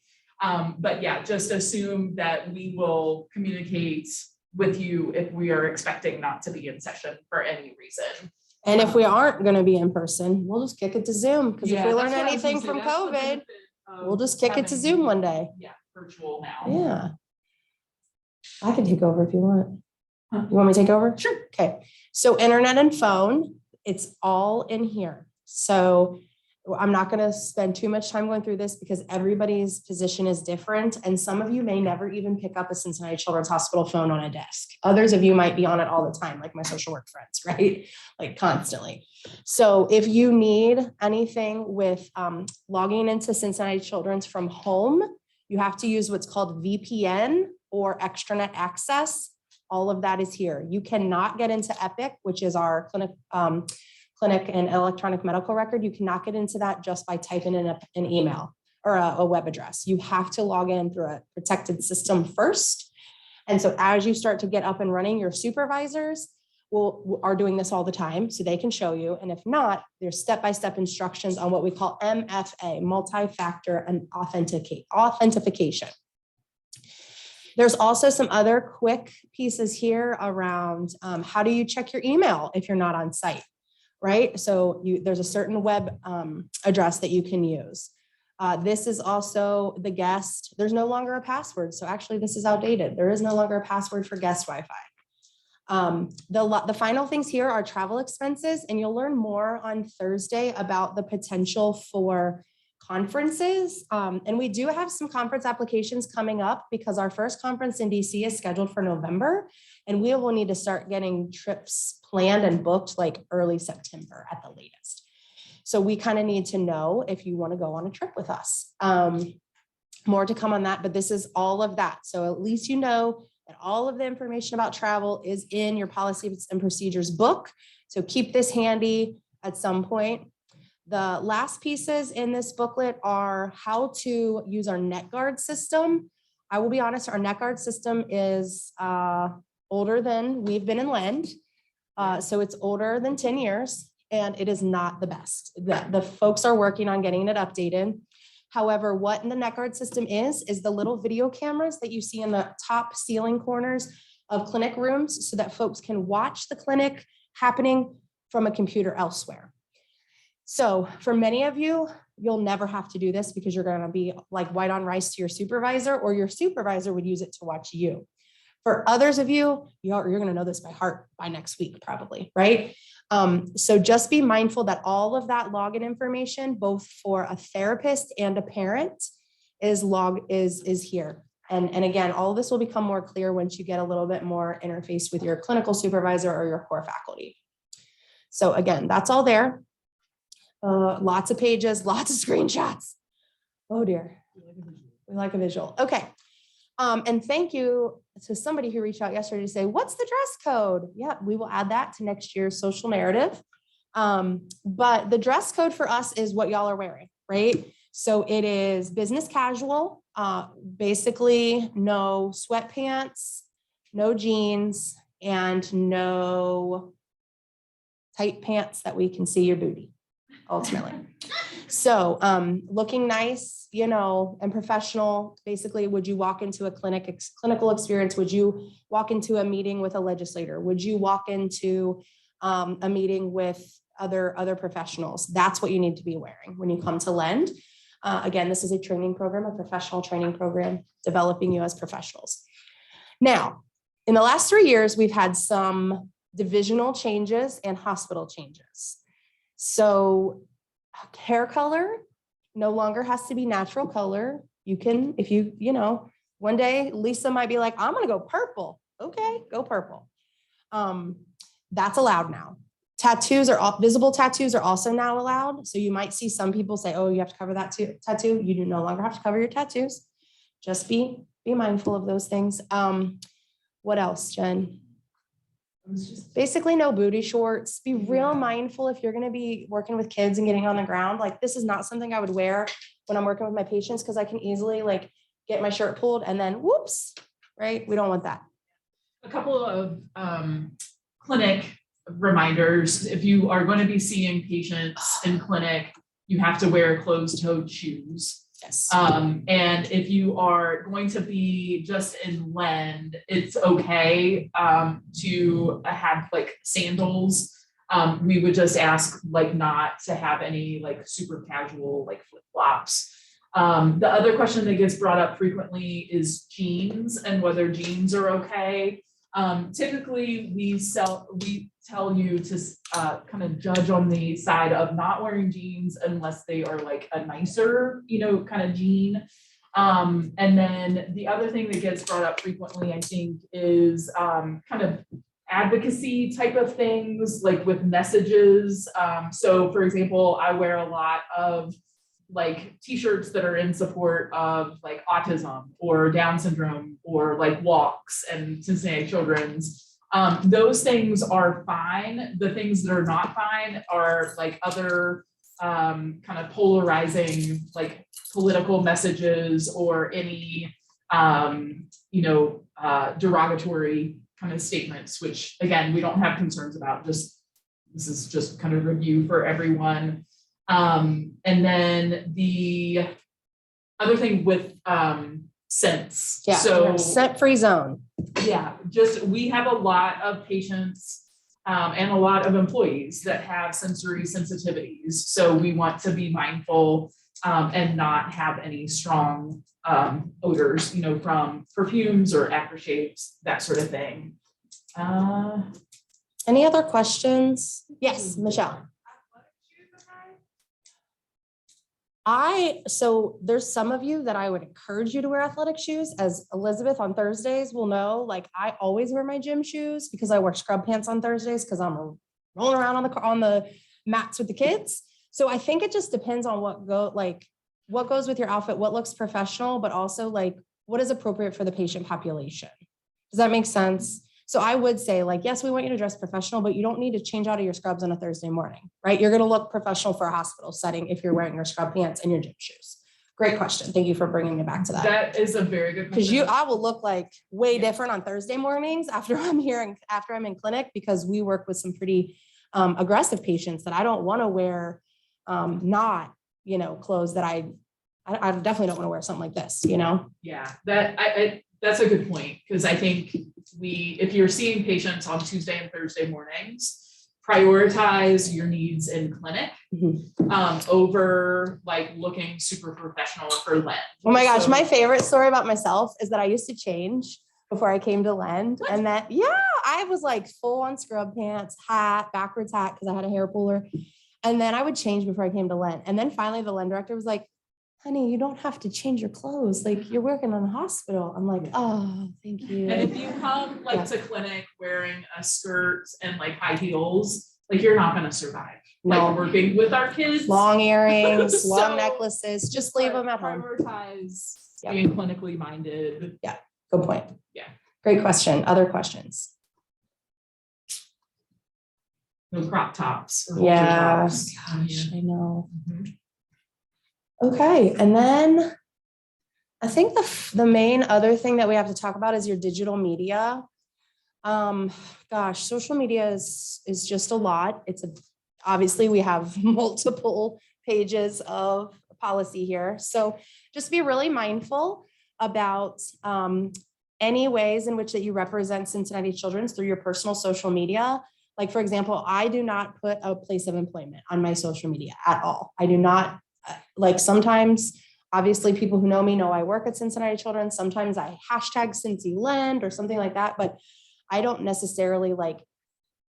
But yeah, just assume that we will communicate with you if we are expecting not to be in session for any reason. And if we aren't gonna be in person, we'll just kick it to Zoom, because if Yeah, we that's learn what I was anything gonna say. from That's the COVID, benefit of we'll just kick it to having, Zoom one day. Yeah, virtual now. Yeah. I can take over if you want. Huh. You want me to take over? Sure. Okay, so internet and phone, it's all in here. So I'm not gonna spend too much time going through this because everybody's position is different. And some of you may never even pick up a Cincinnati Children's Hospital phone on a desk. Others of you might be on it all the time, like my social work friends, right? Like constantly. So if you need anything with logging into Cincinnati Children's from home, you have to use what's called VPN or extranet access. All of that is here. You cannot get into Epic, which is our clinic and electronic medical record. You cannot get into that just by typing in an email or a web address. You have to log in through a protected system first. And so as you start to get up and running, your supervisors are doing this all the time, so they can show you. And if not, there's step-by-step instructions on what we call MFA, multi-factor and authentication. There's also some other quick pieces here around how do you check your email if you're not on site, right? So there's a certain web address that you can use. This is also the guest. There's no longer a password. So actually this is outdated. There is no longer a password for guest Wi-Fi. The final things here are travel expenses, and you'll learn more on Thursday about the potential for conferences. And we do have some conference applications coming up because our first conference in DC is scheduled for November, and we will need to start getting trips planned and booked like early September at the latest. So we kind of need to know if you want to go on a trip with us. More to come on that, but this is all of that. So at least you know that all of the information about travel is in your policies and procedures book. So keep this handy at some point. The last pieces in this booklet are how to use our NetGuard system. I will be honest, our NetGuard system is older than we've been in Lend. So it's older than 10 years, and it is not the best. The folks are working on getting it updated. However, what in the NetGuard system is the little video cameras that you see in the top ceiling corners of clinic rooms so that folks can watch the clinic happening from a computer elsewhere. So for many of you, you'll never have to do this because you're going to be like white on rice to your supervisor, or your supervisor would use it to watch you. For others of you, you're going to know this by heart by next week, probably, right? So just be mindful that all of that login information, both for a therapist and a parent, is here. And again, all of this will become more clear once you get a little bit more interface with your clinical supervisor or your core faculty. So again, that's all there. Lots of pages, lots of screenshots. Oh dear, we like a visual. Okay. And thank you to somebody who reached out yesterday to say, what's the dress code? Yeah, we will add that to next year's social narrative. But the dress code for us is what y'all are wearing, right? So it is business casual, basically no sweatpants, no jeans, and no tight pants that we can see your booty, ultimately. So looking nice, and professional. Basically, would you walk into a clinical experience? Would you walk into a meeting with a legislator? Would you walk into a meeting with other professionals? That's what you need to be wearing when you come to Lend. Again, this is a training program, a professional training program, developing you as professionals. Now, in the last 3 years, we've had some divisional changes and hospital changes. So hair color no longer has to be natural color. You can, if you know, one day Lisa might be like, I'm gonna go purple. Okay, go purple. That's allowed now. Tattoos are all, visible tattoos are also now allowed. So you might see some people say, oh, you have to cover that tattoo. You do no longer have to cover your tattoos. Just be mindful of those things. What else, Jen? Basically no booty shorts. Be real mindful if you're going to be working with kids and getting on the ground. Like, this is not something I would wear when I'm working with my patients, because I can easily like get my shirt pulled and then whoops, right? We don't want that. A couple of clinic reminders. If you are going to be seeing patients in clinic, you have to wear closed-toed shoes. Yes. And if you are going to be just in Lend, it's okay to have like sandals. We would just ask like not to have any like super casual like flip-flops. The other question that gets brought up frequently is jeans and whether jeans are okay. Typically we tell you to kind of judge on the side of not wearing jeans unless they are like a nicer, kind of jean. And then the other thing that gets brought up frequently, I think, is kind of advocacy type of things, like with messages. So for example, I wear a lot of like t-shirts that are in support of like autism or Down syndrome or like walks and Cincinnati Children's. Those things are fine. The things that are not fine are like other kind of polarizing like political messages or any derogatory kind of statements, which again, we don't have concerns about. This is just kind of review for everyone. And then the other thing with scents. Yeah. So scent-free zone. yeah, we have a lot of patients and a lot of employees that have sensory sensitivities. So we want to be mindful and not have any strong odors, from perfumes or aftershaves, that sort of thing. Any other questions? Yes, Michelle. So there's some of you that I would encourage you to wear athletic shoes. As Elizabeth on Thursdays will know, like I always wear my gym shoes because I wear scrub pants on Thursdays because I'm rolling around on the mats with the kids. So I think it just depends on what goes with your outfit, what looks professional, but also like what is appropriate for the patient population. Does that make sense? So I would say like, yes, we want you to dress professional, but you don't need to change out of your scrubs on a Thursday morning, right? You're going to look professional for a hospital setting if you're wearing your scrub pants and your gym shoes. Great question. Thank you for bringing me back to that. That is a very good question. Because I will look like way different on Thursday mornings after I'm in clinic, because we work with some pretty aggressive patients that I don't want to wear clothes that I definitely don't want to wear something like this, Yeah, that's a good point, because I think if you're seeing patients on Tuesday and Thursday mornings, prioritize your needs in clinic over like looking super professional for Lend. Oh my gosh, my favorite story about myself is that I used to change before I came to Lend. And that, I was like full on scrub pants, hat, backwards hat, because I had a hair puller. And then I would change before I came to Lend. And then finally the Lend director was like, honey, you don't have to change your clothes. Like you're working in a hospital. I'm like, oh, thank you. And if you come to clinic wearing a skirt and like high heels, like you're not going to survive. No. Like working with our kids. Long earrings, So, long necklaces, just leave them at home. Prioritize being clinically minded. Yeah, good point. Yeah. Great question. Other questions? No crop tops. Or halter Yeah, tops. gosh, I know. Mhm. Okay, and then I think the main other thing that we have to talk about is your digital media. Gosh, social media is just a lot. Obviously we have multiple pages of policy here. So just be really mindful about any ways in which that you represent Cincinnati Children's through your personal social media. Like, for example, I do not put a place of employment on my social media at all. I do not. Like sometimes, obviously people who know me know I work at Cincinnati Children's. Sometimes I hashtag Cincy Lend or something like that, but I don't necessarily like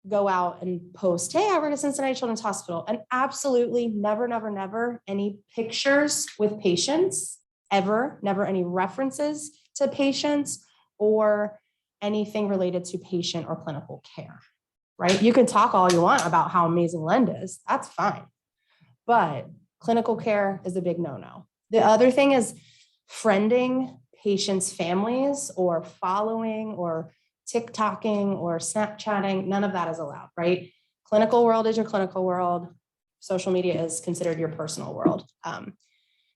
go out and post, hey, I work at Cincinnati Children's Hospital, and absolutely never, never, never any pictures with patients ever, never any references to patients or anything related to patient or clinical care, right? You can talk all you want about how amazing Lend is, that's fine. But clinical care is a big no-no. The other thing is friending patients' families or following or TikToking or Snapchatting, none of that is allowed, right? Clinical world is your clinical world. Social media is considered your personal world.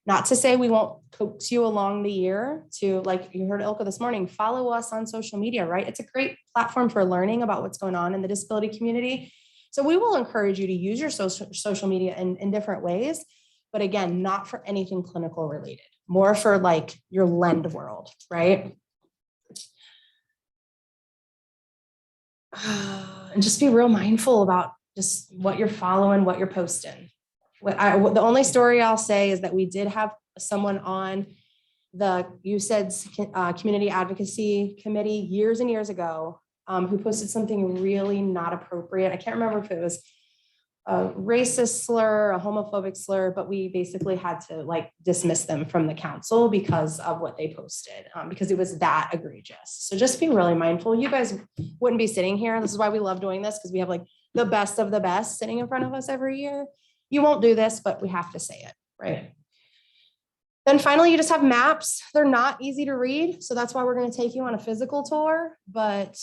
Not to say we won't coax you along the year to, like you heard Ilka this morning, follow us on social media, right? It's a great platform for learning about what's going on in the disability community. So we will encourage you to use your social media in different ways, but again, not for anything clinical related, more for like your Lend world, right? And just be real mindful about just what you're following, what you're posting. The only story I'll say is that we did have someone on the USAID's Community Advocacy Committee years and years ago who posted something really not appropriate. I can't remember if it was a racist slur, a homophobic slur, but we basically had to like dismiss them from the council because of what they posted, because it was that egregious. So just be really mindful. You guys wouldn't be sitting here. This is why we love doing this, because we have like the best of the best sitting in front of us every year. You won't do this, but we have to say it, right? Then finally, you just have maps. They're not easy to read. So that's why we're going to take you on a physical tour. But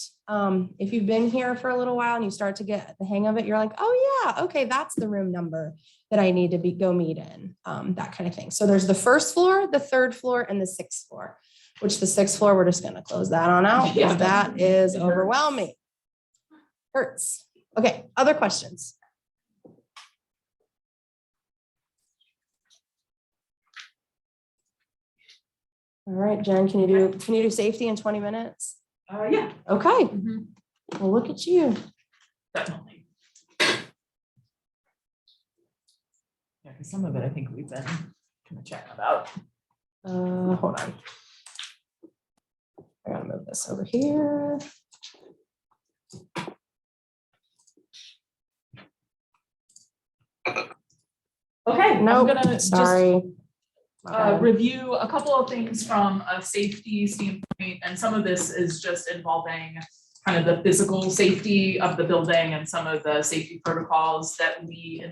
if you've been here for a little while and you start to get the hang of it, you're like, oh yeah, okay, that's the room number that I need to go meet in, that kind of thing. So there's the first floor, the third floor, and the sixth floor, which the sixth floor, we're just going to close that on out because that is overwhelming. Hurts. Okay, other questions? All right, Jen, can you do safety in 20 minutes? Yeah. Okay, Mhm. well, look at you. Definitely. Yeah, because some of it I think we've been kind of chatting about. Hold on. I gotta move this over here. Okay, No, I'm gonna just sorry. My bad. review a couple of things from a safety standpoint, and some of this is just involving kind of the physical safety of the building and some of the safety protocols that we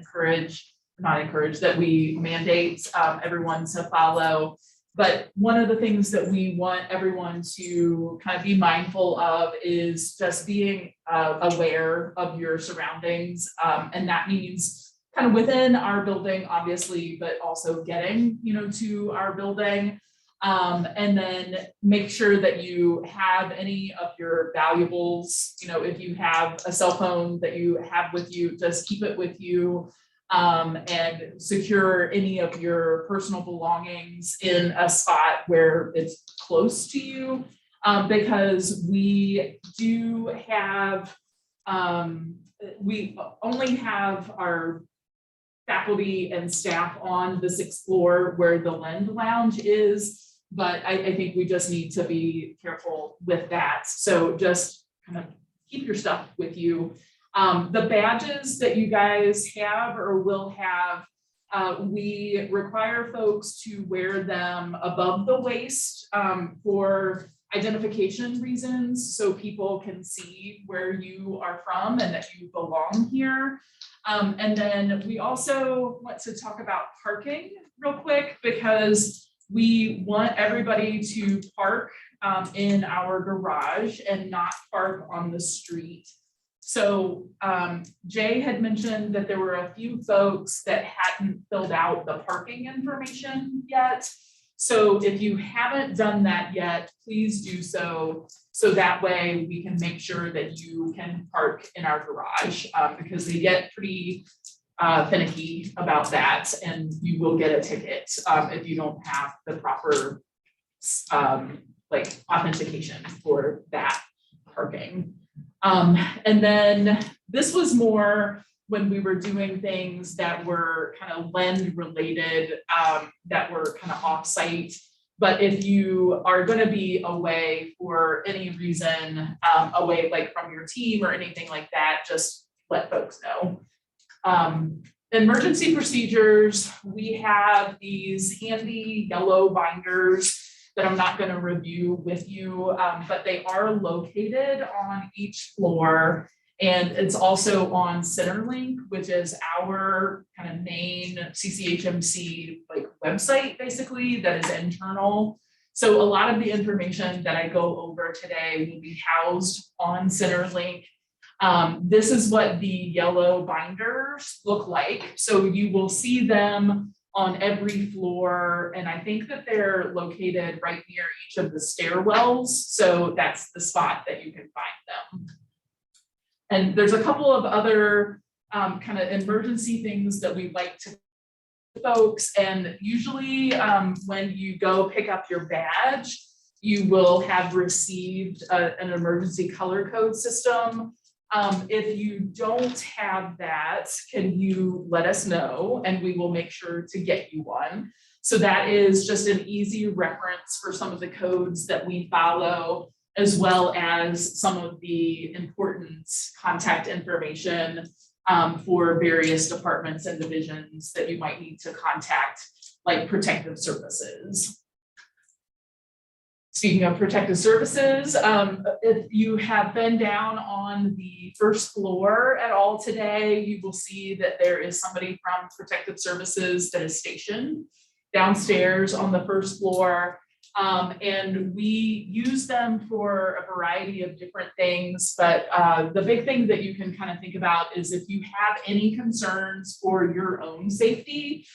that we mandate everyone to follow. But one of the things that we want everyone to kind of be mindful of is just being aware of your surroundings, and that means kind of within our building, obviously, but also getting, to our building. And then make sure that you have any of your valuables, if you have a cell phone that you have with you, just keep it with you. And secure any of your personal belongings in a spot where it's close to you. Because we do have, we only have our faculty and staff on the sixth floor where the Lend Lounge is, but I think we just need to be careful with that. So just kind of keep your stuff with you. The badges that you guys have or will have, we require folks to wear them above the waist for identification reasons, so people can see where you are from and that you belong here. And then we also want to talk about parking real quick, because we want everybody to park in our garage and not park on the street. So Jay had mentioned that there were a few folks that hadn't filled out the parking information yet. So if you haven't done that yet, please do so. So that way we can make sure that you can park in our garage, because they get pretty finicky about that, and you will get a ticket if you don't have the proper authentication for that parking. And then this was more when we were doing things that were kind of Lend related, that were kind of offsite. But if you are gonna be away for any reason, away like from your team or anything like that, just let folks know. Emergency procedures, we have these handy yellow binders that I'm not gonna review with you, but they are located on each floor. And it's also on CenterLink, which is our kind of main CCHMC like website, basically, that is internal. So a lot of the information that I go over today will be housed on CenterLink. This is what the yellow binders look like. So you will see them on every floor, and I think that they're located right near each of the stairwells. So that's the spot that you can find them. And there's a couple of other kind of emergency things that we like to folks, and usually when you go pick up your badge, you will have received an emergency color code system. If you don't have that, can you let us know and we will make sure to get you one. So that is just an easy reference for some of the codes that we follow, as well as some of the important contact information for various departments and divisions that you might need to contact, like protective services. Speaking of protective services, if you have been down on the first floor at all today, you will see that there is somebody from protective services that is stationed downstairs on the first floor. And we use them for a variety of different things, but the big thing that you can kind of think about is if you have any concerns for your own safety,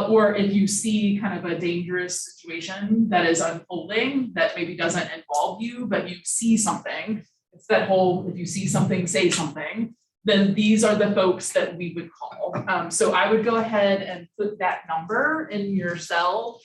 or if you see kind of a dangerous situation that is unfolding that maybe doesn't involve you, but you see something, it's that whole, if you see something, say something, then these are the folks that we would call. So I would go ahead and put that number in your cell,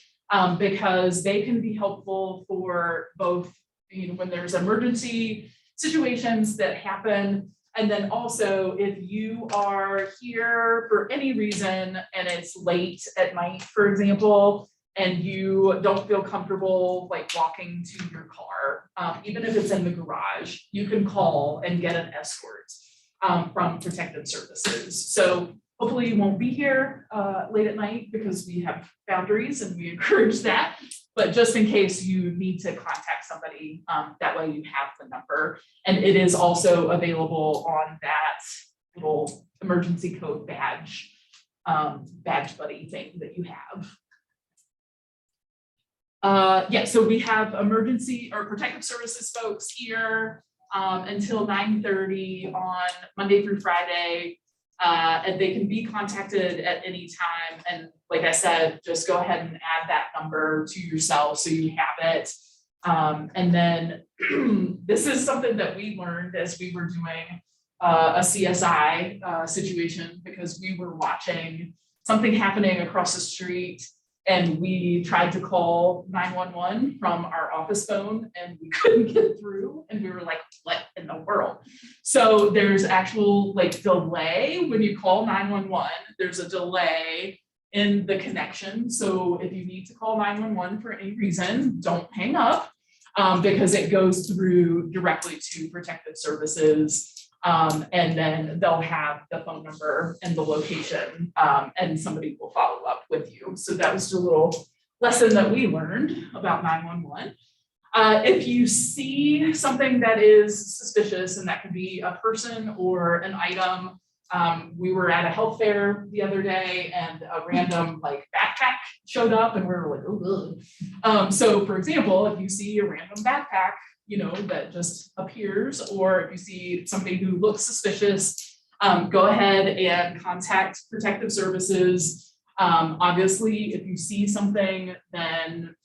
because they can be helpful for both, you know, when there's emergency situations that happen. And then also if you are here for any reason and it's late at night, for example, and you don't feel comfortable like walking to your car, even if it's in the garage, you can call and get an escort from protective services. So hopefully you won't be here late at night because we have boundaries and we encourage that. But just in case you need to contact somebody, that way you have the number. And it is also available on that little emergency code badge, badge buddy thing that you have. Yeah, so we have emergency or protective services folks here until 9:30 on Monday through Friday. And they can be contacted at any time. And like I said, just go ahead and add that number to yourself so you have it. And then this is something that we learned as we were doing a CSI situation, because we were watching something happening across the street and we tried to call 911 from our office phone and we couldn't get through, and we were like, what in the world? So there's actual like delay when you call 911, there's a delay in the connection. So if you need to call 911 for any reason, don't hang up, because it goes through directly to protective services. And then they'll have the phone number and the location, and somebody will follow up with you. So that was just a little lesson that we learned about 911. If you see something that is suspicious, and that could be a person or an item, we were at a health fair the other day and a random like backpack showed up and we were like, oh, so for example, if you see a random backpack, you know, that just appears, or if you see somebody who looks suspicious, go ahead and contact protective services. Obviously, if you see something, then,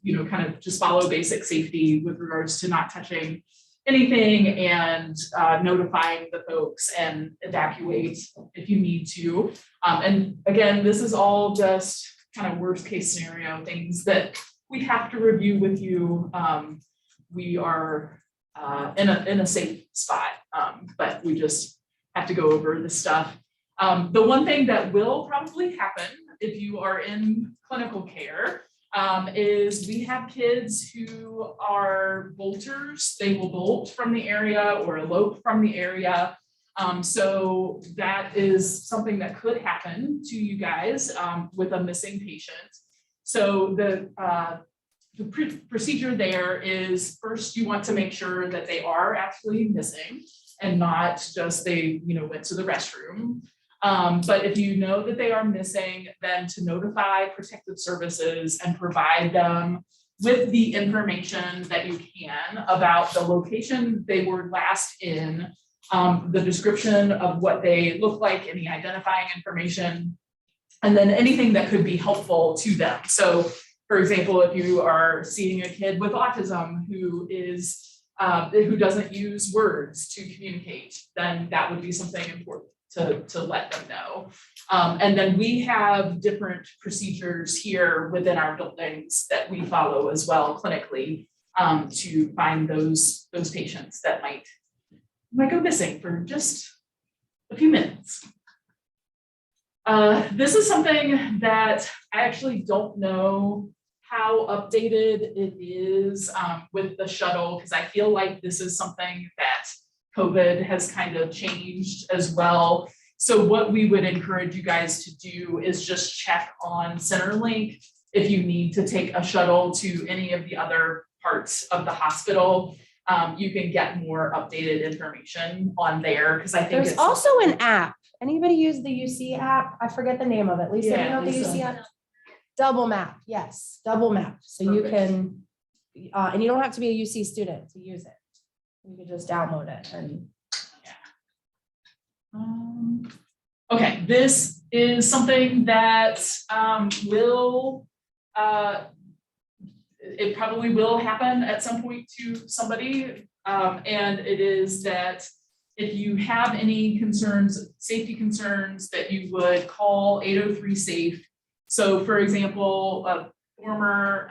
you know, kind of just follow basic safety with regards to not touching anything and notifying the folks and evacuate if you need to. And again, this is all just kind of worst case scenario things that we have to review with you. We are in a safe spot, but we just have to go over this stuff. The one thing that will probably happen if you are in clinical care is we have kids who are bolters. They will bolt from the area or elope from the area. So that is something that could happen to you guys with a missing patient. So the procedure there is, first you want to make sure that they are actually missing and not just they, went to the restroom. But if you know that they are missing, then to notify protective services and provide them with the information that you can about the location they were last in, the description of what they look like, any identifying information, and then anything that could be helpful to them. So, for example, if you are seeing a kid with autism who doesn't use words to communicate, then that would be something important to let them know. And then we have different procedures here within our buildings that we follow as well clinically to find those patients that might go missing for just a few minutes. This is something that I actually don't know how updated it is with the shuttle, because I feel like this is something that COVID has kind of changed as well. So what we would encourage you guys to do is just check on Centerlink if you need to take a shuttle to any of the other parts of the hospital. You can get more updated information on there, because I think There's it's also an app. Anybody use the UC app? I forget the name of it. Lisa, you know the Lisa. UC app? Double Map, yes, Double Map. So you Perfect. can, and you don't have to be a UC student to use it. You can just download it and. Okay, this is something that it probably will happen at some point to somebody. And it is that if you have any concerns, safety concerns, that you would call 803 SAFE. So for example, a former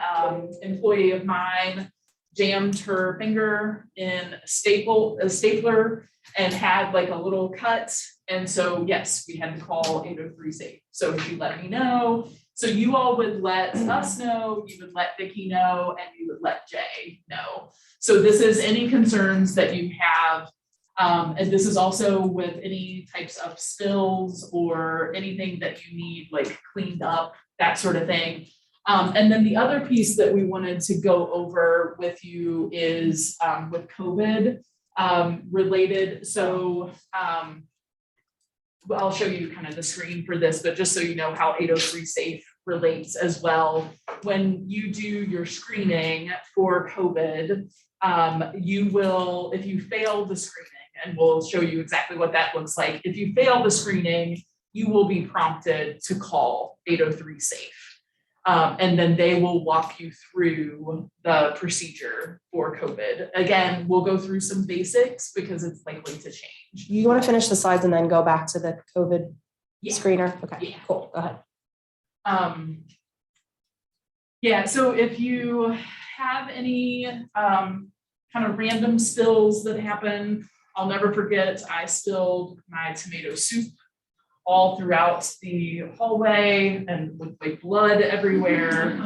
employee of mine jammed her finger in a stapler and had like a little cut. And so, yes, we had to call 803 SAFE. So she let me know. So you all would let us know, you would let Vicki know, and you would let Jay know. So this is any concerns that you have. And this is also with any types of spills or anything that you need like cleaned up, that sort of thing. And then the other piece that we wanted to go over with you is with COVID related. So I'll show you kind of the screen for this, but just so you know how 803 SAFE relates as well. When you do your screening for COVID, you will, if you fail the screening, and we'll show you exactly what that looks like. If you fail the screening, you will be prompted to call 803 SAFE. And then they will walk you through the procedure for COVID. Again, we'll go through some basics because it's likely to change. You want to finish the slides and then go back to the COVID Yeah. screener? Okay, Yeah. cool, go ahead. Yeah, so if you have any kind of random spills that happen, I'll never forget, I spilled my tomato soup all throughout the hallway and with like blood everywhere.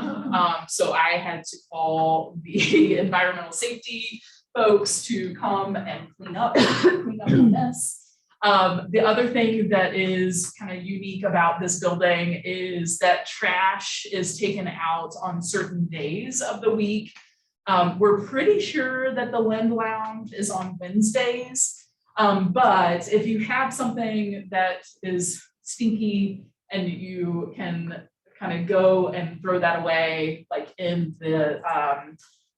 So I had to call the environmental safety folks to come and clean up the mess. The other thing that is kind of unique about this building is that trash is taken out on certain days of the week. We're pretty sure that the Lend Lounge is on Wednesdays. But if you have something that is stinky and you can kind of go and throw that away, like in the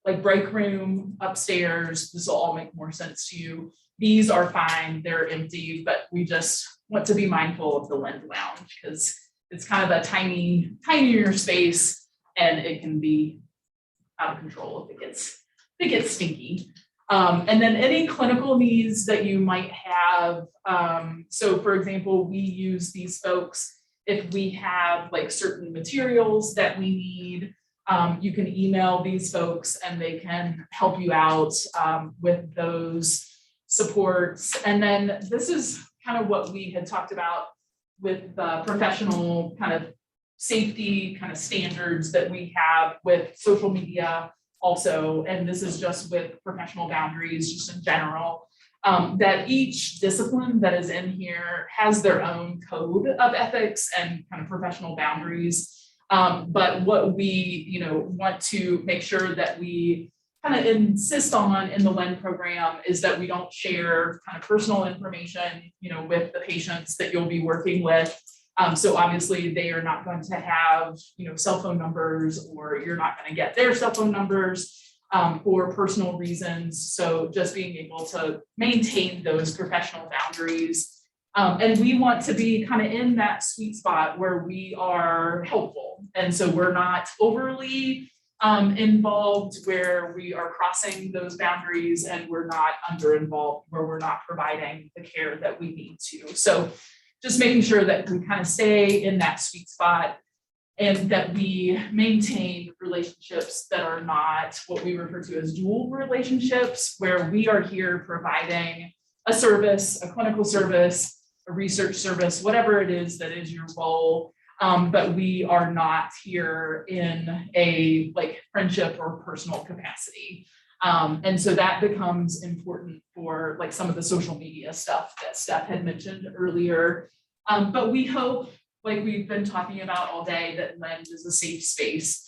like break room upstairs, this will all make more sense to you. These are fine, they're empty, but we just want to be mindful of the Lend Lounge because it's kind of a tinier space and it can be out of control if it gets stinky. And then any clinical needs that you might have. So for example, we use these folks if we have like certain materials that we need. You can email these folks and they can help you out with those supports. And then this is kind of what we had talked about with the professional kind of safety kind of standards that we have with social media also, and this is just with professional boundaries, just in general, that each discipline that is in here has their own code of ethics and kind of professional boundaries. But what we, want to make sure that we kind of insist on in the LEND program is that we don't share kind of personal information, with the patients that you'll be working with. So obviously they are not going to have, cell phone numbers, or you're not going to get their cell phone numbers for personal reasons. So just being able to maintain those professional boundaries. And we want to be kind of in that sweet spot where we are helpful. And so we're not overly involved where we are crossing those boundaries, and we're not under involved where we're not providing the care that we need to. So just making sure that we kind of stay in that sweet spot, and that we maintain relationships that are not what we refer to as dual relationships, where we are here providing a service, a clinical service, a research service, whatever it is that is your role. But we are not here in a friendship or personal capacity. And so that becomes important for some of the social media stuff that Steph had mentioned earlier. But we hope, like we've been talking about all day, that LEND is a safe space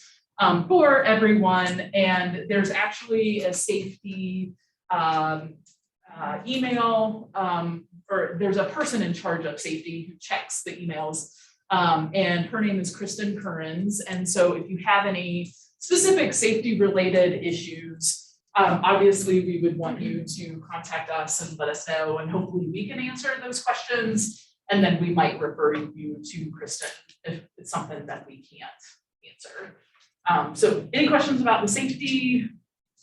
for everyone. And there's actually a safety email, or there's a person in charge of safety who checks the emails. And her name is Kristen Currens. And so if you have any specific safety related issues, obviously we would want you to contact us and let us know, and hopefully we can answer those questions. And then we might refer you to Kristen if it's something that we can't answer. So any questions about the safety?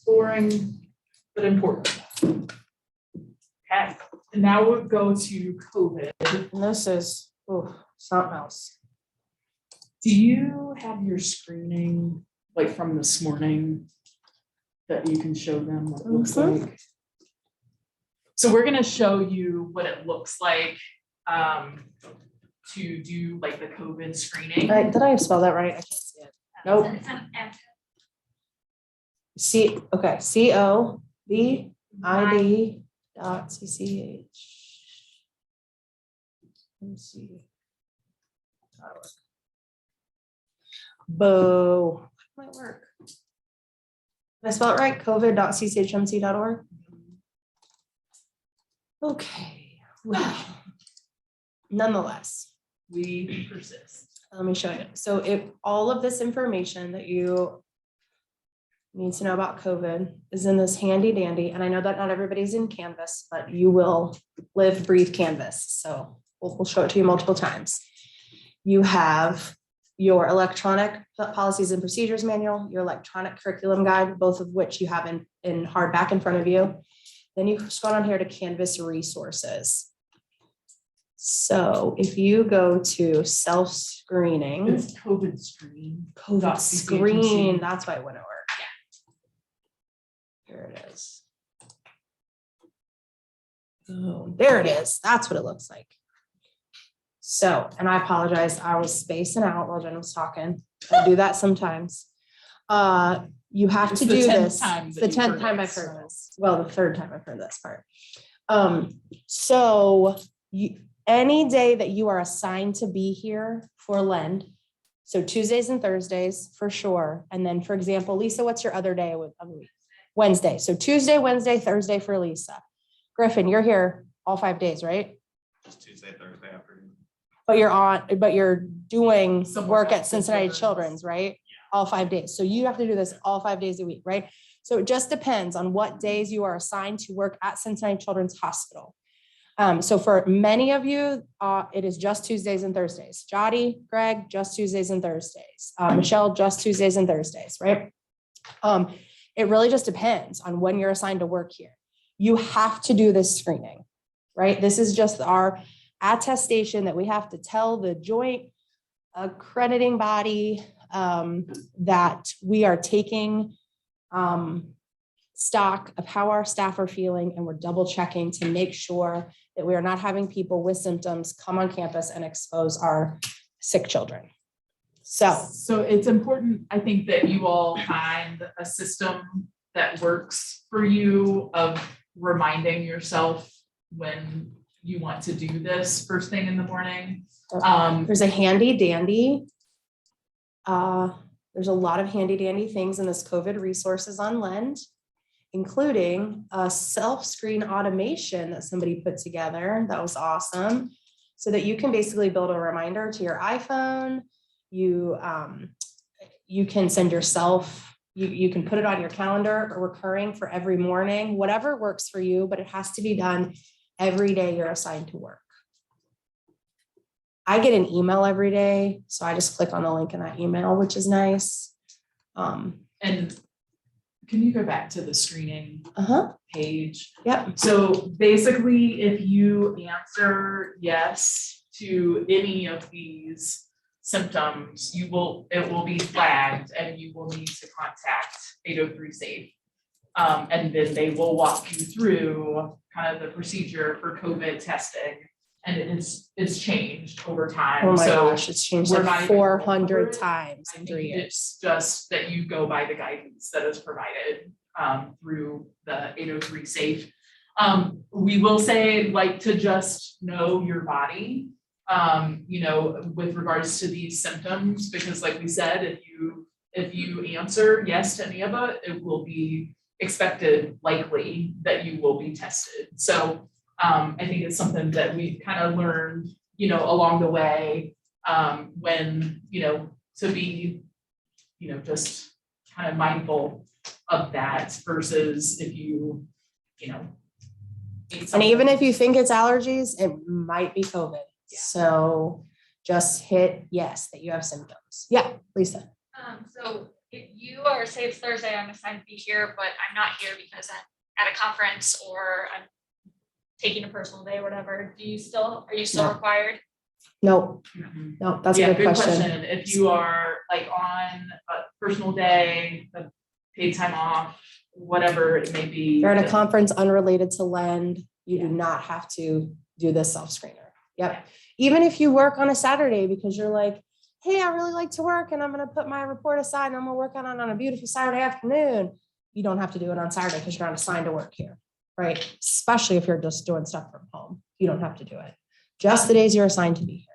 Boring, but important. Okay, and now we'll go to COVID. And this is, something else. Do you have your screening from this morning that you can show them what it looks like? So we're gonna show you what it looks like to do the COVID screening. Did I spell that right? I can't see it. Nope. It's an F. COVID.cch. Let me see. Boo. Might work. Did I spell it right? COVID.cchmc.org. Okay. Well, nonetheless, We persist. let me show you. So if all of this information that you need to know about COVID is in this handy dandy, and I know that not everybody's in Canvas, but you will live, breathe Canvas. So we'll show it to you multiple times. You have your electronic policies and procedures manual, your electronic curriculum guide, both of which you have in hardback in front of you. Then you scroll down here to Canvas resources. So if you go to self-screening, It's COVID screen. COVID screen, that's why it wouldn't work. Here it is. Oh, there it is. That's what it looks like. So, and I apologize, I was spacing out while Jen was talking. I do that sometimes. You have It's to the do 10th this. time that The you've 10th heard time I've this, heard so. this. Well, the 3rd time I've heard this part. So any day that you are assigned to be here for LEND, so Tuesdays and Thursdays for sure. And then, for example, Lisa, what's your other day of the week? Wednesday. So Tuesday, Wednesday, Thursday for Lisa. Griffin, you're here all 5 days, right? Just Tuesday, Thursday afternoon. But you're doing Somewhere work at else, Cincinnati Children's. Children's, right? All 5 days. So you have to do this all 5 days a week, right? So it just depends on what days you are assigned to work at Cincinnati Children's Hospital. So for many of you, it is just Tuesdays and Thursdays. Jody, Greg, just Tuesdays and Thursdays. Michelle, just Tuesdays and Thursdays, right? It really just depends on when you're assigned to work here. You have to do this screening, right? This is just our attestation that we have to tell the joint accrediting body that we are taking stock of how our staff are feeling, and we're double checking to make sure that we are not having people with symptoms come on campus and expose our sick children. So it's important, I think, that you all find a system that works for you of reminding yourself when you want to do this first thing in the morning. There's a handy dandy. There's a lot of handy dandy things in this COVID resources on Lend, including a self-screen automation that somebody put together. That was awesome. So that you can basically build a reminder to your iPhone. You can send yourself, you can put it on your calendar, or recurring for every morning, whatever works for you, but it has to be done every day you're assigned to work. I get an email every day, so I just click on the link in that email, which is nice. And can you go back to the screening page? Yep. So basically, if you answer yes to any of these symptoms, it will be flagged and you will need to contact 803 SAFE. And then they will walk you through kind of the procedure for COVID testing. And it's changed over time. Oh my So gosh, it's changed we're not like even going 400 over it. times I in think 3 years. it's just that you go by the guidance that is provided through the 803 SAFE. We will say, like, to just know your body, with regards to these symptoms, because like we said, if you answer yes to any of it, it will be expected likely that you will be tested. So I think it's something that we've kind of learned, along the way, when, to be, just kind of mindful of that versus if you, eat And something. even if you think it's allergies, it might be COVID. So just hit yes that you have symptoms. Yeah, Lisa. So if you are, say it's Thursday, I'm assigned to be here, but I'm not here because I'm at a conference or I'm taking a personal day or whatever, are you still No. required? No, Mhm. no, that's Yeah, a good question. If you are like on a personal day, a paid time off, whatever it may be. You're at a then- conference unrelated to Lend, you do Yeah. not have to do this self-screener. Yep. Even if you work on a Saturday because you're like, hey, I really like to work and I'm gonna put my report aside and I'm gonna work on it on a beautiful Saturday afternoon. You don't have to do it on Saturday because you're not assigned to work here, right? Especially if you're just doing stuff from home. You don't have to do it. Just the days you're assigned to be here.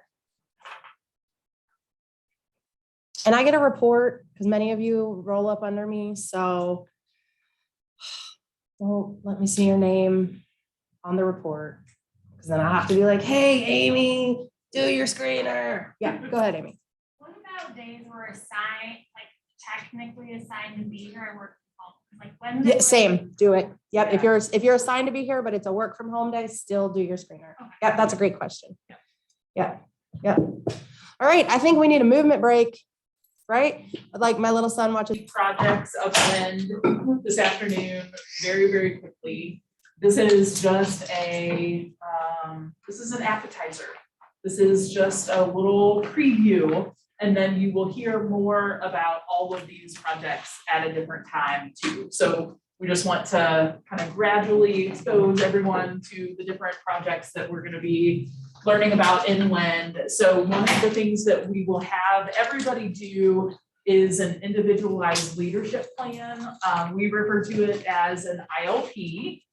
And I get a report because many of you roll up under me, so well, let me see your name on the report. Because then I have to be like, hey, Amy, do your screener. Yeah, go ahead, Amy. What about days where assigned, like technically assigned to be here and work from home? Like when? Yeah, same, do it. Yep, if you're assigned to be here, but it's a work from home day, still do your screener. Okay. Yep, that's a great question. Yeah, yeah. All right, I think we need a movement break, right? Like my little son watches. Projects of Lend this afternoon, very, very quickly. This is just this is an appetizer. This is just a little preview, and then you will hear more about all of these projects at a different time too. So we just want to kind of gradually expose everyone to the different projects that we're going to be learning about in Lend. So one of the things that we will have everybody do is an individualized leadership plan. We refer to it as an ILP.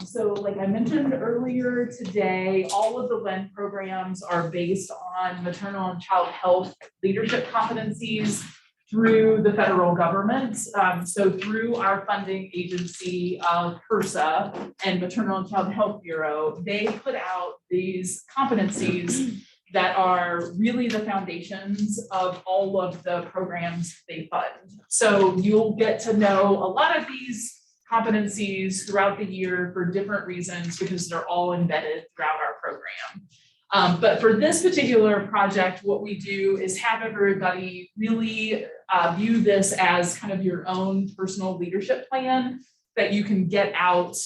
So like I mentioned earlier today, all of the Lend programs are based on maternal and child health leadership competencies through the federal government. So through our funding agency of HRSA and Maternal and Child Health Bureau, they put out these competencies that are really the foundations of all of the programs they fund. So you'll get to know a lot of these competencies throughout the year for different reasons because they're all embedded throughout our program. But for this particular project, what we do is have everybody really view this as kind of your own personal leadership plan that you can get out,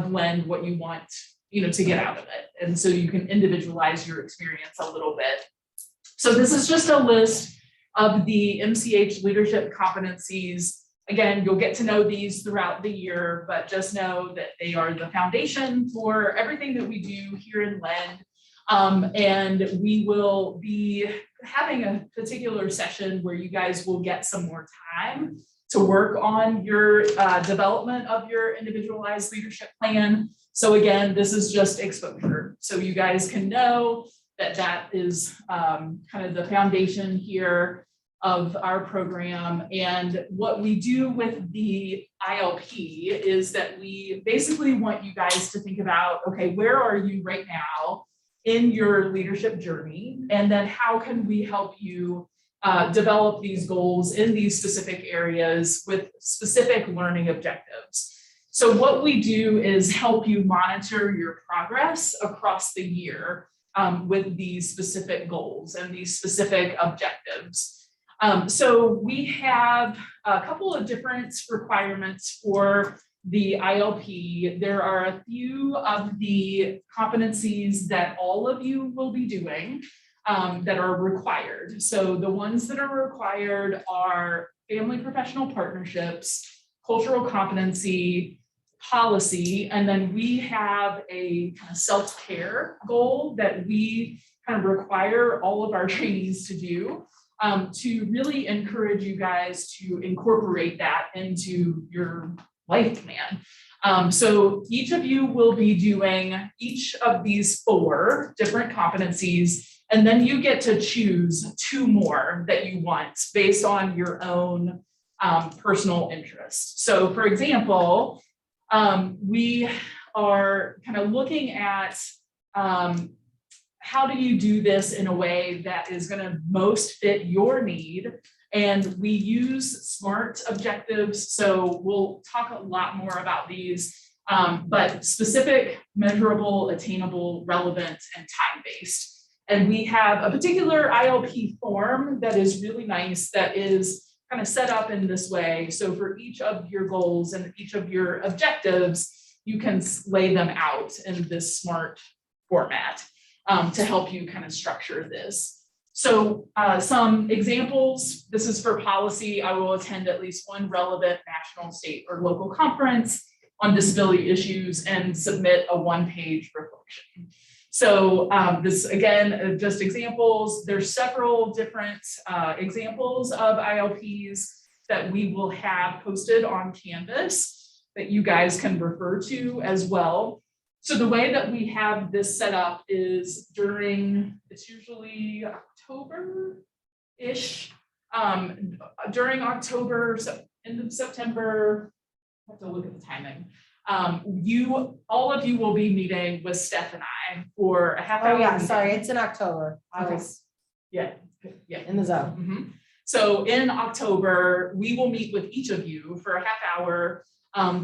blend what you want, to get out of it. And so you can individualize your experience a little bit. So this is just a list of the MCH leadership competencies. Again, you'll get to know these throughout the year, but just know that they are the foundation for everything that we do here in Lend. And we will be having a particular session where you guys will get some more time to work on your development of your individualized leadership plan. So again, this is just exposure. So you guys can know that that is kind of the foundation here of our program. And what we do with the ILP is that we basically want you guys to think about, okay, where are you right now in your leadership journey? And then how can we help you develop these goals in these specific areas with specific learning objectives? So what we do is help you monitor your progress across the year with these specific goals and these specific objectives. So we have a couple of different requirements for the ILP. There are a few of the competencies that all of you will be doing that are required. So the ones that are required are family professional partnerships, cultural competency, policy, and then we have a kind of self-care goal that we kind of require all of our trainees to do to really encourage you guys to incorporate that into your life plan. So each of you will be doing each of these 4 different competencies, and then you get to choose 2 more that you want based on your own personal interest. So for example, we are kind of looking at how do you do this in a way that is going to most fit your need? And we use SMART objectives. So we'll talk a lot more about these, but specific, measurable, attainable, relevant, and time-based. And we have a particular ILP form that is really nice that is kind of set up in this way. So for each of your goals and each of your objectives, you can lay them out in this SMART format to help you kind of structure this. So some examples, this is for policy. I will attend at least one relevant national, state, or local conference on disability issues and submit a 1-page reflection. So this, again, just examples. There's several different examples of ILPs that we will have posted on Canvas that you guys can refer to as well. So the way that we have this set up is it's usually October-ish, during October, so end of September, I have to look at the timing. All of you will be meeting with Steph and I for a half hour. Oh, yeah, meeting. sorry, it's in October. I Okay. was Yeah. in the zone. Mhm. So in October, we will meet with each of you for a half hour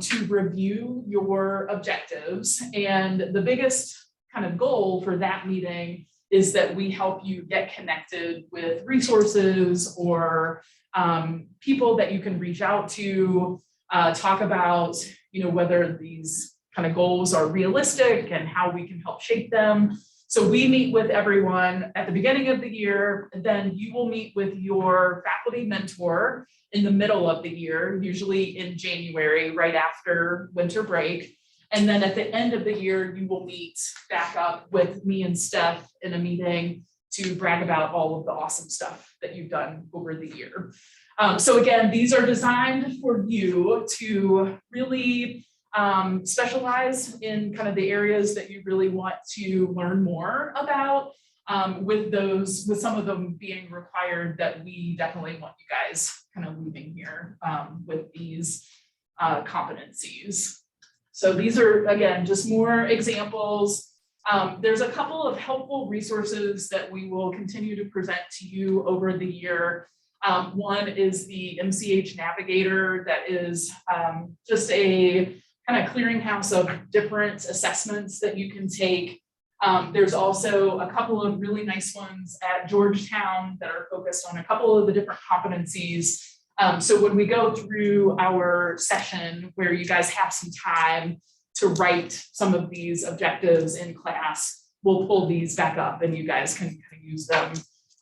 to review your objectives. And the biggest kind of goal for that meeting is that we help you get connected with resources or people that you can reach out to, talk about, whether these kind of goals are realistic and how we can help shape them. So we meet with everyone at the beginning of the year, and then you will meet with your faculty mentor in the middle of the year, usually in January, right after winter break. And then at the end of the year, you will meet back up with me and Steph in a meeting to brag about all of the awesome stuff that you've done over the year. So again, these are designed for you to really specialize in kind of the areas that you really want to learn more about, with some of them being required that we definitely want you guys kind of leaving here with these competencies. So these are, again, just more examples. There's a couple of helpful resources that we will continue to present to you over the year. One is the MCH Navigator that is just a kind of clearinghouse of different assessments that you can take. There's also a couple of really nice ones at Georgetown that are focused on a couple of the different competencies. So when we go through our session where you guys have some time to write some of these objectives in class, we'll pull these back up and you guys can kind of use them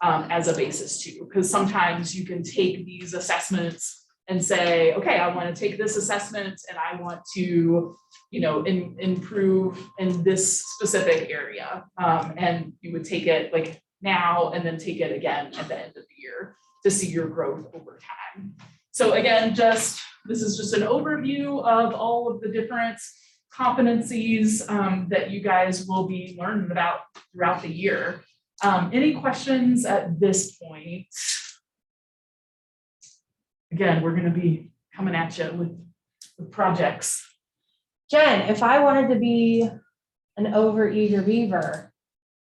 as a basis too. Because sometimes you can take these assessments and say, okay, I want to take this assessment and I want to, improve in this specific area. And you would take it like now and then take it again at the end of the year to see your growth over time. So again, this is just an overview of all of the different competencies that you guys will be learning about throughout the year. Any questions at this point? Again, we're gonna be coming at you with projects. Jen, if I wanted to be an overeager beaver,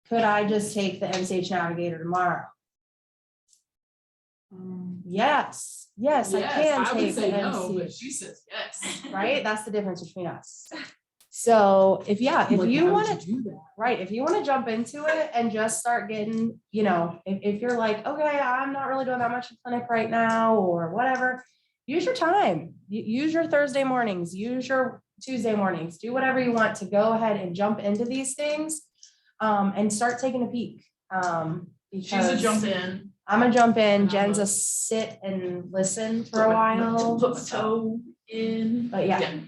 could I just take the MCH Navigator tomorrow? Yes, I can I would take the say no, but MCH, she says yes. right? That's the difference between us. So if you want to, do that? right, if you want to jump into it and just start getting, if you're like, okay, I'm not really doing that much in clinic right now or whatever, use your time. Use your Thursday mornings, use your Tuesday mornings, do whatever you want to go ahead and jump into these things and start taking a peek. She's a because jump in. I'm a jump in, And I'm Jen's a- a sit and listen for a while. Put my toe in. But yeah,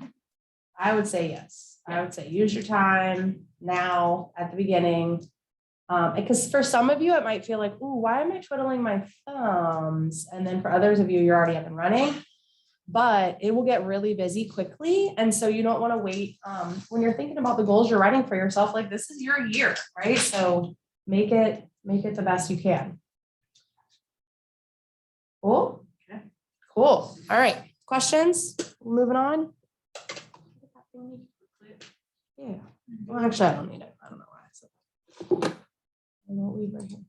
I would say yes. I would say use your time now at the beginning. Because for some of you, it might feel like, ooh, why am I twiddling my thumbs? And then for others of you, you're already up and running. But it will get really busy quickly. And so you don't want to wait. When you're thinking about the goals you're writing for yourself, like this is your year, right? So make it the best you can. Cool. Okay. Cool. All right. Questions? Moving on. Yeah. Well, actually, I don't need it. I don't know why I said that. I won't leave right here.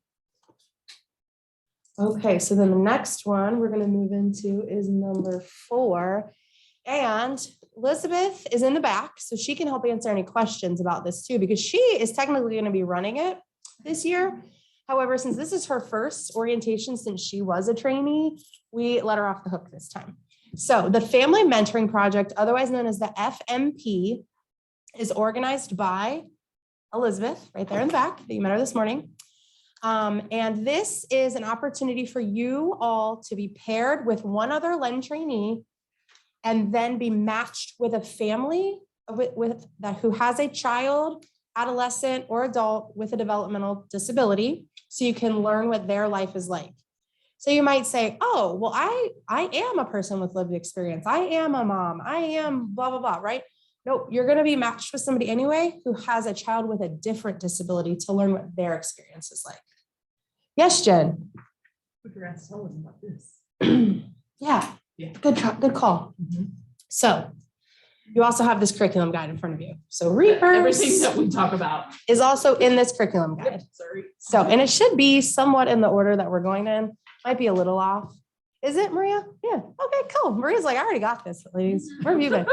Okay, so then the next one we're going to move into is number 4. And Elizabeth is in the back, so she can help answer any questions about this too, because she is technically going to be running it this year. However, since this is her first orientation since she was a trainee, we let her off the hook this time. So the Family Mentoring Project, otherwise known as the FMP, is organized by Elizabeth, right there in the back, that you met her this morning. And this is an opportunity for you all to be paired with one other LEN trainee and then be matched with a family with that who has a child, adolescent, or adult with a developmental disability, so you can learn what their life is like. So you might say, oh, well, I am a person with lived experience. I am a mom. I am blah, blah, blah, right? Nope, you're going to be matched with somebody anyway who has a child with a different disability to learn what their experience is like. Yes, Jen. Congrats, tell us about this. Yeah, Yeah. good call. Mhm. So you also have this curriculum guide in front of you. So Everything Reapers that we talk about. is also in this curriculum guide. Yep, sorry. So, and it should be somewhat in the order that we're going in. Might be a little off. Is it, Maria? Yeah. Okay, cool. Maria's like, I already got this, ladies. Where have you been?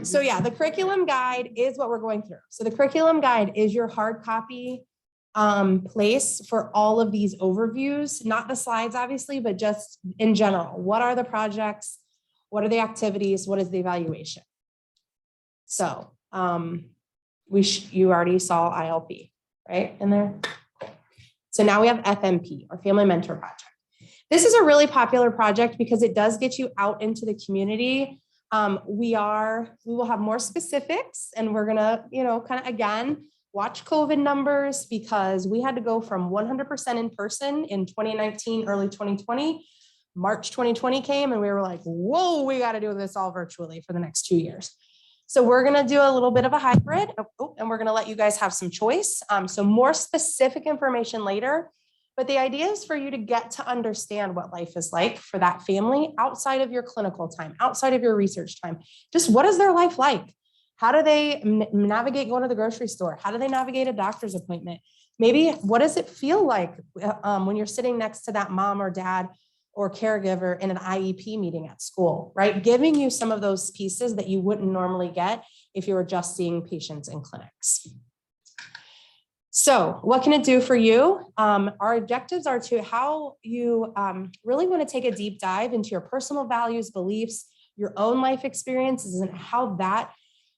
So yeah, the curriculum guide is what we're going through. So the curriculum guide is your hard copy place for all of these overviews, not the slides, obviously, but just in general. What are the projects? What are the activities? What is the evaluation? So you already saw ILP, right, in there? So now we have FMP, or Family Mentor Project. This is a really popular project because it does get you out into the community. We will have more specifics, and we're gonna, kind of again, watch COVID numbers, because we had to go from 100% in person in 2019, early 2020. March 2020 came and we were like, whoa, we got to do this all virtually for the next 2 years. So we're going to do a little bit of a hybrid, and we're going to let you guys have some choice. So more specific information later, but the idea is for you to get to understand what life is like for that family outside of your clinical time, outside of your research time. Just what is their life like? How do they navigate going to the grocery store? How do they navigate a doctor's appointment? Maybe what does it feel like when you're sitting next to that mom or dad or caregiver in an IEP meeting at school, right? Giving you some of those pieces that you wouldn't normally get if you were just seeing patients in clinics. So what can it do for you? Our objectives are to how you really want to take a deep dive into your personal values, beliefs, your own life experiences, and how that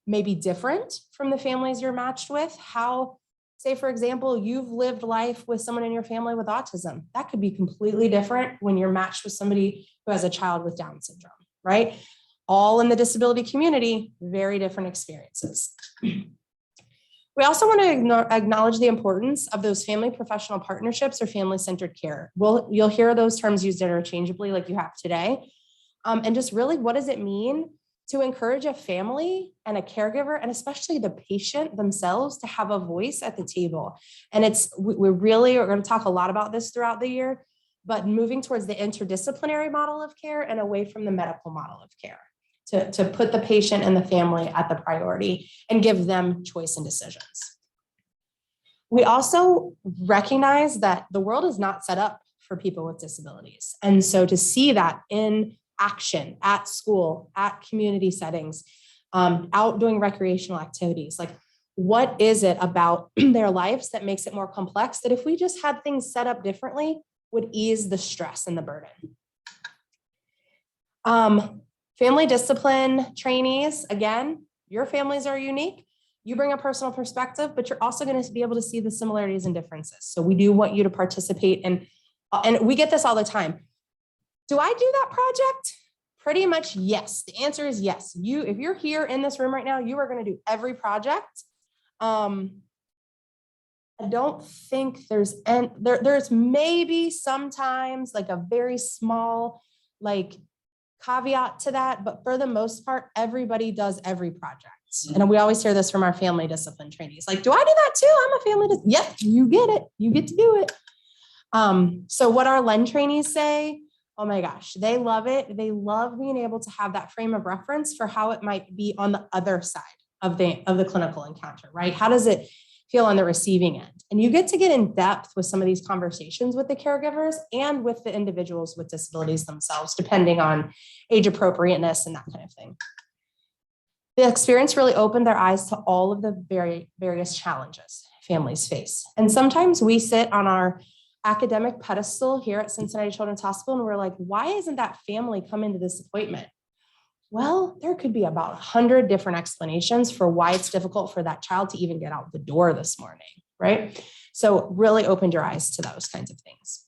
may be different from the families you're matched with. How, say, for example, you've lived life with someone in your family with autism. That could be completely different when you're matched with somebody who has a child with Down syndrome, right? All in the disability community, very different experiences. We also want to acknowledge the importance of those family professional partnerships or family-centered care. You'll hear those terms used interchangeably like you have today. And just really, what does it mean to encourage a family and a caregiver, and especially the patient themselves, to have a voice at the table? And we really are going to talk a lot about this throughout the year, but moving towards the interdisciplinary model of care and away from the medical model of care, to put the patient and the family at the priority and give them choice and decisions. We also recognize that the world is not set up for people with disabilities. And so to see that in action at school, at community settings, out doing recreational activities, like what is it about their lives that makes it more complex, that if we just had things set up differently would ease the stress and the burden. Family discipline trainees, again, your families are unique. You bring a personal perspective, but you're also going to be able to see the similarities and differences. So we do want you to participate in, and we get this all the time. Do I do that project? Pretty much yes. The answer is yes. If you're here in this room right now, you are going to do every project. I don't think there's maybe sometimes like a very small like caveat to that, but for the most part, everybody does every project. And we always hear this from our family discipline trainees. Like, do I do that too? I'm a family Yep, you get it. You get to do it. So what our LEND trainees say, oh my gosh, they love it. They love being able to have that frame of reference for how it might be on the other side of the clinical encounter, right? How does it feel on the receiving end? And you get to get in depth with some of these conversations with the caregivers and with the individuals with disabilities themselves, depending on age appropriateness and that kind of thing. The experience really opened their eyes to all of the various challenges families face. And sometimes we sit on our academic pedestal here at Cincinnati Children's Hospital and we're like, why isn't that family coming to this appointment? Well, there could be about 100 different explanations for why it's difficult for that child to even get out the door this morning, right? So really opened your eyes to those kinds of things.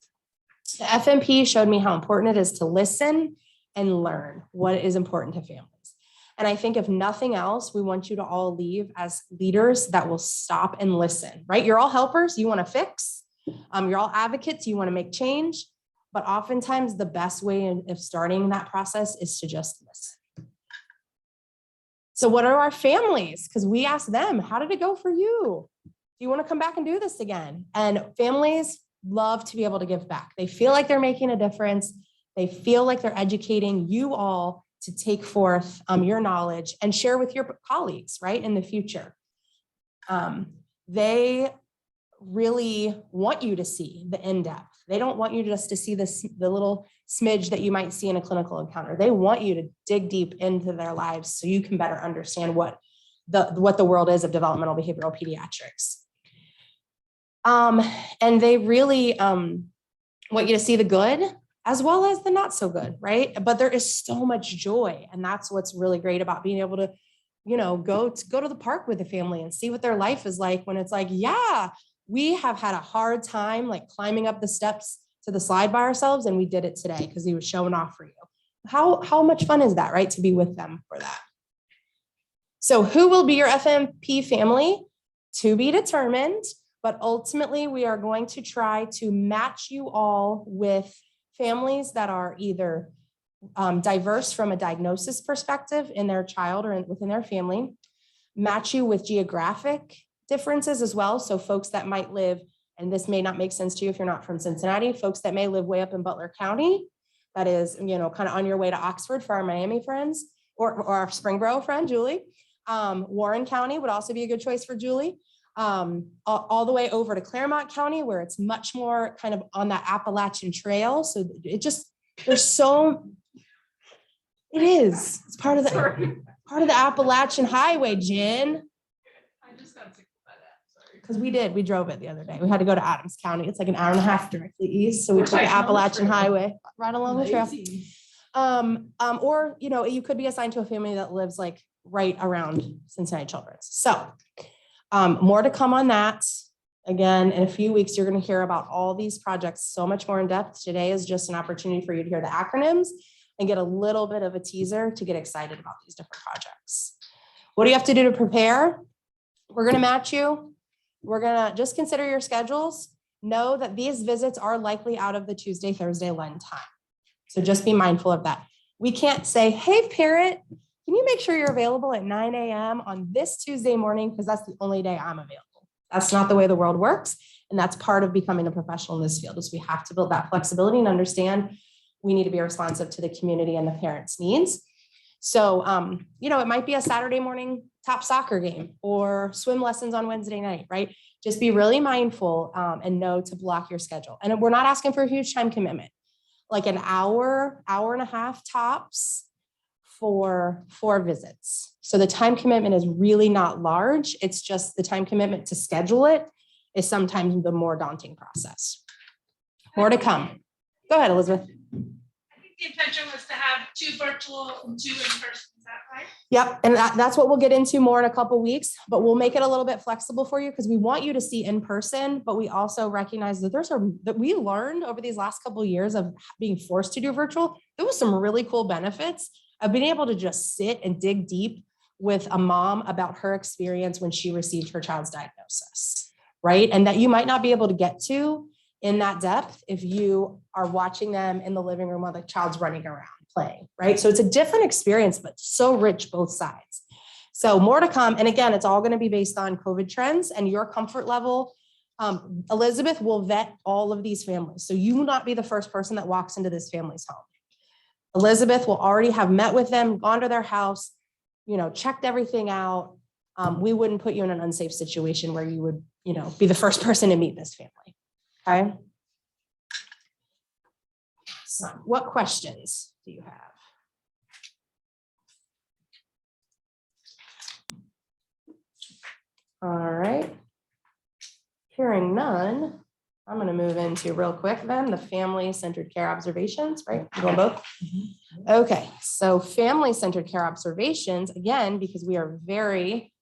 The FMP showed me how important it is to listen and learn what is important to families. And I think if nothing else, we want you to all leave as leaders that will stop and listen, right? You're all helpers, you want to fix. You're all advocates, you want to make change. But oftentimes the best way of starting that process is to just listen. So what are our families? Because we asked them, how did it go for you? Do you want to come back and do this again? And families love to be able to give back. They feel like they're making a difference. They feel like they're educating you all to take forth your knowledge and share with your colleagues, right, in the future. They really want you to see the in-depth. They don't want you just to see the little smidge that you might see in a clinical encounter. They want you to dig deep into their lives so you can better understand what the world is of developmental behavioral pediatrics. And they really want you to see the good as well as the not so good, right? But there is so much joy. And that's what's really great about being able to, go to the park with the family and see what their life is like when it's like, yeah, we have had a hard time like climbing up the steps to the slide by ourselves. And we did it today because he was showing off for you. How much fun is that, right? To be with them for that. So who will be your FMP family? To be determined, but ultimately we are going to try to match you all with families that are either diverse from a diagnosis perspective in their child or within their family, match you with geographic differences as well. So folks that might live, and this may not make sense to you if you're not from Cincinnati, folks that may live way up in Butler County, that is, kind of on your way to Oxford for our Miami friends or our Springboro friend, Julie. Warren County would also be a good choice for Julie. All the way over to Claremont County, where it's much more kind of on that Appalachian Trail. So it's part of the Appalachian Highway, Jen. I just got sick by that, sorry. Because we drove it the other day. We had to go to Adams County. It's like an hour and a half directly east. So we took the Appalachian Highway right along the trail. Or, you could be assigned to a family that lives like right around Cincinnati Children's. So more to come on that. Again, in a few weeks, you're going to hear about all these projects so much more in depth. Today is just an opportunity for you to hear the acronyms and get a little bit of a teaser to get excited about these different projects. What do you have to do to prepare? We're gonna match you. We're gonna just consider your schedules. Know that these visits are likely out of the Tuesday, Thursday Lent time. So just be mindful of that. We can't say, hey, parent, can you make sure you're available at 9 a.m. on this Tuesday morning? Because that's the only day I'm available. That's not the way the world works. And that's part of becoming a professional in this field is we have to build that flexibility and understand we need to be responsive to the community and the parents' needs. So, it might be a Saturday morning top soccer game or swim lessons on Wednesday night, right? Just be really mindful and know to block your schedule. And we're not asking for a huge time commitment, like an hour, hour and a half tops for 4 visits. So the time commitment is really not large. It's just the time commitment to schedule it is sometimes the more daunting process. More to come. Go ahead, Elizabeth. I think the intention was to have 2 virtual and 2 in person, is that right? Yep, and that's what we'll get into more in a couple weeks, but we'll make it a little bit flexible for you because we want you to see in person, but we also recognize that that we learned over these last couple of years of being forced to do virtual. There was some really cool benefits of being able to just sit and dig deep with a mom about her experience when she received her child's diagnosis, right? And that you might not be able to get to in that depth if you are watching them in the living room while the child's running around playing, right? So it's a different experience, but so rich both sides. So more to come. And again, it's all going to be based on COVID trends and your comfort level. Elizabeth will vet all of these families. So you will not be the first person that walks into this family's home. Elizabeth will already have met with them, gone to their house, checked everything out. We wouldn't put you in an unsafe situation where you would, be the first person to meet this family. Okay. So what questions do you have? All right. Hearing none, I'm going to move into real quick then the family-centered care observations, right? You want both? Okay, so family-centered care observations, again, because we are very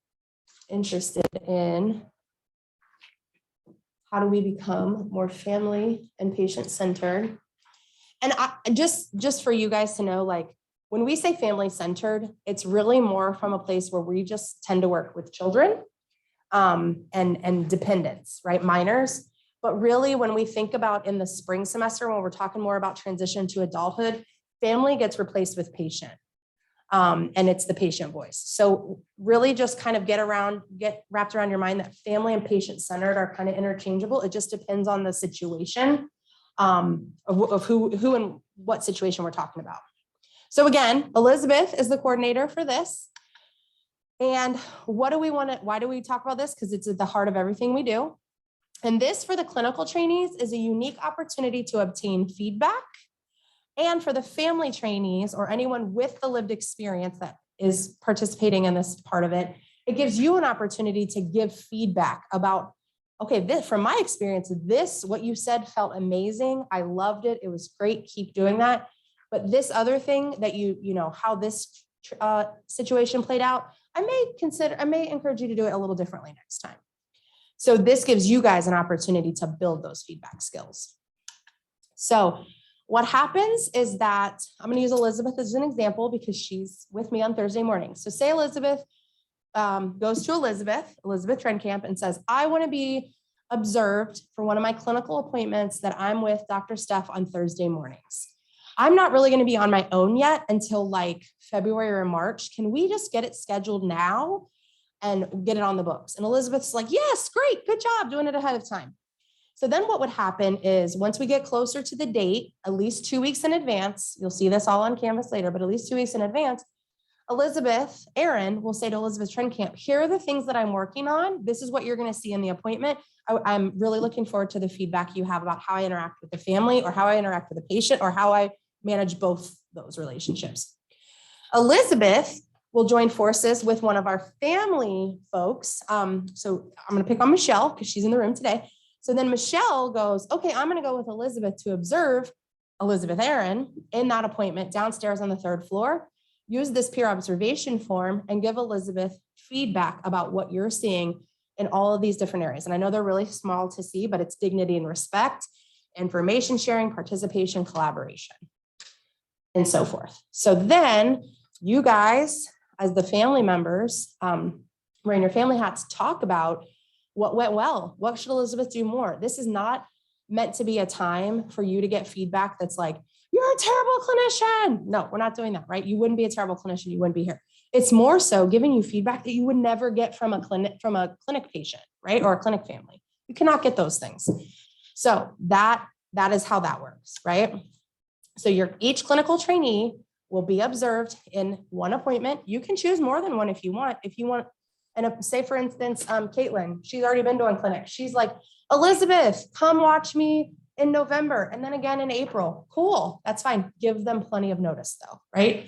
interested in how do we become more family and patient-centered. And just for you guys to know, like when we say family-centered, it's really more from a place where we just tend to work with children and dependents, right? Minors. But really, when we think about in the spring semester, when we're talking more about transition to adulthood, family gets replaced with patient. And it's the patient voice. So really just kind of get wrapped around your mind that family and patient centered are kind of interchangeable. It just depends on the situation of who and what situation we're talking about. So again, Elizabeth is the coordinator for this. And why do we talk about this? Because it's at the heart of everything we do. And this for the clinical trainees is a unique opportunity to obtain feedback. And for the family trainees or anyone with the lived experience that is participating in this part of it, it gives you an opportunity to give feedback about, okay, this from my experience, what you said felt amazing. I loved it. It was great. Keep doing that. But this other thing that how this situation played out, I may encourage you to do it a little differently next time. So this gives you guys an opportunity to build those feedback skills. So what happens is that I'm going to use Elizabeth as an example because she's with me on Thursday morning. So say Elizabeth goes to Elizabeth Trenkamp and says, I want to be observed for one of my clinical appointments that I'm with Dr. Steph on Thursday mornings. I'm not really going to be on my own yet until like February or March. Can we just get it scheduled now and get it on the books? And Elizabeth's like, yes, great, good job doing it ahead of time. So then what would happen is once we get closer to the date, at least 2 weeks in advance, you'll see this all on Canvas later, but at least 2 weeks in advance, Erin will say to Elizabeth Trenkamp, here are the things that I'm working on. This is what you're going to see in the appointment. I'm really looking forward to the feedback you have about how I interact with the family or how I interact with the patient or how I manage both those relationships. Elizabeth will join forces with one of our family folks. So I'm going to pick on Michelle because she's in the room today. So then Michelle goes, okay, I'm going to go with Elizabeth to observe Elizabeth Aaron in that appointment downstairs on the 3rd floor, use this peer observation form and give Elizabeth feedback about what you're seeing in all of these different areas. And I know they're really small to see, but it's dignity and respect, information sharing, participation, collaboration, and so forth. So then you guys, as the family members, wearing your family hats, talk about what went well. What should Elizabeth do more? This is not meant to be a time for you to get feedback that's like, you're a terrible clinician. No, we're not doing that, right? You wouldn't be a terrible clinician. You wouldn't be here. It's more so giving you feedback that you would never get from a clinic patient, right? Or a clinic family. You cannot get those things. So that is how that works, right? So each clinical trainee will be observed in one appointment. You can choose more than one if you want. And say for instance, Caitlin, she's already been doing clinic. She's like, Elizabeth, come watch me in November and then again in April. Cool, that's fine. Give them plenty of notice though, right?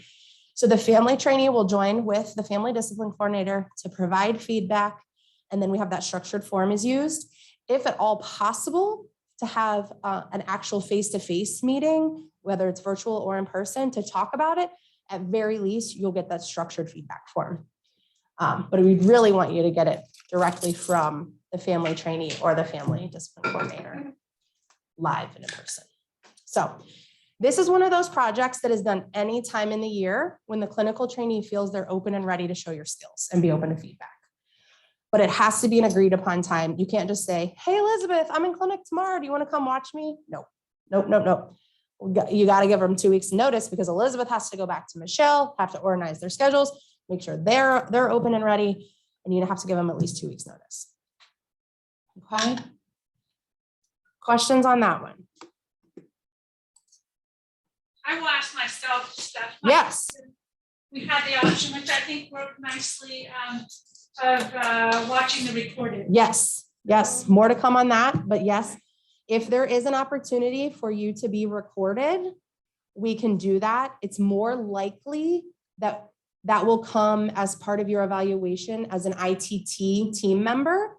So the family trainee will join with the family discipline coordinator to provide feedback. And then we have that structured form is used. If at all possible, to have an actual face-to-face meeting, whether it's virtual or in person, to talk about it. At very least, you'll get that structured feedback form. But we really want you to get it directly from the family trainee or the family discipline coordinator live and in person. So this is one of those projects that is done any time in the year when the clinical trainee feels they're open and ready to show your skills and be open to feedback. But it has to be an agreed upon time. You can't just say, hey, Elizabeth, I'm in clinic tomorrow. Do you want to come watch me? No, nope. You got to give them 2 weeks notice because Elizabeth has to go back to Michelle, have to organize their schedules, make sure they're open and ready, and you have to give them at least 2 weeks notice. Okay. Questions on that one? I will ask myself stuff. Yes. We had the option, which I think worked nicely, of watching the recorded. Yes, more to come on that, but yes, if there is an opportunity for you to be recorded, we can do that. It's more likely that will come as part of your evaluation as an ITT team member.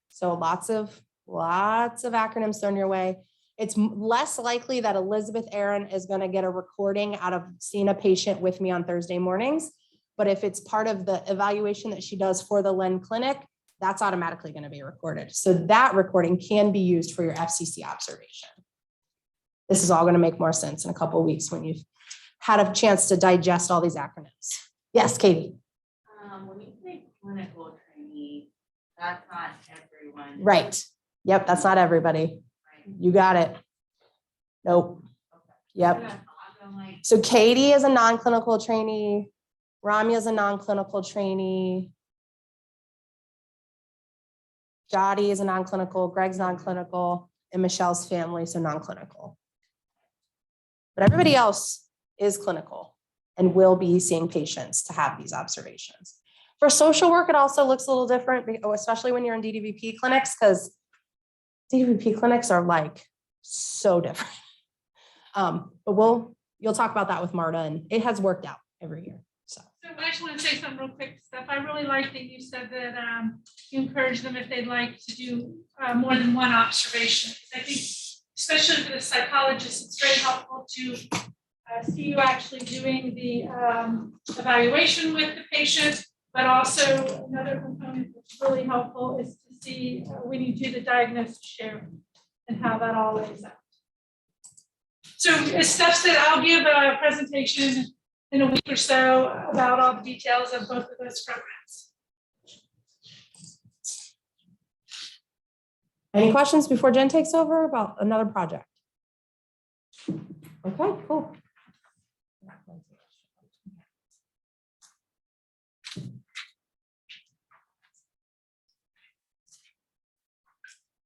So lots of acronyms thrown your way. It's less likely that Elizabeth Aaron is going to get a recording out of seeing a patient with me on Thursday mornings. But if it's part of the evaluation that she does for the Len Clinic, that's automatically going to be recorded. So that recording can be used for your FCC observation. This is all going to make more sense in a couple of weeks when you've had a chance to digest all these acronyms. Yes, Katie. When you say clinical trainee, that's not everyone. Right. Yep, that's not everybody. Right. You got it. Nope. Yep. Yeah, I'm like, So Katie is a non-clinical trainee. Ramya is a non-clinical trainee. Jody is a non-clinical, Greg's non-clinical, and Michelle's family, so non-clinical. But everybody else is clinical and will be seeing patients to have these observations. For social work, it also looks a little different, especially when you're in DDVP clinics, because DDVP clinics are like so different. But you'll talk about that with Marta, and it has worked out every year. So I just want to say some real quick stuff. I really like that you said that you encourage them if they'd like to do more than one observation. I think, especially for the psychologist, it's very helpful to see you actually doing the evaluation with the patient, but also another component that's really helpful is to see when you do the diagnosis share and how that all lays out. So it's stuff that I'll give a presentation in a week or so about all the details of both of those programs. any questions before Jen takes over about another project? Okay, cool.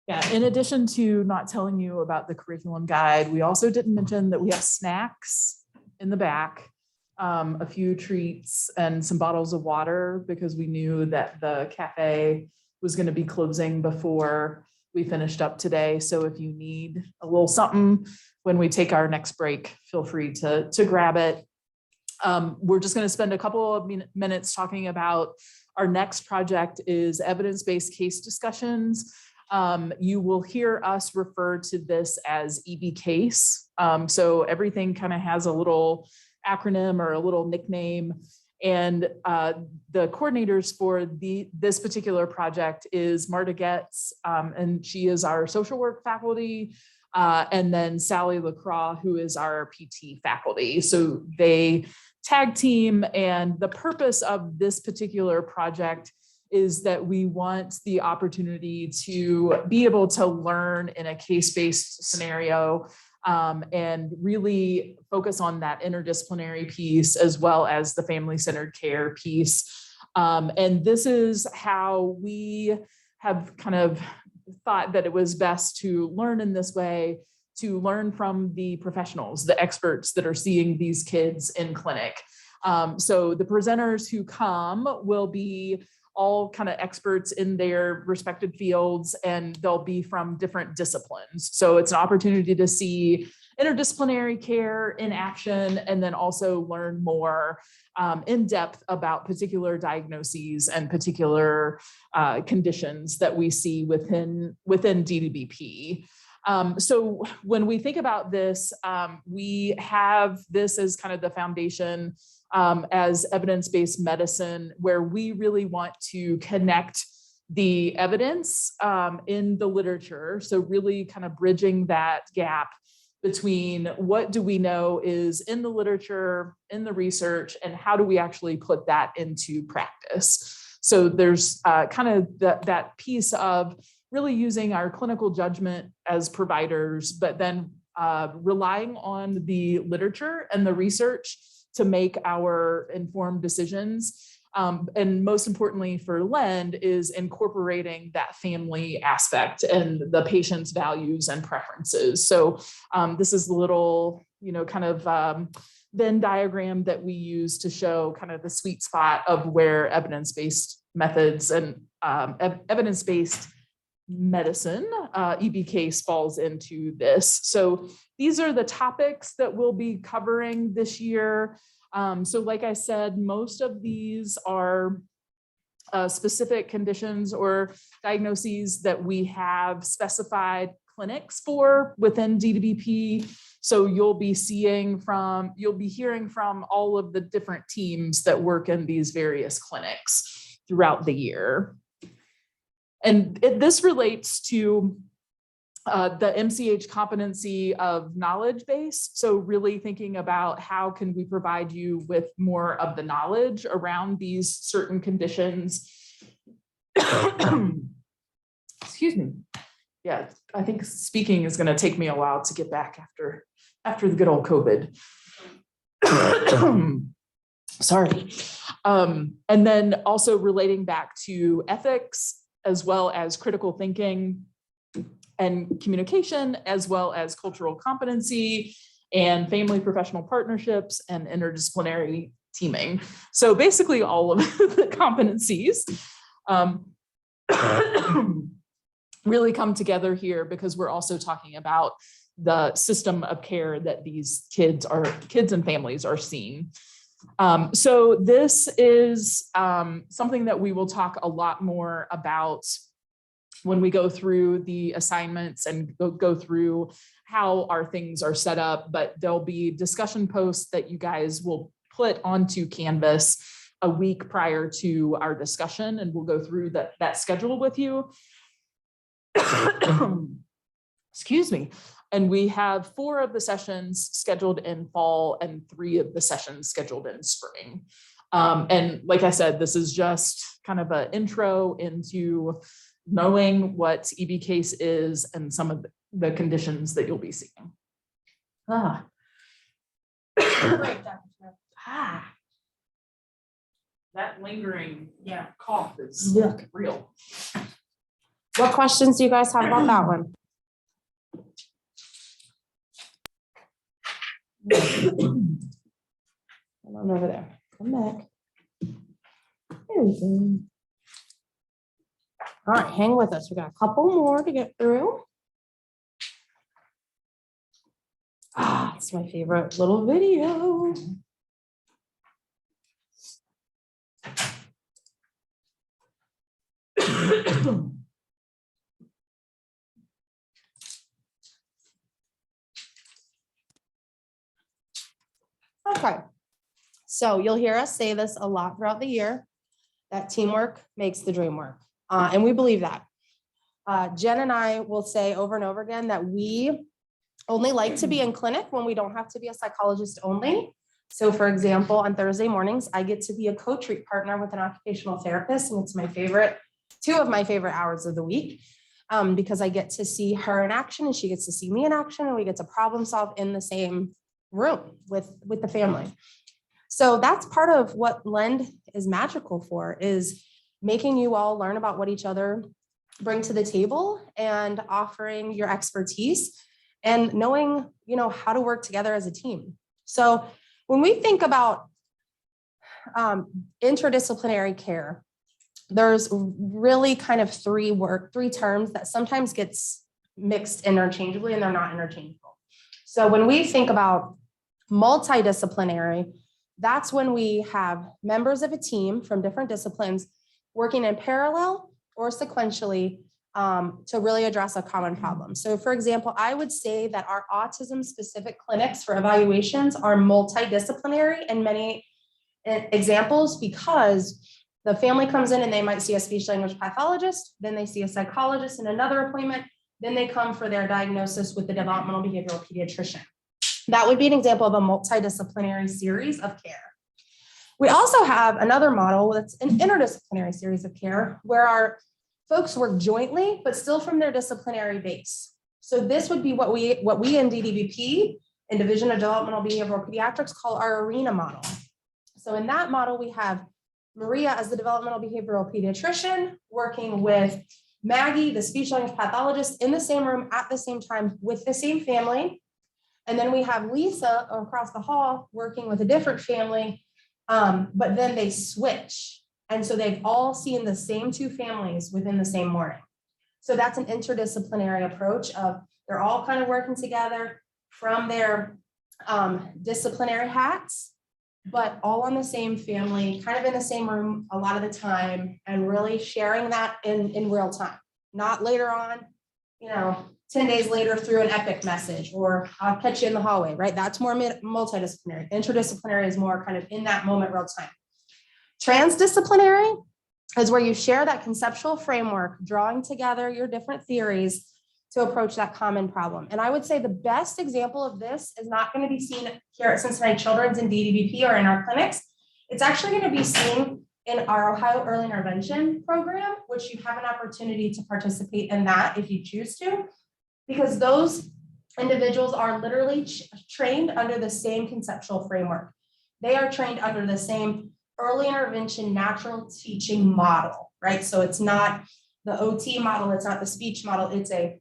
Yeah, in addition to not telling you about the curriculum guide, we also didn't mention that we have snacks in the back, a few treats and some bottles of water because we knew that the cafe was going to be closing before we finished up today. So if you need a little something when we take our next break, feel free to grab it. We're just going to spend a couple of minutes talking about our next project is evidence-based case discussions. You will hear us refer to this as EB case. So everything kind of has a little acronym or a little nickname. And the coordinators for this particular project is Marta Getz, and she is our social work faculty, and then Sally LaCroix, who is our PT faculty. So they tag team, and the purpose of this particular project is that we want the opportunity to be able to learn in a case-based scenario, and really focus on that interdisciplinary piece as well as the family-centered care piece. And this is how we have kind of thought that it was best to learn in this way, to learn from the professionals, the experts that are seeing these kids in clinic. So the presenters who come will be all kind of experts in their respective fields, and they'll be from different disciplines. So it's an opportunity to see interdisciplinary care in action, and then also learn more in depth about particular diagnoses and particular conditions that we see within DDBP. So when we think about this, we have this as kind of the foundation as evidence-based medicine, where we really want to connect the evidence in the literature. So really kind of bridging that gap between what do we know is in the literature, in the research, and how do we actually put that into practice. So there's kind of that piece of really using our clinical judgment as providers, but then relying on the literature and the research to make our informed decisions. And most importantly for LEND is incorporating that family aspect and the patient's values and preferences. So this is the little, kind of Venn diagram that we use to show kind of the sweet spot of where evidence-based methods and evidence-based medicine, EBCase, falls into this. So these are the topics that we'll be covering this year. So like I said, most of these are specific conditions or diagnoses that we have specified clinics for within DDBP. So you'll be hearing from all of the different teams that work in these various clinics throughout the year. And this relates to the MCH competency of knowledge base. So really thinking about how can we provide you with more of the knowledge around these certain conditions. Excuse me. Yeah, I think speaking is going to take me a while to get back after the good old COVID. Sorry. And then also relating back to ethics, as well as critical thinking and communication, as well as cultural competency and family professional partnerships and interdisciplinary teaming. So basically all of the competencies really come together here, because we're also talking about the system of care that these kids and families are seeing. So this is something that we will talk a lot more about when we go through the assignments and go through how our things are set up, but there'll be discussion posts that you guys will put onto Canvas a week prior to our discussion, and we'll go through that schedule with you. Excuse me. And we have 4 of the sessions scheduled in fall and 3 of the sessions scheduled in spring. And like I said, this is just kind of an intro into knowing what EBCase is and some of the conditions that you'll be seeing. That lingering cough is real. What questions do you guys have about that one? Come on over there. Come back. There we go. All right, hang with us. We got a couple more to get through. It's my favorite little video. Okay, so you'll hear us say this a lot throughout the year, that teamwork makes the dream work. And we believe that. Jen and I will say over and over again that we only like to be in clinic when we don't have to be a psychologist only. So for example, on Thursday mornings, I get to be a co-treat partner with an occupational therapist, and it's my favorite, 2 of my favorite hours of the week. Because I get to see her in action and she gets to see me in action, and we get to problem solve in the same room with the family. So that's part of what Lend is magical for, is making you all learn about what each other bring to the table and offering your expertise and knowing, how to work together as a team. So when we think about interdisciplinary care, there's really kind of 3 terms that sometimes gets mixed interchangeably, and they're not interchangeable. So when we think about multidisciplinary, that's when we have members of a team from different disciplines working in parallel or sequentially to really address a common problem. So for example, I would say that our autism specific clinics for evaluations are multidisciplinary in many examples, because the family comes in and they might see a speech language pathologist, then they see a psychologist in another appointment, then they come for their diagnosis with the developmental behavioral pediatrician. That would be an example of a multidisciplinary series of care. We also have another model that's an interdisciplinary series of care, where our folks work jointly, but still from their disciplinary base. So this would be what we in DDBP, in Division of Developmental Behavioral Pediatrics, call our ARENA model. So in that model, we have Maria as the developmental behavioral pediatrician working with Maggie, the speech language pathologist, in the same room at the same time with the same family. And then we have Lisa across the hall working with a different family, but then they switch. And so they've all seen the same 2 families within the same morning. So that's an interdisciplinary approach of they're all kind of working together from their disciplinary hats, but all on the same family, kind of in the same room a lot of the time, and really sharing that in real time, not later on, 10 days later through an epic message, or I'll catch you in the hallway, right? That's more multidisciplinary. Interdisciplinary is more kind of in that moment, real time. Transdisciplinary is where you share that conceptual framework, drawing together your different theories to approach that common problem. And I would say the best example of this is not going to be seen here at Cincinnati Children's in DDBP or in our clinics. It's actually going to be seen in our Ohio Early Intervention program, which you have an opportunity to participate in that if you choose to, because those individuals are literally trained under the same conceptual framework. They are trained under the same early intervention natural teaching model, right? So it's not the OT model, it's not the speech model, it's a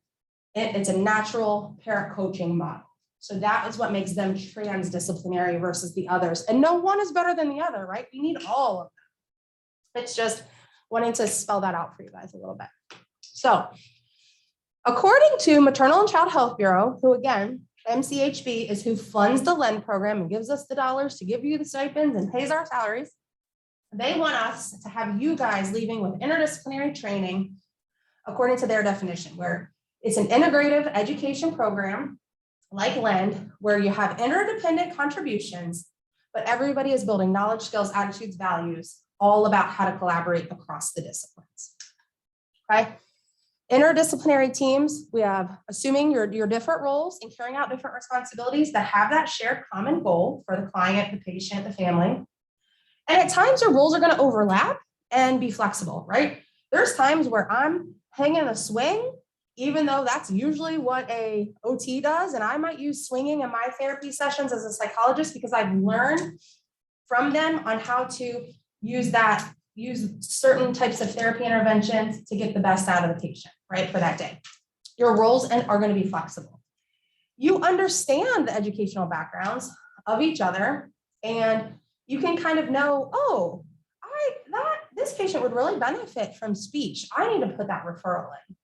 natural parent coaching model. So that is what makes them transdisciplinary versus the others. And no one is better than the other, right? We need all of them. It's just wanting to spell that out for you guys a little bit. So according to Maternal and Child Health Bureau, who again, MCHB is who funds the Lend program and gives us the dollars to give you the stipends and pays our salaries, they want us to have you guys leaving with interdisciplinary training according to their definition, where it's an integrative education program like Lend, where you have interdependent contributions, but everybody is building knowledge, skills, attitudes, values, all about how to collaborate across the disciplines. Okay. Interdisciplinary teams, we have, assuming your different roles and carrying out different responsibilities that have that shared common goal for the client, the patient, the family. And at times your roles are going to overlap and be flexible, right? There's times where I'm hanging a swing, even though that's usually what a OT does. And I might use swinging in my therapy sessions as a psychologist because I've learned from them on how to use certain types of therapy interventions to get the best out of the patient, right, for that day. Your roles are going to be flexible. You understand the educational backgrounds of each other, and you can kind of know, oh, this patient would really benefit from speech. I need to put that referral in.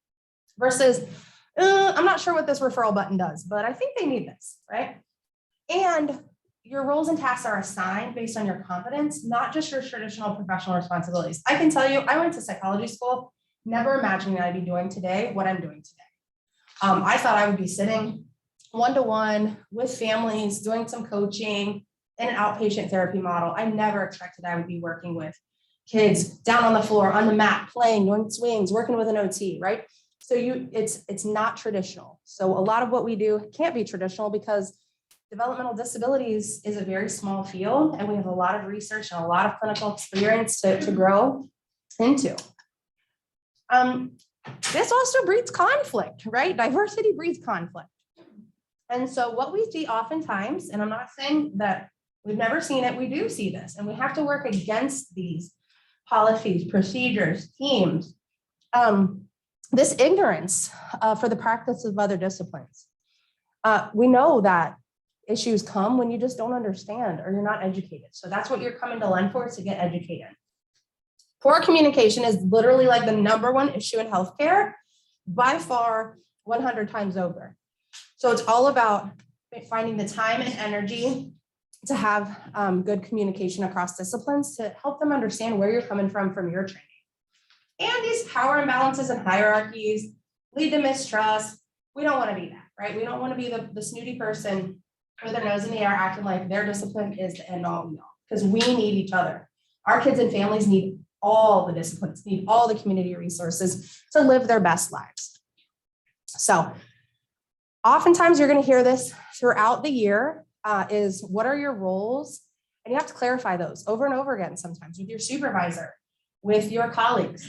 Versus, I'm not sure what this referral button does, but I think they need this, right? And your roles and tasks are assigned based on your competence, not just your traditional professional responsibilities. I can tell you, I went to psychology school, never imagining I'd be doing today what I'm doing today. I thought I would be sitting one-to-one with families, doing some coaching in an outpatient therapy model. I never expected I would be working with kids down on the floor, on the mat, playing, doing swings, working with an OT, right? So it's not traditional. So a lot of what we do can't be traditional because developmental disabilities is a very small field, and we have a lot of research and a lot of clinical experience to grow into. This also breeds conflict, right? Diversity breeds conflict. And so what we see oftentimes, and I'm not saying that we've never seen it, we do see this, and we have to work against these policies, procedures, teams. This ignorance for the practice of other disciplines. We know that issues come when you just don't understand or you're not educated. So that's what you're coming to Lend for, is to get educated. Poor communication is literally like the #1 issue in healthcare, by far 100 times over. So it's all about finding the time and energy to have good communication across disciplines to help them understand where you're coming from your training. And these power imbalances and hierarchies lead to mistrust. We don't want to be that, right? We don't want to be the snooty person with their nose in the air acting like their discipline is the end all be all, because we need each other. Our kids and families need all the disciplines, need all the community resources to live their best lives. So oftentimes you're going to hear this throughout the year is what are your roles? And you have to clarify those over and over again, sometimes with your supervisor, with your colleagues,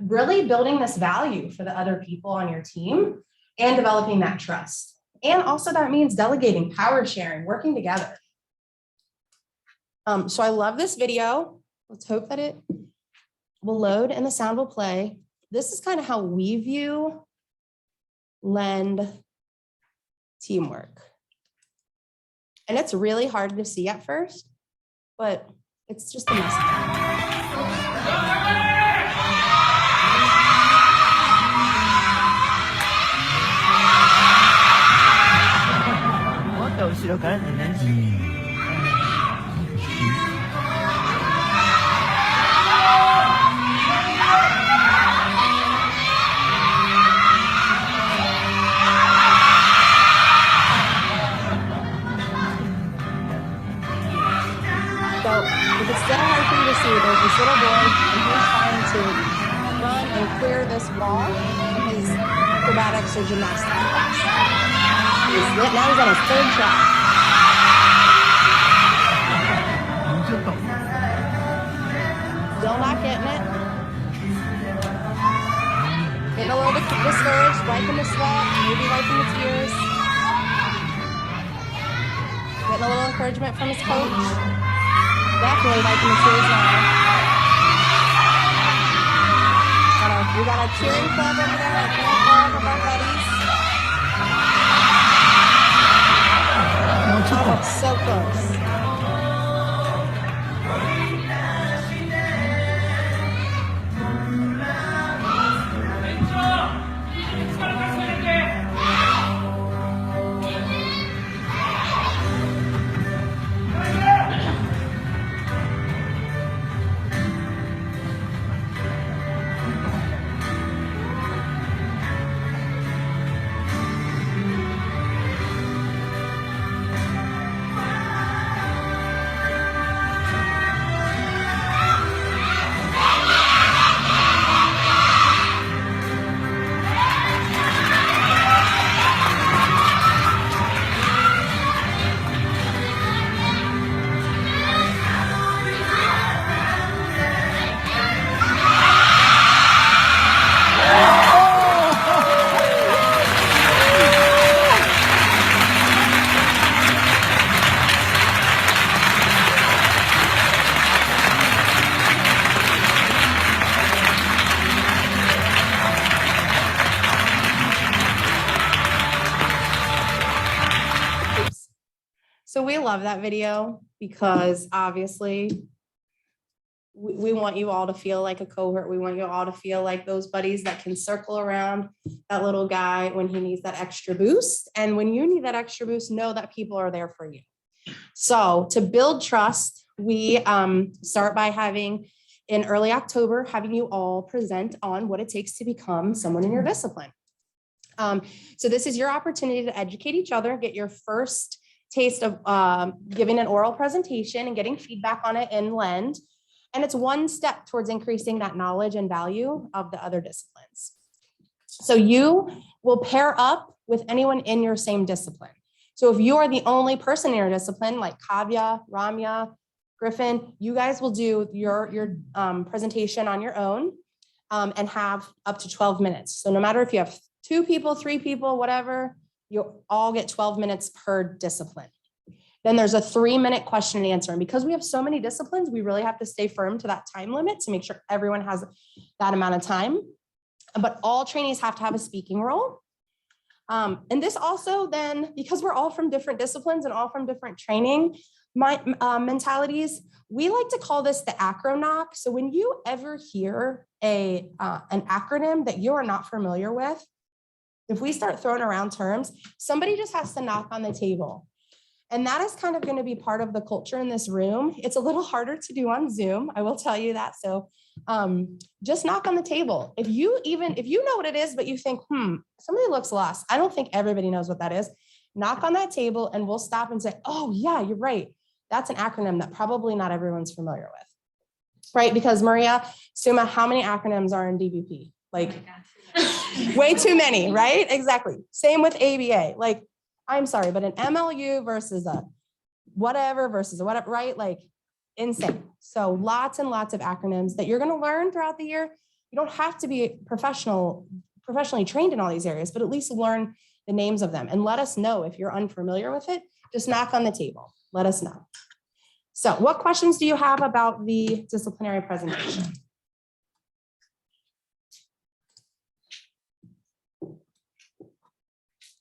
really building this value for the other people on your team and developing that trust. And also that means delegating, power sharing, working together. So I love this video. Let's hope that it will load and the sound will play. This is kind of how we view Lend teamwork. And it's really hard to see at first, but it's just a message. So if it's still hard for you to see, there's this little boy and he's trying to run and clear this wall in his acrobatics or gymnastics class. Now he's on his 3rd try. Still not getting it. Getting a little bit discouraged, wiping the sweat, maybe wiping the tears. Getting a little encouragement from his coach. Definitely wiping the tears now. We got a cheering club over there, a cheering club of our buddies. Oh, so close. So we love that video because obviously we want you all to feel like a cohort. We want you all to feel like those buddies that can circle around that little guy when he needs that extra boost. And when you need that extra boost, know that people are there for you. So to build trust, we start by having in early October, having you all present on what it takes to become someone in your discipline. So this is your opportunity to educate each other, get your first taste of giving an oral presentation and getting feedback on it in Lend. And it's one step towards increasing that knowledge and value of the other disciplines. So you will pair up with anyone in your same discipline. So if you are the only person in your discipline, like Kavya, Ramya, Griffin, you guys will do your presentation on your own and have up to 12 minutes. So no matter if you have 2 people, 3 people, whatever, you'll all get 12 minutes per discipline. Then there's a 3-minute question and answer. And because we have so many disciplines, we really have to stay firm to that time limit to make sure everyone has that amount of time. But all trainees have to have a speaking role. And this also then, because we're all from different disciplines and all from different training mentalities, we like to call this the acronock. So when you ever hear an acronym that you are not familiar with, if we start throwing around terms, somebody just has to knock on the table. And that is kind of going to be part of the culture in this room. It's a little harder to do on Zoom, I will tell you that. So just knock on the table. If you know what it is, but you think, somebody looks lost. I don't think everybody knows what that is. Knock on that table and we'll stop and say, oh yeah, you're right. That's an acronym that probably not everyone's familiar with, right? Because Maria, Suma, how many acronyms are in DVP? Like way too many, right? Exactly. Same with ABA. Like, I'm sorry, but an MLU versus a whatever versus a whatever, right? Like insane. So lots and lots of acronyms that you're going to learn throughout the year. You don't have to be professionally trained in all these areas, but at least learn the names of them and let us know if you're unfamiliar with it. Just knock on the table. Let us know. So what questions do you have about the disciplinary presentation?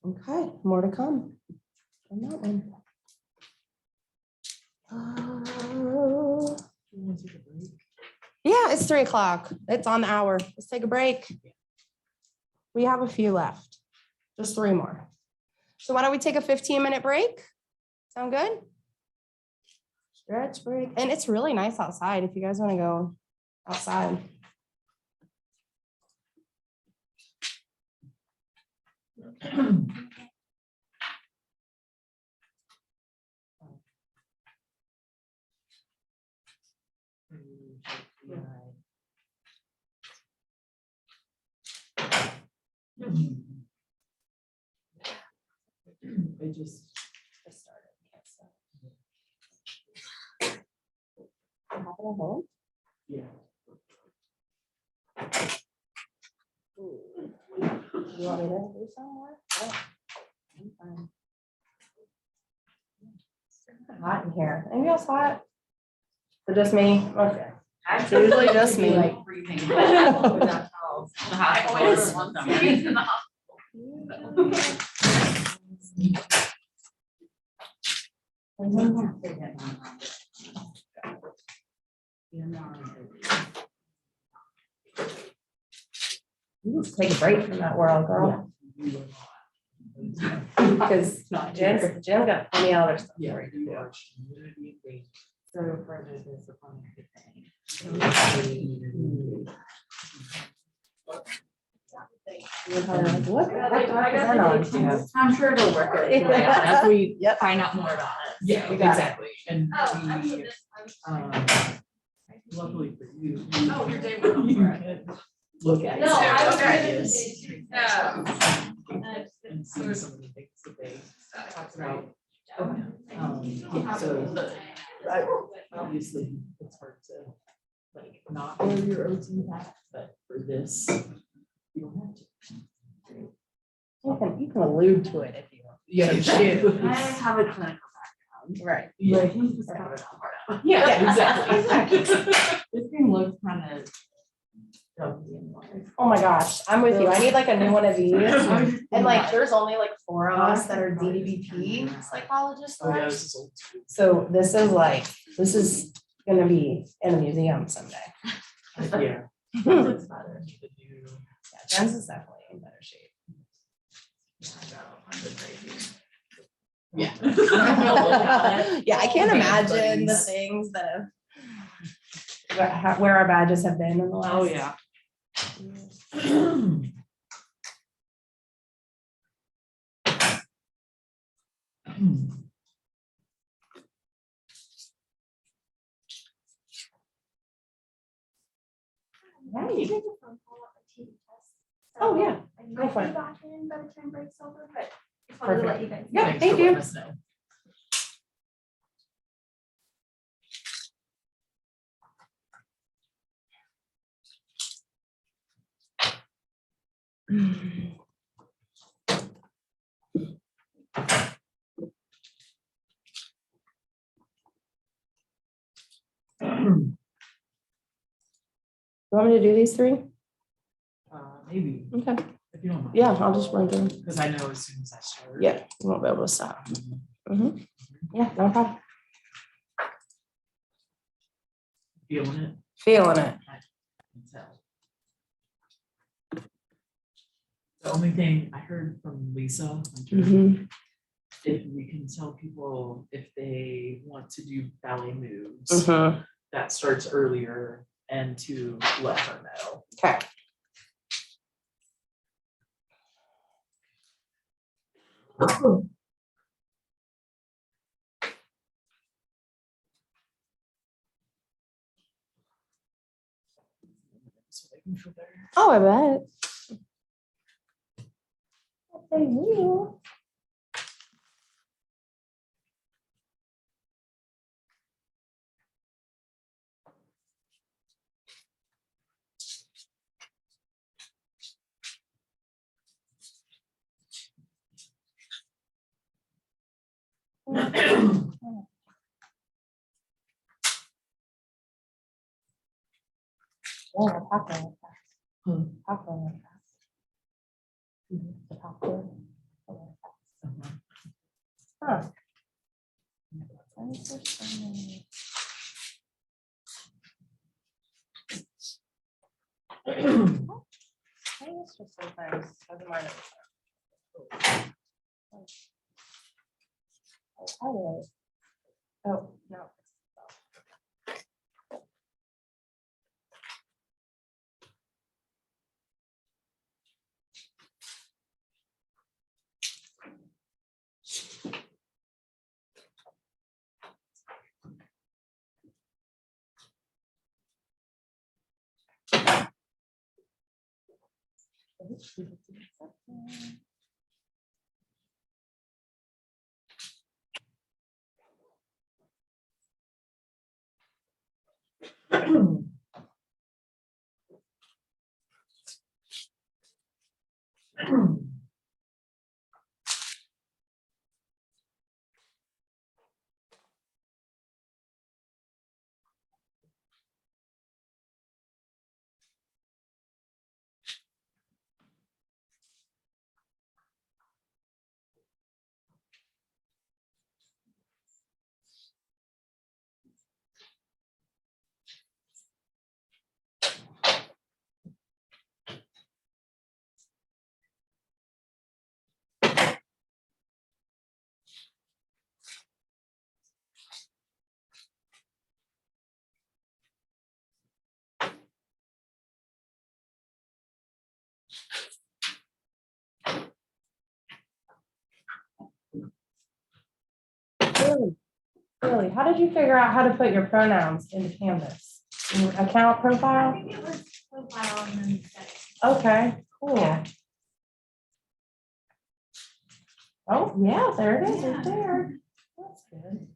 Okay, more to come on that one. Yeah, it's 3 o'clock. It's on the hour. Let's take a break. We have a few left, just 3 more. So why don't we take a 15-minute break? Sound good? Stretch break. And it's really nice outside if you guys want to go outside. I just started. Happen at home? yeah. You want me to do some more? Yeah, I'm fine. It's hot in here. Anybody else hot? Or just me? Okay. It's usually just me. Like freezing. Without towels. I always want them. Freeze in the hospital. You just take a break from that world, girl. Because Jen got plenty of other stuff. Yeah. So for the discipline. You're probably like, what the heck do I present on? I'm sure it'll work. As we find out more about it. Yeah, We got it. exactly. And Oh, we, luckily for you. Oh, your day went you for it. can look at it. No, I was Okay. really. And see some of the things that they talked about. So obviously it's hard to like not wear your OT hat, but for this, you don't have to. You can allude to it if you want. Yeah, you should. I have a clinical background. Right. Yeah, He's just covered up. yeah, exactly. This thing looks kind of. Oh my gosh, I'm with you. I need like a new one of these. And like, there's only like 4 of us that are DDBP psychologists. Oh, yeah, left. this is old school. So this is gonna be in a museum someday. Yeah. Yeah, Jen's is definitely in better shape. Yeah. Yeah, I can't imagine the things that where our badges have been in the last. Oh, yeah. Yeah, you can- phone call up a TB test. Oh, yeah. I Go for might it. be back in by the time breaks over, but Just wanted to let you guys. Yeah, Thanks thank for letting you. us know. You want me to do these three? Maybe, Okay. if you don't mind. Yeah, I'll just run through them. Because I know as soon as I start. Yeah, you won't be able to stop. Mhm. Yeah, no problem. Feeling it. Feeling it. I can tell. The only thing I heard from Lisa, Hunter, Mhm. if we can tell people if they want to do ballet moves, Mhm. that starts earlier, and to let her know. Okay. So they can feel better. Oh, I bet. They will. Yeah, popcorn. Popcorn. The popcorn. Huh. It's just sometimes doesn't mind. Oh, no. Really? How did you figure out how to put your pronouns into Canvas? Your account profile? Maybe it was profile and then settings. Okay, cool. Yeah. Oh, yeah, there it is, Yeah. right there. That's good.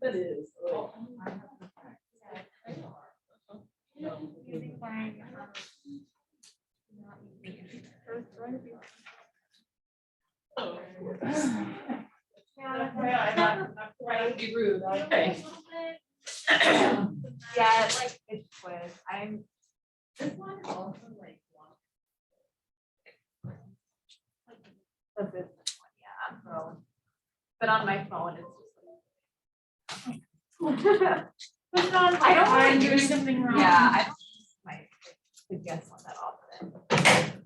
That is. Be rude, okay. Yeah, like it's quiz. This one is also like one. The business one, yeah, so. But on my phone, it's just like. I don't want to do something wrong. Yeah, I don't might could guess on that often.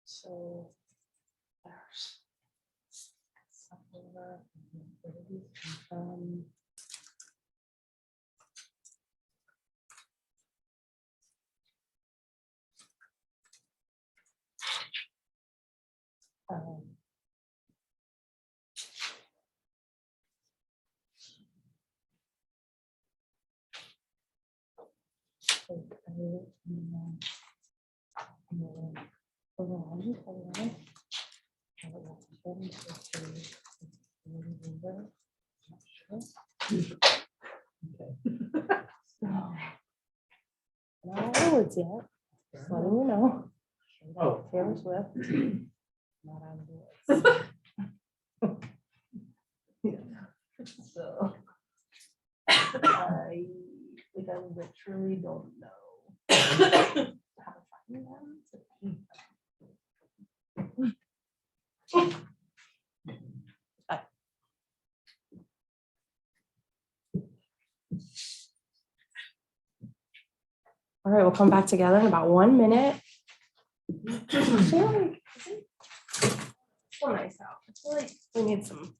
So there's stuff over, no words yet. Just letting you know. Oh. Taylor Swift. Not out of the woods. So. I literally don't know. How to find them. All right, we'll come back together in about 1 minute. It's so nice out. I feel like we need some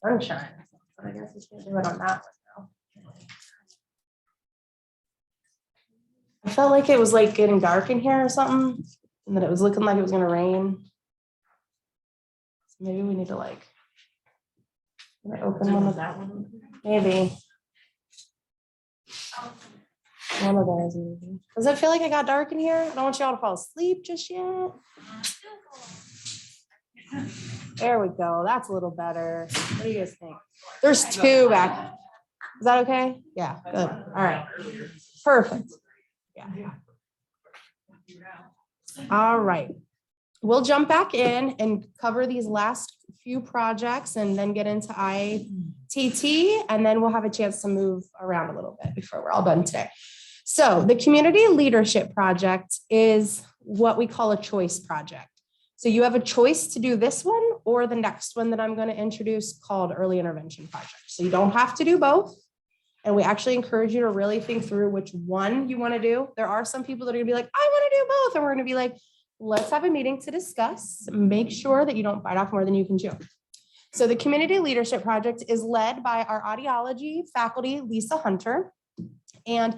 sunshine, but I guess we can't do it on that one now. I felt like it was like getting dark in here or something, and that it was looking like it was gonna rain. So maybe we need to like open one of that one. Maybe. One of those maybe. Does it feel like it got dark in here? I don't want you all to fall asleep just yet. There we go. That's a little better. What do you guys think? There's two back. Is that okay? Yeah, good. All right. Perfect. Yeah. All right. We'll jump back in and cover these last few projects and then get into ITT, and then we'll have a chance to move around a little bit before we're all done today. So the community leadership project is what we call a choice project. So you have a choice to do this one or the next one that I'm going to introduce called early intervention project. So you don't have to do both. And we actually encourage you to really think through which one you want to do. There are some people that are going to be like, I want to do both. And we're going to be like, let's have a meeting to discuss. Make sure that you don't bite off more than you can chew. So the community leadership project is led by our audiology faculty, Lisa Hunter. And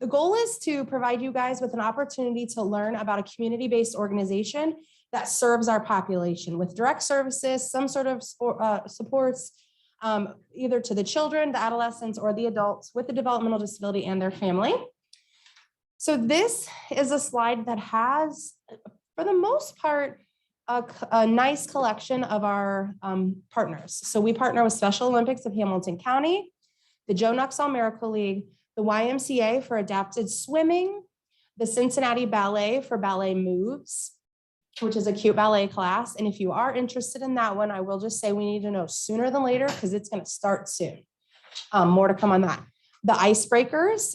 the goal is to provide you guys with an opportunity to learn about a community-based organization that serves our population with direct services, some sort of supports, either to the children, the adolescents, or the adults with a developmental disability and their family. So this is a slide that has, for the most part, a nice collection of our partners. So we partner with Special Olympics of Hamilton County, the Joe Nuxall Miracle League, the YMCA for adapted swimming, the Cincinnati Ballet for Ballet Moves, which is a cute ballet class. And if you are interested in that one, I will just say we need to know sooner than later because it's going to start soon. More to come on that. The Icebreakers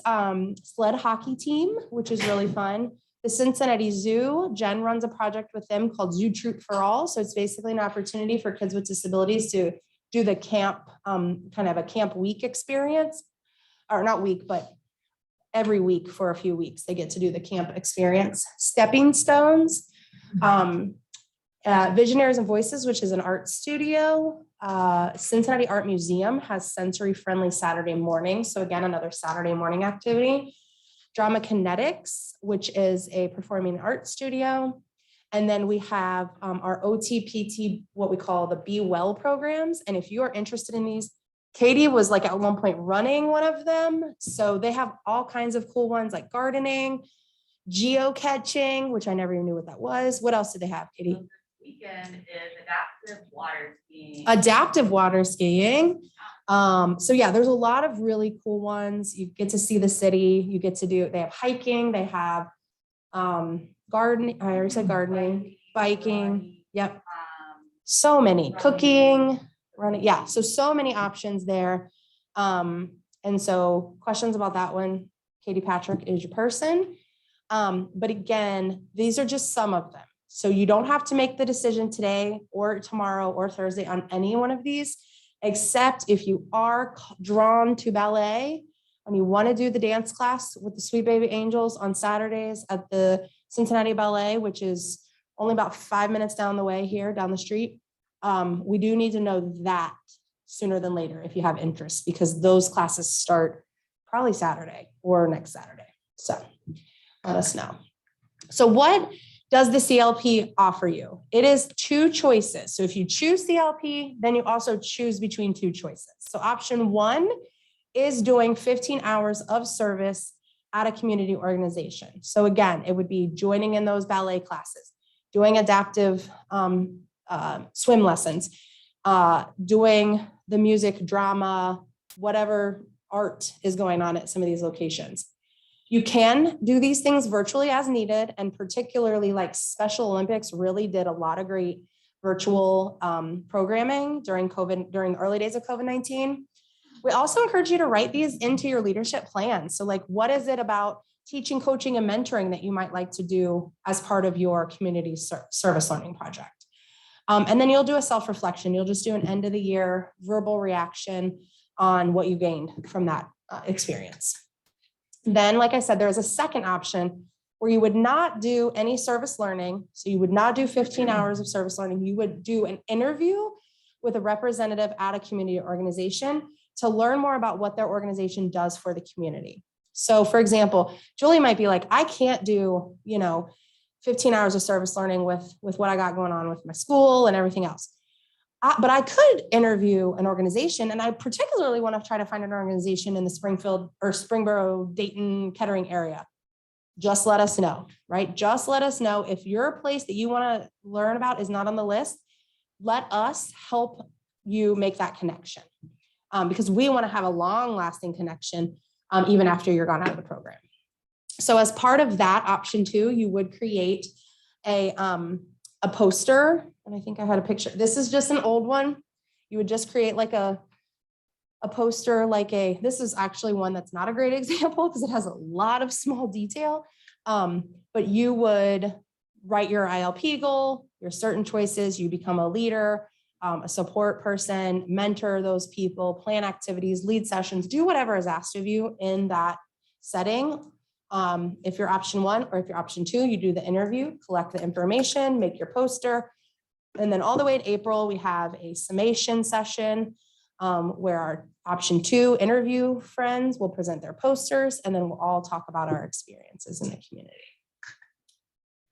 sled hockey team, which is really fun. The Cincinnati Zoo, Jen runs a project with them called Zoo Troop for All. So it's basically an opportunity for kids with disabilities to do the camp, kind of a camp week experience, or not week, but every week for a few weeks, they get to do the camp experience. Stepping Stones, Visionaries and Voices, which is an art studio. Cincinnati Art Museum has sensory friendly Saturday morning. So again, another Saturday morning activity. Drama Kinetics, which is a performing arts studio. And then we have our OTPT, what we call the Be Well programs. And if you are interested in these, Katie was like at one point running one of them. So they have all kinds of cool ones like gardening, geocaching, which I never even knew what that was. What else did they have, Katie? Weekend is adaptive water skiing. Adaptive water skiing. So yeah, there's a lot of really cool ones. You get to see the city. You get to do, they have hiking, they have gardening, I already said gardening, biking. Yep. So many, cooking, running. Yeah. So many options there. And so questions about that one, Katie Patrick is your person. But again, these are just some of them. So you don't have to make the decision today or tomorrow or Thursday on any one of these, except if you are drawn to ballet and you want to do the dance class with the Sweet Baby Angels on Saturdays at the Cincinnati Ballet, which is only about 5 minutes down the way here, down the street. We do need to know that sooner than later if you have interest, because those classes start probably Saturday or next Saturday. So let us know. So what does the CLP offer you? It is 2 choices. So if you choose CLP, then you also choose between 2 choices. So option 1 is doing 15 hours of service at a community organization. So again, it would be joining in those ballet classes, doing adaptive swim lessons, doing the music, drama, whatever art is going on at some of these locations. You can do these things virtually as needed, and particularly like Special Olympics really did a lot of great virtual programming during the early days of COVID-19. We also encourage you to write these into your leadership plan. So like, what is it about teaching, coaching, and mentoring that you might like to do as part of your community service learning project? And then you'll do a self-reflection. You'll just do an end of the year verbal reaction on what you gained from that experience. Then, like I said, there's a second option where you would not do any service learning. So you would not do 15 hours of service learning. You would do an interview with a representative at a community organization to learn more about what their organization does for the community. So for example, Julie might be like, I can't do, 15 hours of service learning with what I got going on with my school and everything else. But I could interview an organization, and I particularly want to try to find an organization in the Springfield or Springboro, Dayton, Kettering area. Just let us know, right? Just let us know if your place that you want to learn about is not on the list. Let us help you make that connection, because we want to have a long-lasting connection even after you're gone out of the program. So as part of that option 2, you would create a poster. And I think I had a picture. This is just an old one. You would just create like a poster, this is actually one that's not a great example because it has a lot of small detail. But you would write your ILP goal, your certain choices, you become a leader, a support person, mentor those people, plan activities, lead sessions, do whatever is asked of you in that setting. If you're option 1 or if you're option 2, you do the interview, collect the information, make your poster. And then all the way in April, we have a summation session where our option 2 interview friends will present their posters, and then we'll all talk about our experiences in the community.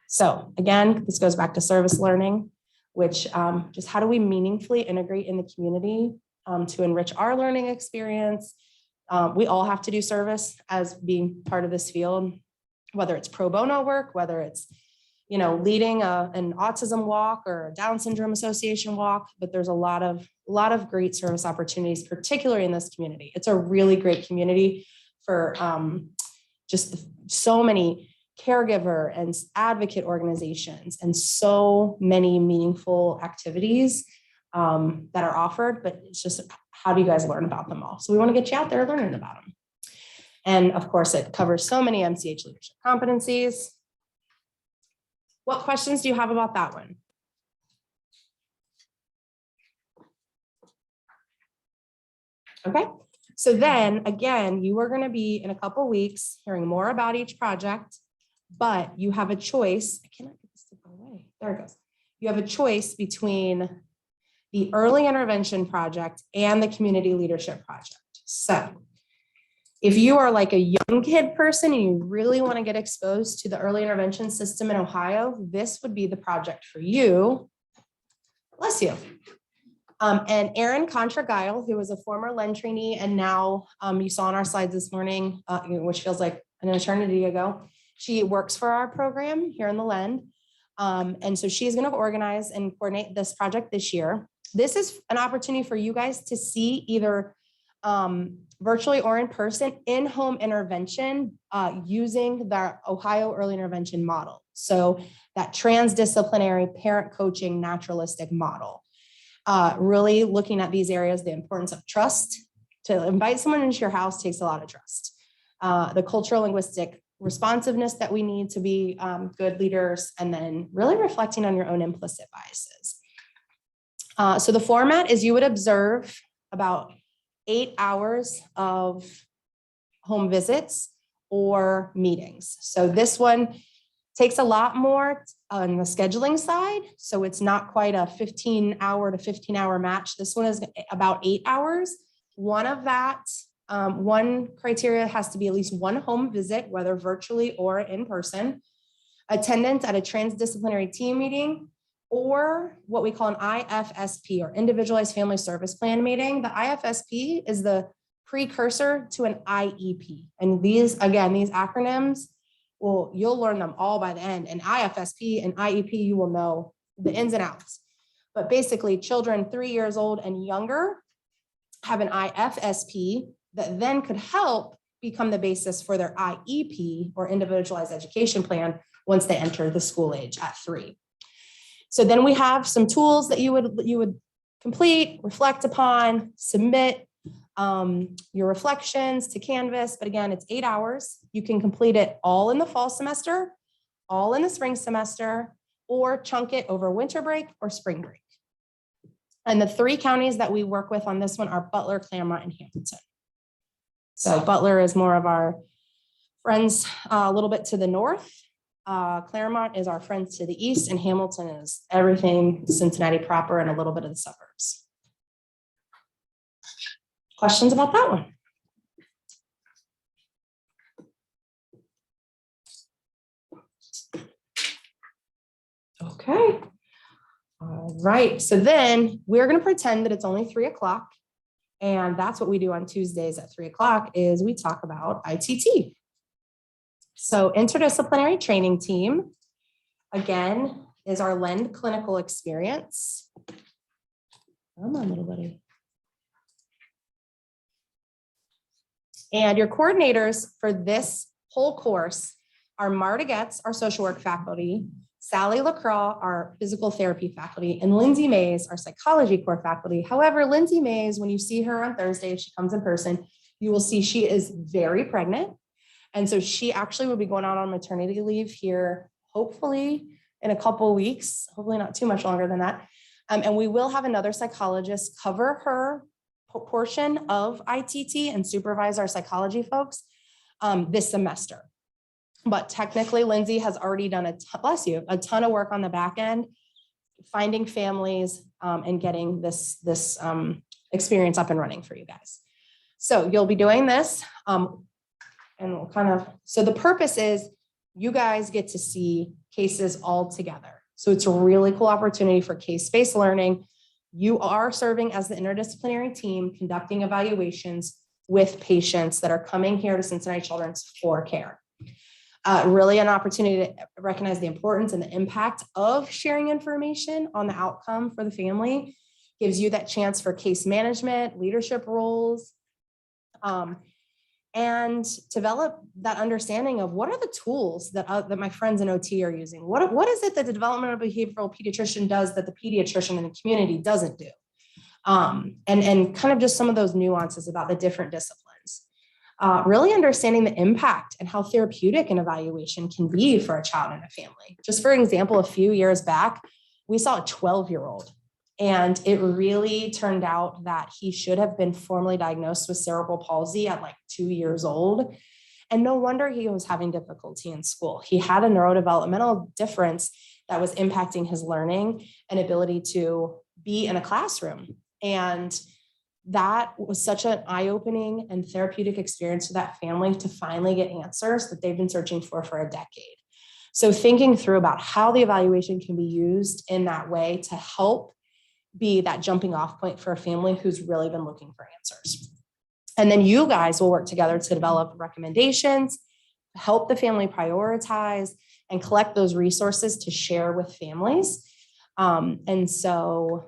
So again, this goes back to service learning, which just how do we meaningfully integrate in the community to enrich our learning experience. We all have to do service as being part of this field, whether it's pro bono work, whether it's leading an autism walk or a Down Syndrome Association walk, but there's a lot of great service opportunities, particularly in this community. It's a really great community for just so many caregiver and advocate organizations and so many meaningful activities that are offered, but it's just, how do you guys learn about them all? So we want to get you out there learning about them. And of course, it covers so many MCH leadership competencies. What questions do you have about that one? Okay, so then again, you are going to be in a couple weeks hearing more about each project, but you have a choice. I cannot get this to go away. There it goes. You have a choice between the early intervention project and the community leadership project. So if you are like a young kid person and you really want to get exposed to the early intervention system in Ohio, this would be the project for you. Bless you. And Erin Contra-Guile, who was a former LEND trainee and now you saw on our slides this morning, which feels like an eternity ago, she works for our program here in the LEND. And so she's going to organize and coordinate this project this year. This is an opportunity for you guys to see either virtually or in person in-home intervention using the Ohio early intervention model. So that transdisciplinary parent coaching naturalistic model. Really looking at these areas, the importance of trust. To invite someone into your house takes a lot of trust. The cultural linguistic responsiveness that we need to be good leaders, and then really reflecting on your own implicit biases. So the format is you would observe about 8 hours of home visits or meetings. So this one takes a lot more on the scheduling side. So it's not quite a 15-hour to 15-hour match. This one is about 8 hours. One of that, one criteria has to be at least one home visit, whether virtually or in person, attendance at a transdisciplinary team meeting, or what we call an IFSP, or Individualized Family Service Plan meeting. The IFSP is the precursor to an IEP. And these, again, these acronyms, well, you'll learn them all by the end. And IFSP and IEP, you will know the ins and outs. But basically, children 3 years old and younger have an IFSP that then could help become the basis for their IEP or individualized education plan once they enter the school age at 3. So then we have some tools that you would complete, reflect upon, submit your reflections to Canvas. But again, it's 8 hours. You can complete it all in the fall semester, all in the spring semester, or chunk it over winter break or spring break. And the 3 counties that we work with on this one are Butler, Claremont, and Hamilton. So Butler is more of our friends a little bit to the north. Claremont is our friends to the east, and Hamilton is everything Cincinnati proper and a little bit of the suburbs. Questions about that one? Okay. All right, so then we're going to pretend that it's only 3 o'clock. And that's what we do on Tuesdays at 3 o'clock is we talk about ITT. So interdisciplinary training team, again, is our LEND clinical experience. Come on, little buddy. And your coordinators for this whole course are Marta Getz, our social work faculty, Sally LaCroix, our physical therapy faculty, and Lindsay Mays, our psychology core faculty. However, Lindsay Mays, when you see her on Thursday, if she comes in person, you will see she is very pregnant. And so she actually will be going out on maternity leave here, hopefully in a couple of weeks, hopefully not too much longer than that. And we will have another psychologist cover her portion of ITT and supervise our psychology folks this semester. But technically, Lindsay has already done a ton of work on the back end, finding families and getting this experience up and running for you guys. So you'll be doing this. And we'll so the purpose is you guys get to see cases all together. So it's a really cool opportunity for case-based learning. You are serving as the interdisciplinary team, conducting evaluations with patients that are coming here to Cincinnati Children's for care. Really an opportunity to recognize the importance and the impact of sharing information on the outcome for the family. Gives you that chance for case management, leadership roles, and develop that understanding of what are the tools that my friends in OT are using. What is it that the developmental behavioral pediatrician does that the pediatrician in the community doesn't do? And kind of just some of those nuances about the different disciplines. Really understanding the impact and how therapeutic an evaluation can be for a child and a family. Just for example, a few years back, we saw a 12-year-old, and it really turned out that he should have been formally diagnosed with cerebral palsy at like 2 years old. And no wonder he was having difficulty in school. He had a neurodevelopmental difference that was impacting his learning and ability to be in a classroom. And that was such an eye-opening and therapeutic experience for that family to finally get answers that they've been searching for a decade. So thinking through about how the evaluation can be used in that way to help be that jumping off point for a family who's really been looking for answers. And then you guys will work together to develop recommendations, help the family prioritize, and collect those resources to share with families. And so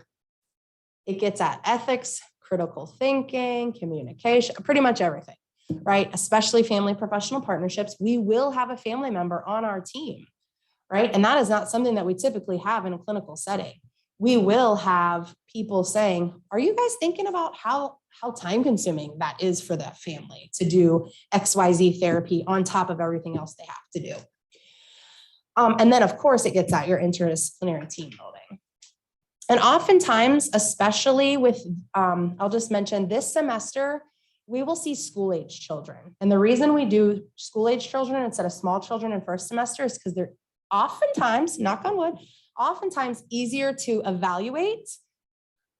it gets at ethics, critical thinking, communication, pretty much everything, right? Especially family professional partnerships. We will have a family member on our team, right? And that is not something that we typically have in a clinical setting. We will have people saying, are you guys thinking about how time consuming that is for that family to do XYZ therapy on top of everything else they have to do? And then of course it gets at your interdisciplinary team building. And oftentimes, especially with, I'll just mention this semester, we will see school age children. And the reason we do school age children instead of small children in first semester is because they're oftentimes, knock on wood, oftentimes easier to evaluate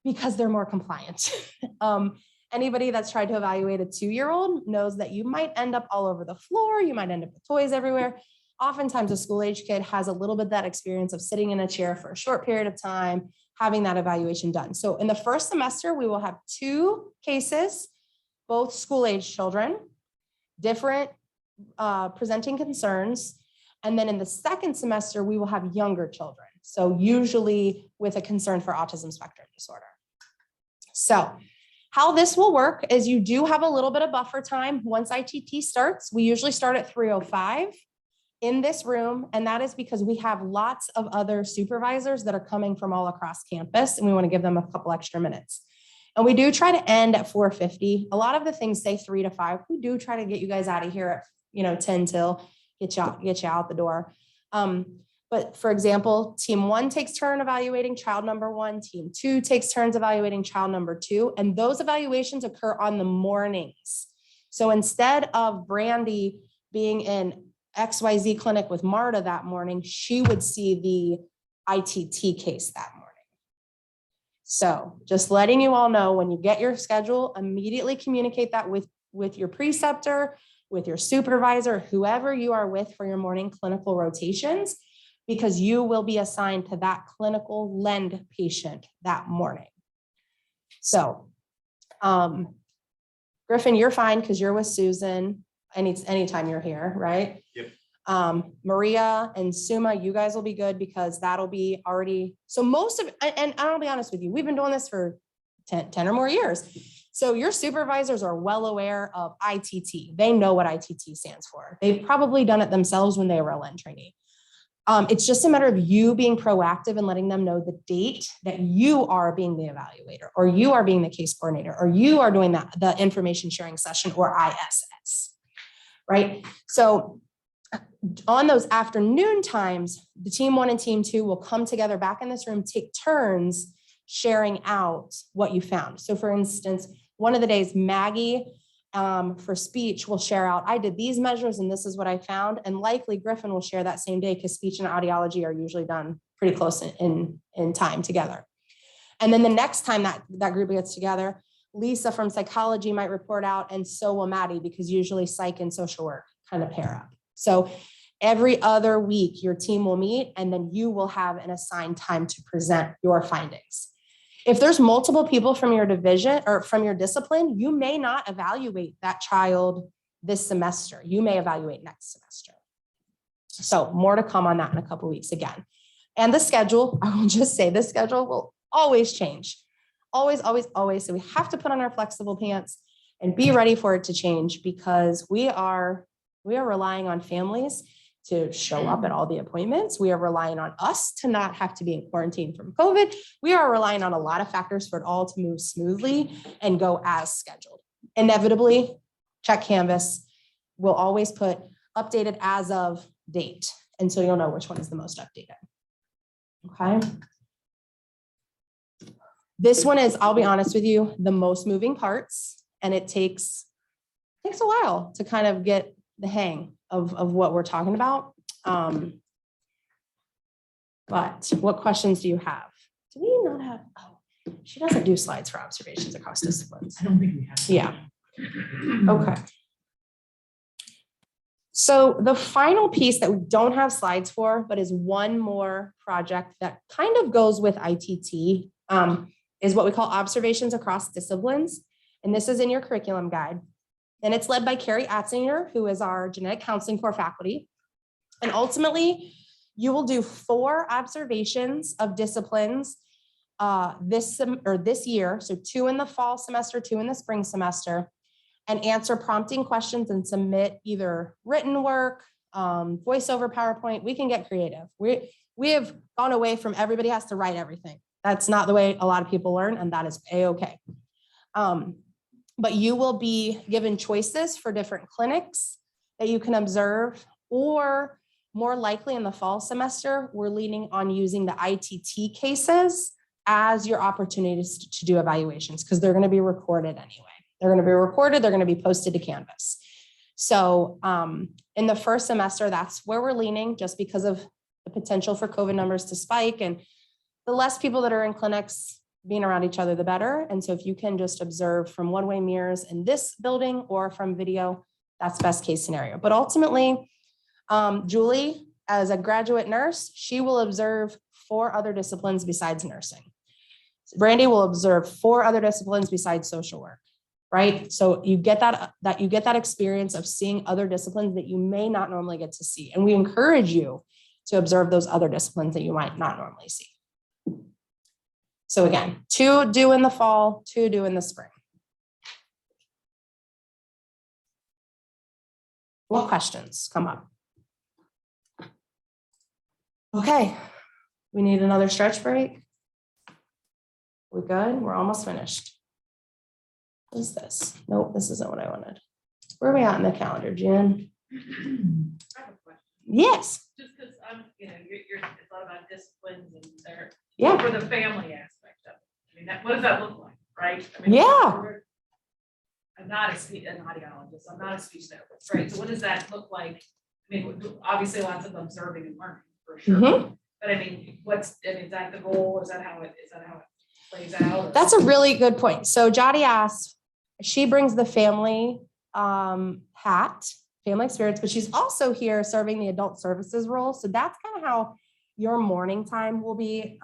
because they're more compliant. Anybody that's tried to evaluate a 2-year-old knows that you might end up all over the floor. You might end up with toys everywhere. Oftentimes a school age kid has a little bit of that experience of sitting in a chair for a short period of time, having that evaluation done. So in the first semester, we will have 2 cases, both school age children, different presenting concerns. And then in the second semester, we will have younger children. So usually with a concern for autism spectrum disorder. So How this will work is you do have a little bit of buffer time once ITT starts. We usually start at 3:05 in this room, and that is because we have lots of other supervisors that are coming from all across campus, and we want to give them a couple extra minutes. And we do try to end at 4:50. A lot of the things say 3 to 5. We do try to get you guys out of here at 10 till get you out the door. But for example, team 1 takes turn evaluating child number 1, team 2 takes turns evaluating child number 2, and those evaluations occur on the mornings. So instead of Brandy being in XYZ clinic with Marta that morning, she would see the ITT case that morning. So just letting you all know, when you get your schedule, immediately communicate that with your preceptor, with your supervisor, whoever you are with for your morning clinical rotations, because you will be assigned to that clinical LEND patient that morning. So, Griffin, you're fine because you're with Susan anytime you're here, right? Yep. Maria and Suma, you guys will be good because that'll be already, so most of, and I'll be honest with you, we've been doing this for 10 or more years. So your supervisors are well aware of ITT. They know what ITT stands for. They've probably done it themselves when they were a LEND trainee. It's just a matter of you being proactive and letting them know the date that you are being the evaluator, or you are being the case coordinator, or you are doing the information sharing session, or ISS, right? So on those afternoon times, the team 1 and team 2 will come together back in this room, take turns sharing out what you found. So for instance, one of the days, Maggie for speech will share out, I did these measures and this is what I found. And likely Griffin will share that same day because speech and audiology are usually done pretty close in time together. And then the next time that group gets together, Lisa from psychology might report out, and so will Maddie, because usually psych and social work kind of pair up. So every other week your team will meet, and then you will have an assigned time to present your findings. If there's multiple people from your division or from your discipline, you may not evaluate that child this semester. You may evaluate next semester. So more to come on that in a couple of weeks again. And the schedule, I will just say the schedule will always change. Always, always, always. So we have to put on our flexible pants and be ready for it to change, because we are relying on families to show up at all the appointments. We are relying on us to not have to be in quarantine from COVID. We are relying on a lot of factors for it all to move smoothly and go as scheduled. Inevitably, check Canvas. We'll always put updated as of date. And so you'll know which one is the most updated. Okay. This one is, I'll be honest with you, the most moving parts, and it takes a while to kind of get the hang of what we're talking about. But what questions do you have? Do we not have, oh, she doesn't do slides for observations across disciplines. I don't think we have. Yeah. Okay. So the final piece that we don't have slides for, but is one more project that kind of goes with ITT, is what we call observations across disciplines. And this is in your curriculum guide. And it's led by Carrie Atzinger, who is our genetic counseling core faculty. And ultimately, you will do 4 observations of disciplines this year. So 2 in the fall semester, 2 in the spring semester, and answer prompting questions and submit either written work, voiceover PowerPoint. We can get creative. We have gone away from everybody has to write everything. That's not the way a lot of people learn, and that is a-okay. But you will be given choices for different clinics that you can observe, or more likely in the fall semester, we're leaning on using the ITT cases as your opportunities to do evaluations, because they're going to be recorded anyway. They're going to be recorded, they're going to be posted to Canvas. So in the first semester, that's where we're leaning, just because of the potential for COVID numbers to spike, and the less people that are in clinics being around each other, the better. And so if you can just observe from one-way mirrors in this building or from video, that's best case scenario. But ultimately, Julie, as a graduate nurse, she will observe 4 other disciplines besides nursing. Brandy will observe 4 other disciplines besides social work, right? So you get that experience of seeing other disciplines that you may not normally get to see. And we encourage you to observe those other disciplines that you might not normally see. So again, 2 due in the fall, 2 due in the spring. What questions come up? Okay, we need another stretch break. We good? We're almost finished. What is this? Nope, this isn't what I wanted. Where are we at in the calendar, Jen? I have a question. Yes, Just because I'm, it's a lot about disciplines and their, yeah, for the family aspect of it. I mean, what does that look like, right? I mean, Yeah. I'm not an audiologist, I'm not a speech therapist, right? So what does that look like? I mean, obviously lots of observing and learning for sure. Mhm. But I mean, is that the goal? Is that how it plays out? or- That's a really good point. So Jody asks, she brings the family hat, family experience, but she's also here serving the adult services role. So that's kind of how your morning time will be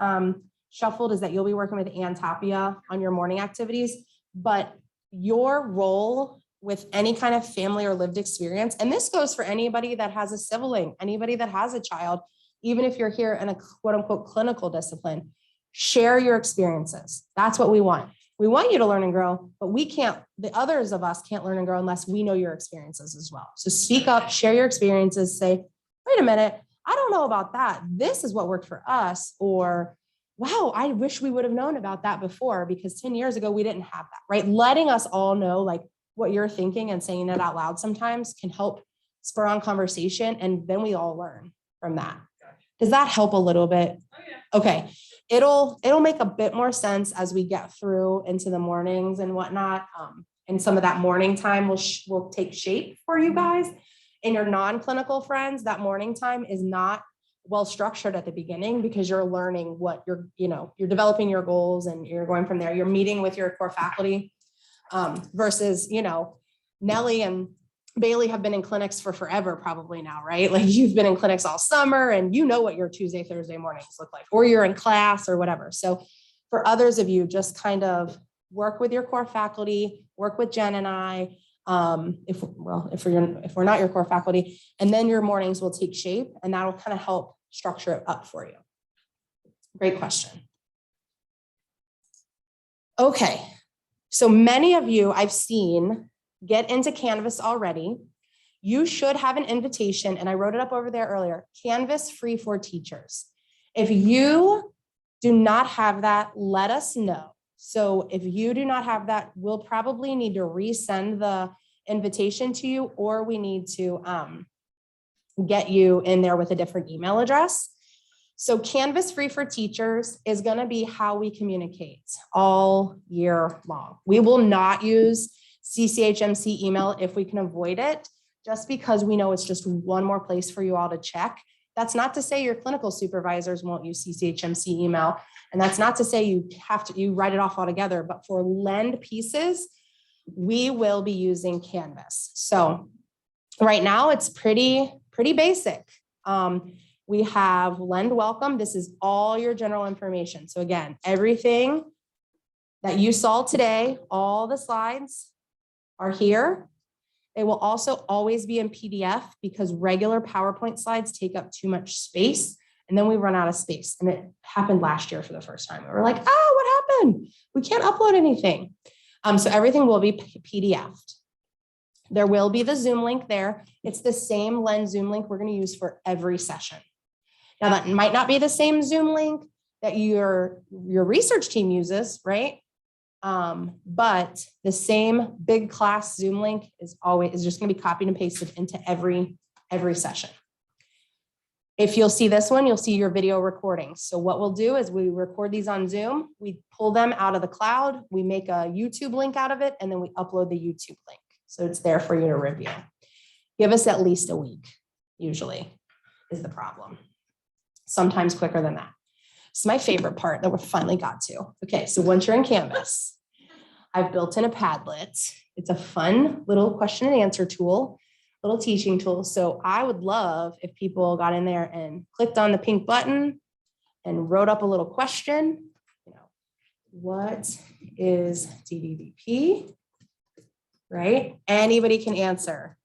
shuffled, is that you'll be working with Ann Tapia on your morning activities, but your role with any kind of family or lived experience, and this goes for anybody that has a sibling, anybody that has a child, even if you're here in a quote unquote clinical discipline, share your experiences. That's what we want. We want you to learn and grow, but we can't, the others of us can't learn and grow unless we know your experiences as well. So speak up, share your experiences, say, wait a minute, I don't know about that. This is what worked for us. Or, wow, I wish we would have known about that before because 10 years ago, we didn't have that, right? Letting us all know like what you're thinking and saying it out loud sometimes can help spur on conversation. And then we all learn from that. Does that help a little bit? Oh, yeah. Okay, it'll make a bit more sense as we get through into the mornings and whatnot. And some of that morning time will take shape for you guys. And your non-clinical friends, that morning time is not well structured at the beginning because you're learning what you're developing your goals and you're going from there. You're meeting with your core faculty versus, Nellie and Bailey have been in clinics for forever probably now, right? Like you've been in clinics all summer and you know what your Tuesday, Thursday mornings look like, or you're in class or whatever. So for others of you, just kind of work with your core faculty, work with Jen and I, if we're not your core faculty, and then your mornings will take shape and that'll kind of help structure it up for you. Great question. Okay. So many of you I've seen get into Canvas already. You should have an invitation, and I wrote it up over there earlier, Canvas free for teachers. If you do not have that, let us know. So if you do not have that, we'll probably need to resend the invitation to you, or we need to get you in there with a different email address. So Canvas free for teachers is going to be how we communicate all year long. We will not use CCHMC email if we can avoid it, just because we know it's just one more place for you all to check. That's not to say your clinical supervisors won't use CCHMC email. And that's not to say you write it off altogether, but for LEND pieces, we will be using Canvas. So right now it's pretty basic. We have LEND welcome. This is all your general information. So again, everything that you saw today, all the slides are here. They will also always be in PDF because regular PowerPoint slides take up too much space and then we run out of space. And it happened last year for the first time. We were like, oh, what happened? We can't upload anything. So everything will be PDF'd. There will be the Zoom link there. It's the same LEND Zoom link we're going to use for every session. Now that might not be the same Zoom link that your research team uses, right? But the same big class Zoom link is just going to be copied and pasted into every session. If you'll see this one, you'll see your video recordings. So what we'll do is we record these on Zoom, we pull them out of the cloud, we make a YouTube link out of it, and then we upload the YouTube link. So it's there for you to review. Give us at least a week, usually, is the problem. Sometimes quicker than that. It's my favorite part that we finally got to. Okay, so once you're in Canvas, I've built in a Padlet. It's a fun little question and answer tool, little teaching tool. So I would love if people got in there and clicked on the pink button and wrote up a little question. What is DDVP? Right? Anybody can answer.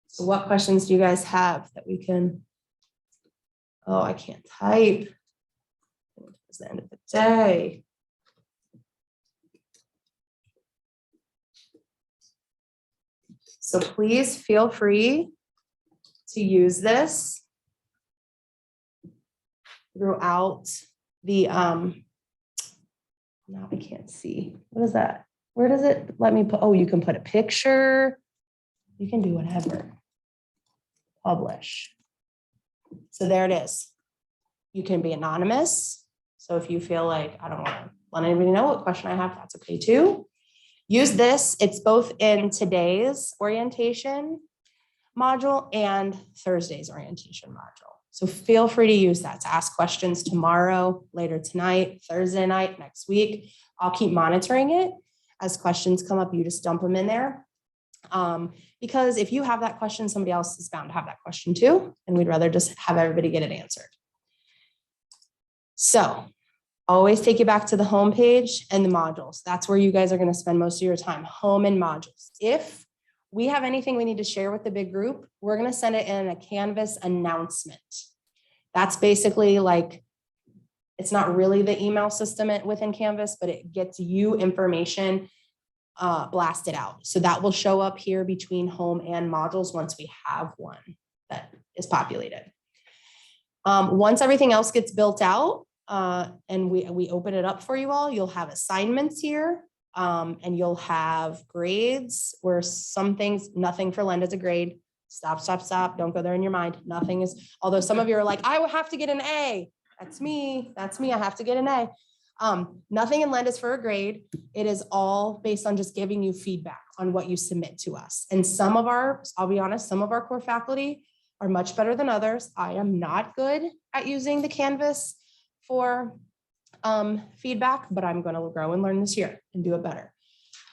So what questions do you guys have that we can? Oh, I can't type. It's the end of the day. So please feel free to use this throughout the, now I can't see. What is that? Where does it let me put, oh, you can put a picture. You can do whatever. Publish. So there it is. You can be anonymous. So if you feel like I don't want to let anybody know what question I have, that's okay too. Use this. It's both in today's orientation module and Thursday's orientation module. So feel free to use that to ask questions tomorrow, later tonight, Thursday night, next week. I'll keep monitoring it. As questions come up, you just dump them in there. Because if you have that question, somebody else is bound to have that question too. And we'd rather just have everybody get it answered. So always take you back to the home page and the modules. That's where you guys are going to spend most of your time, home and modules. If we have anything we need to share with the big group, we're going to send it in a Canvas announcement. That's basically like, it's not really the email system within Canvas, but it gets you information blasted out. So that will show up here between home and modules once we have one that is populated. Once everything else gets built out and we open it up for you all, you'll have assignments here and you'll have grades where some things, nothing for Lend is a grade. Stop. Don't go there in your mind. Nothing is, although some of you are like, I will have to get an A. That's me. I have to get an A. Nothing in Lend is for a grade. It is all based on just giving you feedback on what you submit to us. And some of our, I'll be honest, some of our core faculty are much better than others. I am not good at using the Canvas for feedback, but I'm going to grow and learn this year and do it better.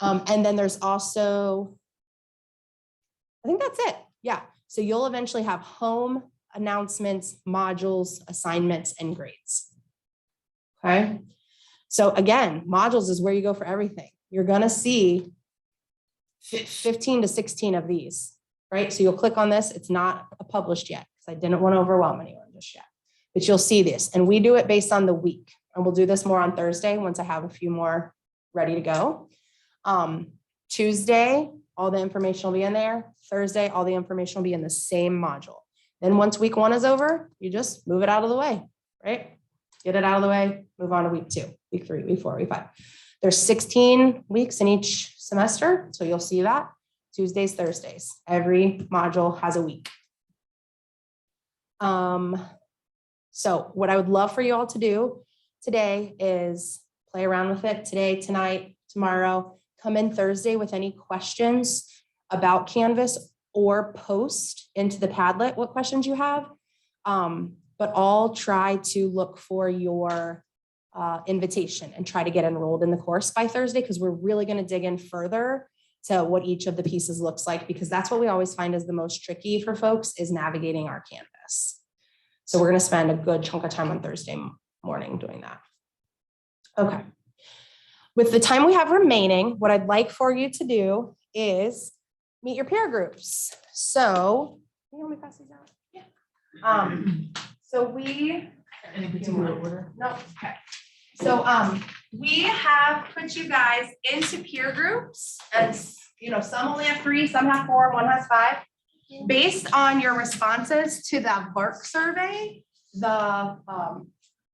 And then there's also, I think that's it. Yeah. So you'll eventually have home, announcements, modules, assignments, and grades. Okay. So again, modules is where you go for everything. You're going to see 15 to 16 of these, right? So you'll click on this. It's not published yet because I didn't want to overwhelm anyone just yet, but you'll see this. And we do it based on the week. And we'll do this more on Thursday once I have a few more ready to go. Tuesday, all the information will be in there. Thursday, all the information will be in the same module. Then once week 1 is over, you just move it out of the way, right? Get it out of the way, move on to week 2, week 3, week 4, week 5. There's 16 weeks in each semester, so you'll see that. Tuesdays, Thursdays, every module has a week. So what I would love for you all to do today is play around with it today, tonight, tomorrow. Come in Thursday with any questions about Canvas or post into the Padlet what questions you have. But I'll try to look for your invitation and try to get enrolled in the course by Thursday, because we're really going to dig in further to what each of the pieces looks like, because that's what we always find is the most tricky for folks is navigating our Canvas. So we're going to spend a good chunk of time on Thursday morning doing that. Okay. With the time we have remaining, what I'd like for you to do is meet your peer groups. So, can you let me pass these out? Yeah. So we, Any particular order? no, okay. So we have put you guys into peer groups, and some only have 3, some have 4, one has 5. Based on your responses to the BARC survey, the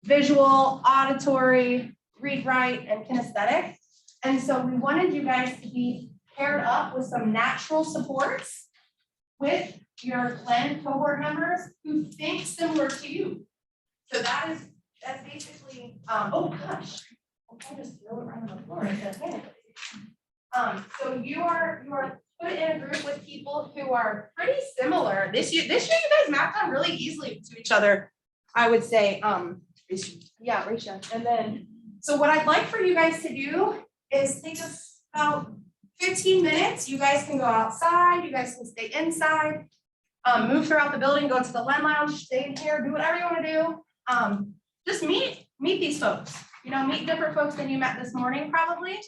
visual, auditory, read, write, and kinesthetic. And so we wanted you guys to be paired up with some natural supports with your Lend cohort members who think similar to you. So that's basically, oh gosh, I just throw it right on the floor. So you are put in a group with people who are pretty similar. This year you guys mapped on really easily to each other, I would say. Yeah, Risha. And then, so what I'd like for you guys to do is take us about 15 minutes. You guys can go outside, you guys can stay inside, move throughout the building, go to the Lend Lounge, stay in here, do whatever you want to do. Just meet these folks, meet different folks than you met this morning probably.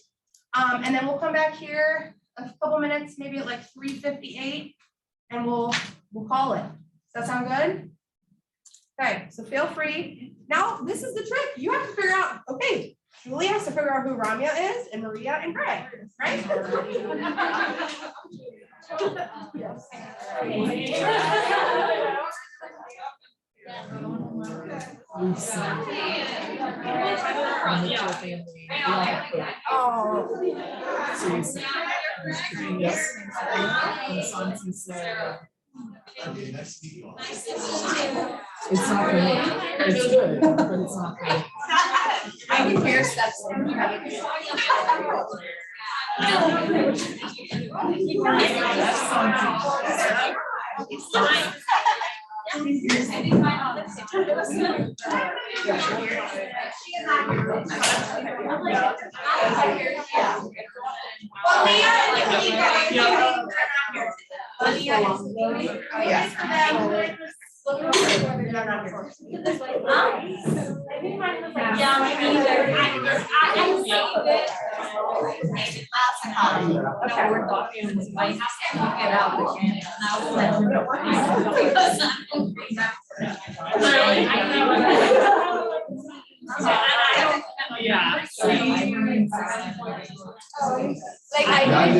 And then we'll come back here a couple minutes, maybe at like 3:58, and we'll call it. Does that sound good? Okay, so feel free. Now, this is the trick. You have to figure out, okay, Julie has to figure out who Ramya is and Maria and Greg, right? It's not for me. It's good, but it's not for me. I can hear steps. Yeah. Like I.